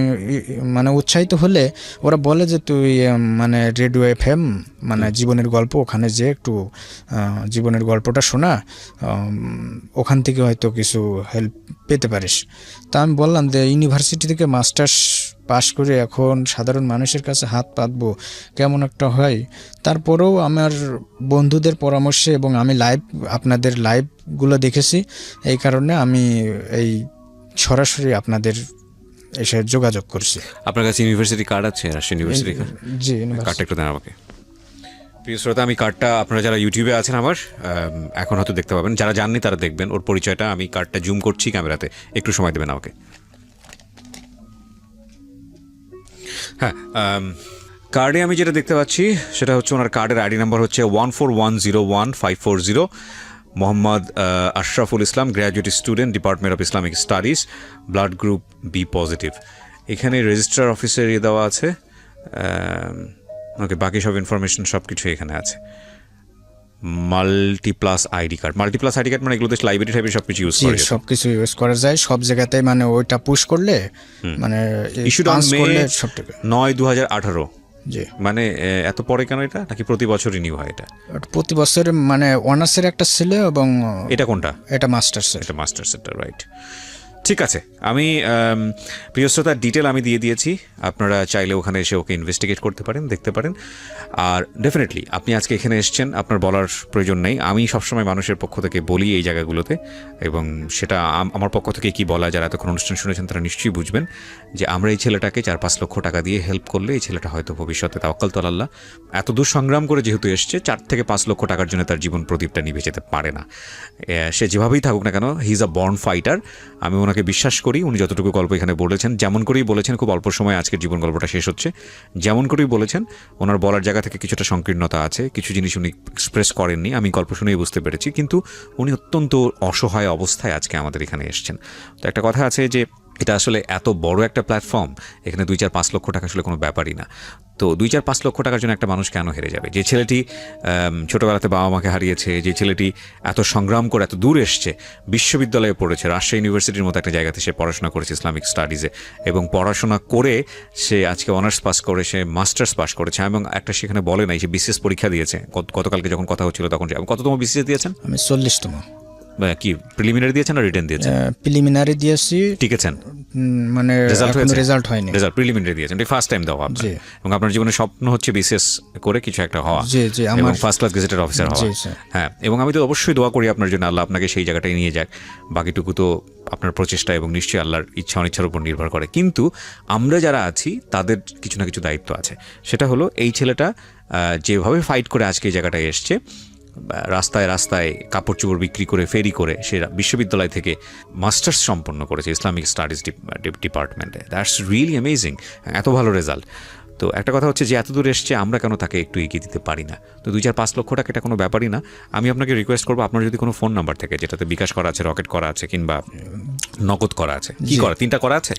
মানে উৎসাহিত হলে ওরা বলে যে তুই মানে রেডিও FM মানে জীবনের গল্প, ওখানে যে একটু জীবনের গল্পটা শোনা, ওখান থেকে হয়তো কিছু হেল্প পেতে পারিস। তা আমি বললাম যে ইউনিভার্সিটি থেকে মাস্টার্স পাশ করে এখন সাধারণ মানুষের কাছে হাত পাতবো কেমন একটা হয়। তারপরেও আমার বন্ধুদের পরামর্শে এবং আমি আপনাদের লাইভগুলো দেখেছি, এই কারণে আমি এই সরাসরি আপনাদের এসে যোগাযোগ করছি। আপনার কাছে ইউনিভার্সিটি কার্ড আছে? Rajshahi university card? জি, কার্ডটা একটু দেন আমাকে। প্রিয় শ্রোতা, আমি কার্ডটা আপনারা যারা ইউটিউবে আছেন আমার এখন হয়তো দেখতে পাবেন, যারা জাননি তারা দেখবেন। ওর পরিচয়টা আমি কার্ডটা জুম করছি ক্যামেরাতে, একটু সময় দেবেন আমাকে। হ্যাঁ, কার্ডে আমি যেটা দেখতে পাচ্ছি সেটা হচ্ছে ওনার কার্ডের আইডি নাম্বার হচ্ছে 141015540, Mohammad Ashraful Islam, graduate student, department of Islamic studies, blood group B positive. এখানে রেজিস্ট্রার অফিসের দেওয়া আছে, ওকে, বাকি সব ইনফরমেশন সব কিছু এখানে আছে। মাল্টিপ্লাস আইডি কার্ড মানে এগুলো দেশ লাইব্রেরি টাইপের সব কিছু ইউজ জি করা যায়। সবকিছু ইউজ করা যায় সব জায়গাতেই, মানে ওইটা পুশ করলে মানে ইস্যুড অন punch মে করলে সব টাকা 9/2018। জি মানে এত পরে কেন এটা, নাকি প্রতি বছর রিনিউ হয় এটা? প্রতি বছর মানে অনার্সের একটা ছিল এবং এটা কোনটা? এটা মাস্টার্সের। এটা মাস্টার্সেরটা, রাইট। ঠিক আছে, আমি প্রিয় শ্রোতার ডিটেল আমি দিয়ে দিয়েছি, আপনারা চাইলে ওখানে এসে ওকে ইনভেস্টিগেট করতে পারেন, দেখতে পারেন। আর ডেফিনেটলি আপনি আজকে এখানে এসেছেন, আপনার বলার প্রয়োজন নেই। আমি সবসময় মানুষের পক্ষ থেকে বলি এই জায়গাগুলোতে, এবং সেটা আমার পক্ষ থেকে কি বলা, যারা এতক্ষণ অনুষ্ঠান শুনেছেন তারা নিশ্চয়ই বুঝবেন যে আমরা এই ছেলেটাকে 4-5 লক্ষ টাকা দিয়ে হেল্প করলে এই ছেলেটা হয়তো ভবিষ্যতে তাওয়াক্কাল তো আল্লাহ এত দূর সংগ্রাম করে যেহেতু এসছে, 4 থেকে 5 লক্ষ টাকার জন্য তার জীবন প্রদীপটা নিভে যেতে পারে না। সে যেভাবেই থাকুক না কেন, he is a born fighter. আমি ওনাকে বিশ্বাস করি, উনি যতটুকু গল্প এখানে বলেছেন, যেমন করেই বলেছেন, খুব অল্প সময় আজকের জীবন গল্পটা শেষ হচ্ছে, যেমন করেই বলেছেন, ওনার বলার জায়গা থেকে কিছুটা সংকীর্ণতা আছে, কিছু জিনিস উনি এক্সপ্রেস করেননি, আমি গল্প শুনেই বুঝতে পেরেছি, কিন্তু উনি অত্যন্ত অসহায় অবস্থায় আজকে আমাদের এখানে এসেছেন। তো একটা কথা আছে যে এটা আসলে এত বড় একটা প্ল্যাটফর্ম, এখানে 2-4-5 লক্ষ টাকা আসলে কোনো ব্যাপারই না। তো 2-4-5 লক্ষ টাকার জন্য একটা মানুষ কেন হেরে যাবে? যে ছেলেটি ছোটোবেলাতে বাবা মাকে হারিয়েছে, যে ছেলেটি এত সংগ্রাম করে এত দূর এসছে, বিশ্ববিদ্যালয়ে পড়েছে, রাজশাহী ইউনিভার্সিটির মতো একটা জায়গাতে সে পড়াশোনা করেছে ইসলামিক স্টাডিজে, এবং পড়াশোনা করে সে আজকে অনার্স পাস করে সে মাস্টার্স পাস করেছে, এবং একটা সেখানে বলে নাই সে বিসিএস পরীক্ষা দিয়েছে। গতকালকে যখন কথা হচ্ছিল তখন কততম বিসিএস দিয়েছেন? আমি 40তম। কি প্রিলিমিনারি দিয়েছেন না রিটেন দিয়েছেন? প্রিলিমিনারি দিয়েছি, টিকেছেন? মানে রেজাল্ট হয়নি। রেজাল্ট প্রিলিমিনারি দিয়েছেন, এটা ফার্স্ট টাইম দেওয়া আপনার, এবং আপনার জীবনের স্বপ্ন হচ্ছে বিসিএস করে কিছু একটা হওয়া, এবং ফার্স্ট ক্লাস গেজেটেড অফিসার হওয়া। হ্যাঁ, এবং আমি তো অবশ্যই দোয়া করি আপনার জন্য, আল্লাহ আপনাকে সেই জায়গাটায় নিয়ে যাক। বাকিটুকু তো আপনার প্রচেষ্টা এবং নিশ্চয়ই আল্লাহর ইচ্ছা অনিচ্ছার উপর নির্ভর করে। কিন্তু আমরা যারা আছি তাদের কিছু না কিছু দায়িত্ব আছে। সেটা হলো এই ছেলেটা যেভাবে ফাইট করে আজকে এই জায়গাটায় এসছে, রাস্তায় রাস্তায় কাপড় চোপড় বিক্রি করে ফেরি করে সে বিশ্ববিদ্যালয় থেকে মাস্টার্স সম্পন্ন করেছে ইসলামিক স্টাডিজ ডিপার্টমেন্টে। দ্যাটস রিয়েলি অ্যামেজিং, এত ভালো রেজাল্ট। তো একটা কথা হচ্ছে যে এত দূর এসছে, আমরা কেন তাকে একটু এগিয়ে দিতে পারি না? তো 2-4-5 লক্ষ টাকা এটা কোনো ব্যাপারই না। আমি আপনাকে রিকোয়েস্ট করবো, আপনার যদি কোনো ফোন নাম্বার থেকে যেটাতে বিকাশ করা আছে, রকেট করা আছে, কিংবা নগদ করা আছে, কি করা, 3টা করা আছে,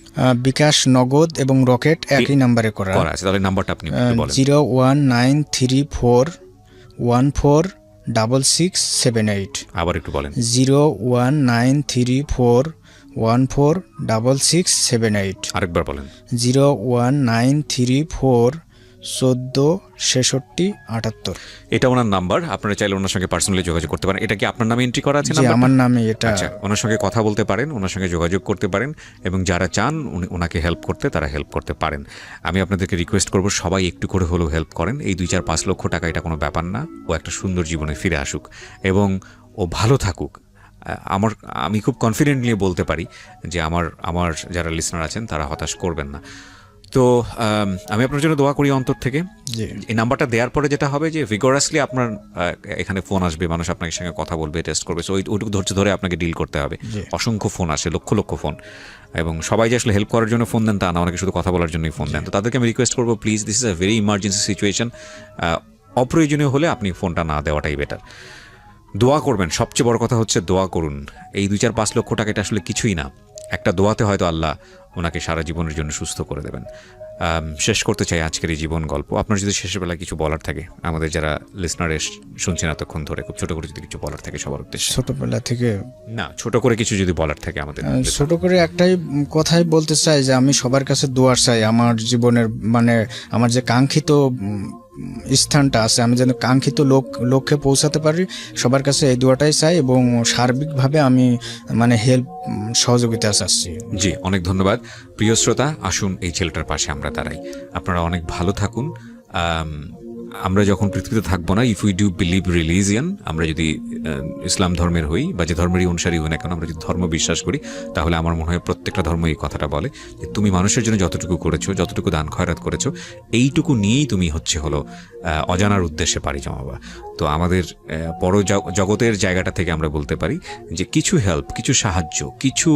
বিকাশ, নগদ এবং রকেট একই নাম্বারে করা আছে, তাহলে নাম্বারটা আপনি বলেন। 01934146678। আবার একটু বলেন। 01934146678। আরেকবার বলেন। 01934146678। এটা ওনার নাম্বার, আপনারা চাইলে ওনার সঙ্গে পার্সোনালি যোগাযোগ করতে পারেন। এটা কি আপনার নামে এন্ট্রি করা আছে? আমার নামে এটা। আচ্ছা, ওনার সঙ্গে কথা বলতে পারেন, ওনার সঙ্গে যোগাযোগ করতে পারেন, এবং যারা চান ওনাকে হেল্প করতে তারা হেল্প করতে পারেন। আমি আপনাদেরকে রিকোয়েস্ট করব, সবাই একটু করে হলেও হেল্প করেন। এই 2-4-5 লক্ষ টাকা এটা কোনো ব্যাপার না, ও একটা সুন্দর জীবনে ফিরে আসুক এবং ও ভালো থাকুক। আমি খুব কনফিডেন্টলি বলতে পারি যে আমার যারা লিসনার আছেন তারা হতাশ করবেন না। তো আমি আপনার জন্য দোয়া করি অন্তর থেকে। এই নাম্বারটা দেওয়ার পরে যেটা হবে যে ভিগোরাসলি আপনার এখানে ফোন আসবে, মানুষ আপনার সঙ্গে কথা বলবে, টেস্ট করবে, সো ওইটুকু ধৈর্য ধরে আপনাকে ডিল করতে হবে। অসংখ্য ফোন আসে, লক্ষ লক্ষ ফোন, এবং সবাই যে আসলে হেল্প করার জন্য ফোন দেন তা না, অনেকে শুধু কথা বলার জন্যই ফোন দেন। তো তাদেরকে আমি রিকোয়েস্ট করবো, please, this is a very emergency situation, অপ্রয়োজনীয় হলে আপনি ফোনটা না দেওয়াটাই বেটার। দোয়া করবেন, সবচেয়ে বড় কথা হচ্ছে দোয়া করুন। এই 2-4-5 লক্ষ টাকা এটা আসলে কিছুই না, একটা দোয়াতে হয়তো আল্লাহ ওনাকে সারা জীবনের জন্য সুস্থ করে দেবেন। শেষ করতে চাই আজকের এই জীবন গল্প। আপনার যদি শেষের বেলায় কিছু বলার থাকে, আমাদের যারা লিসনার শুনছেন এতক্ষণ ধরে, খুব ছোট করে যদি কিছু বলার থাকে সবার উদ্দেশ্যে। ছোটবেলা থেকে না, ছোট করে কিছু যদি বলার থাকে আমাদের। ছোট করে একটাই কথাই বলতে চাই যে আমি সবার কাছে দোয়া চাই, আমার জীবনের মানে আমার যে কাঙ্ক্ষিত স্থানটা আছে, আমি যেন কাঙ্ক্ষিত লক্ষ্যে পৌঁছাতে পারি, সবার কাছে এই দোয়াটাই চাই, এবং সার্বিকভাবে আমি মানে হেল্প সহযোগিতা চাচ্ছি। জি, অনেক ধন্যবাদ। প্রিয় শ্রোতা, আসুন এই ছেলেটার পাশে আমরা দাঁড়াই। আপনারা অনেক ভালো থাকুন। আমরা যখন পৃথিবীতে থাকবো না, if we do believe religion, আমরা যদি ইসলাম ধর্মের হই বা যে ধর্মেরই অনুসারী হই না কেন, আমরা যদি ধর্ম বিশ্বাস করি, তাহলে আমার মনে হয় প্রত্যেকটা ধর্ম এই কথাটা বলে যে তুমি মানুষের জন্য যতটুকু করেছো, যতটুকু দান খয়রাত করেছো, এইটুকু নিয়েই তুমি হলো অজানার উদ্দেশ্যে পাড়ি জমাবা। তো আমাদের জগতের জায়গাটা থেকে আমরা বলতে পারি যে কিছু হেল্প, কিছু সাহায্য, কিছু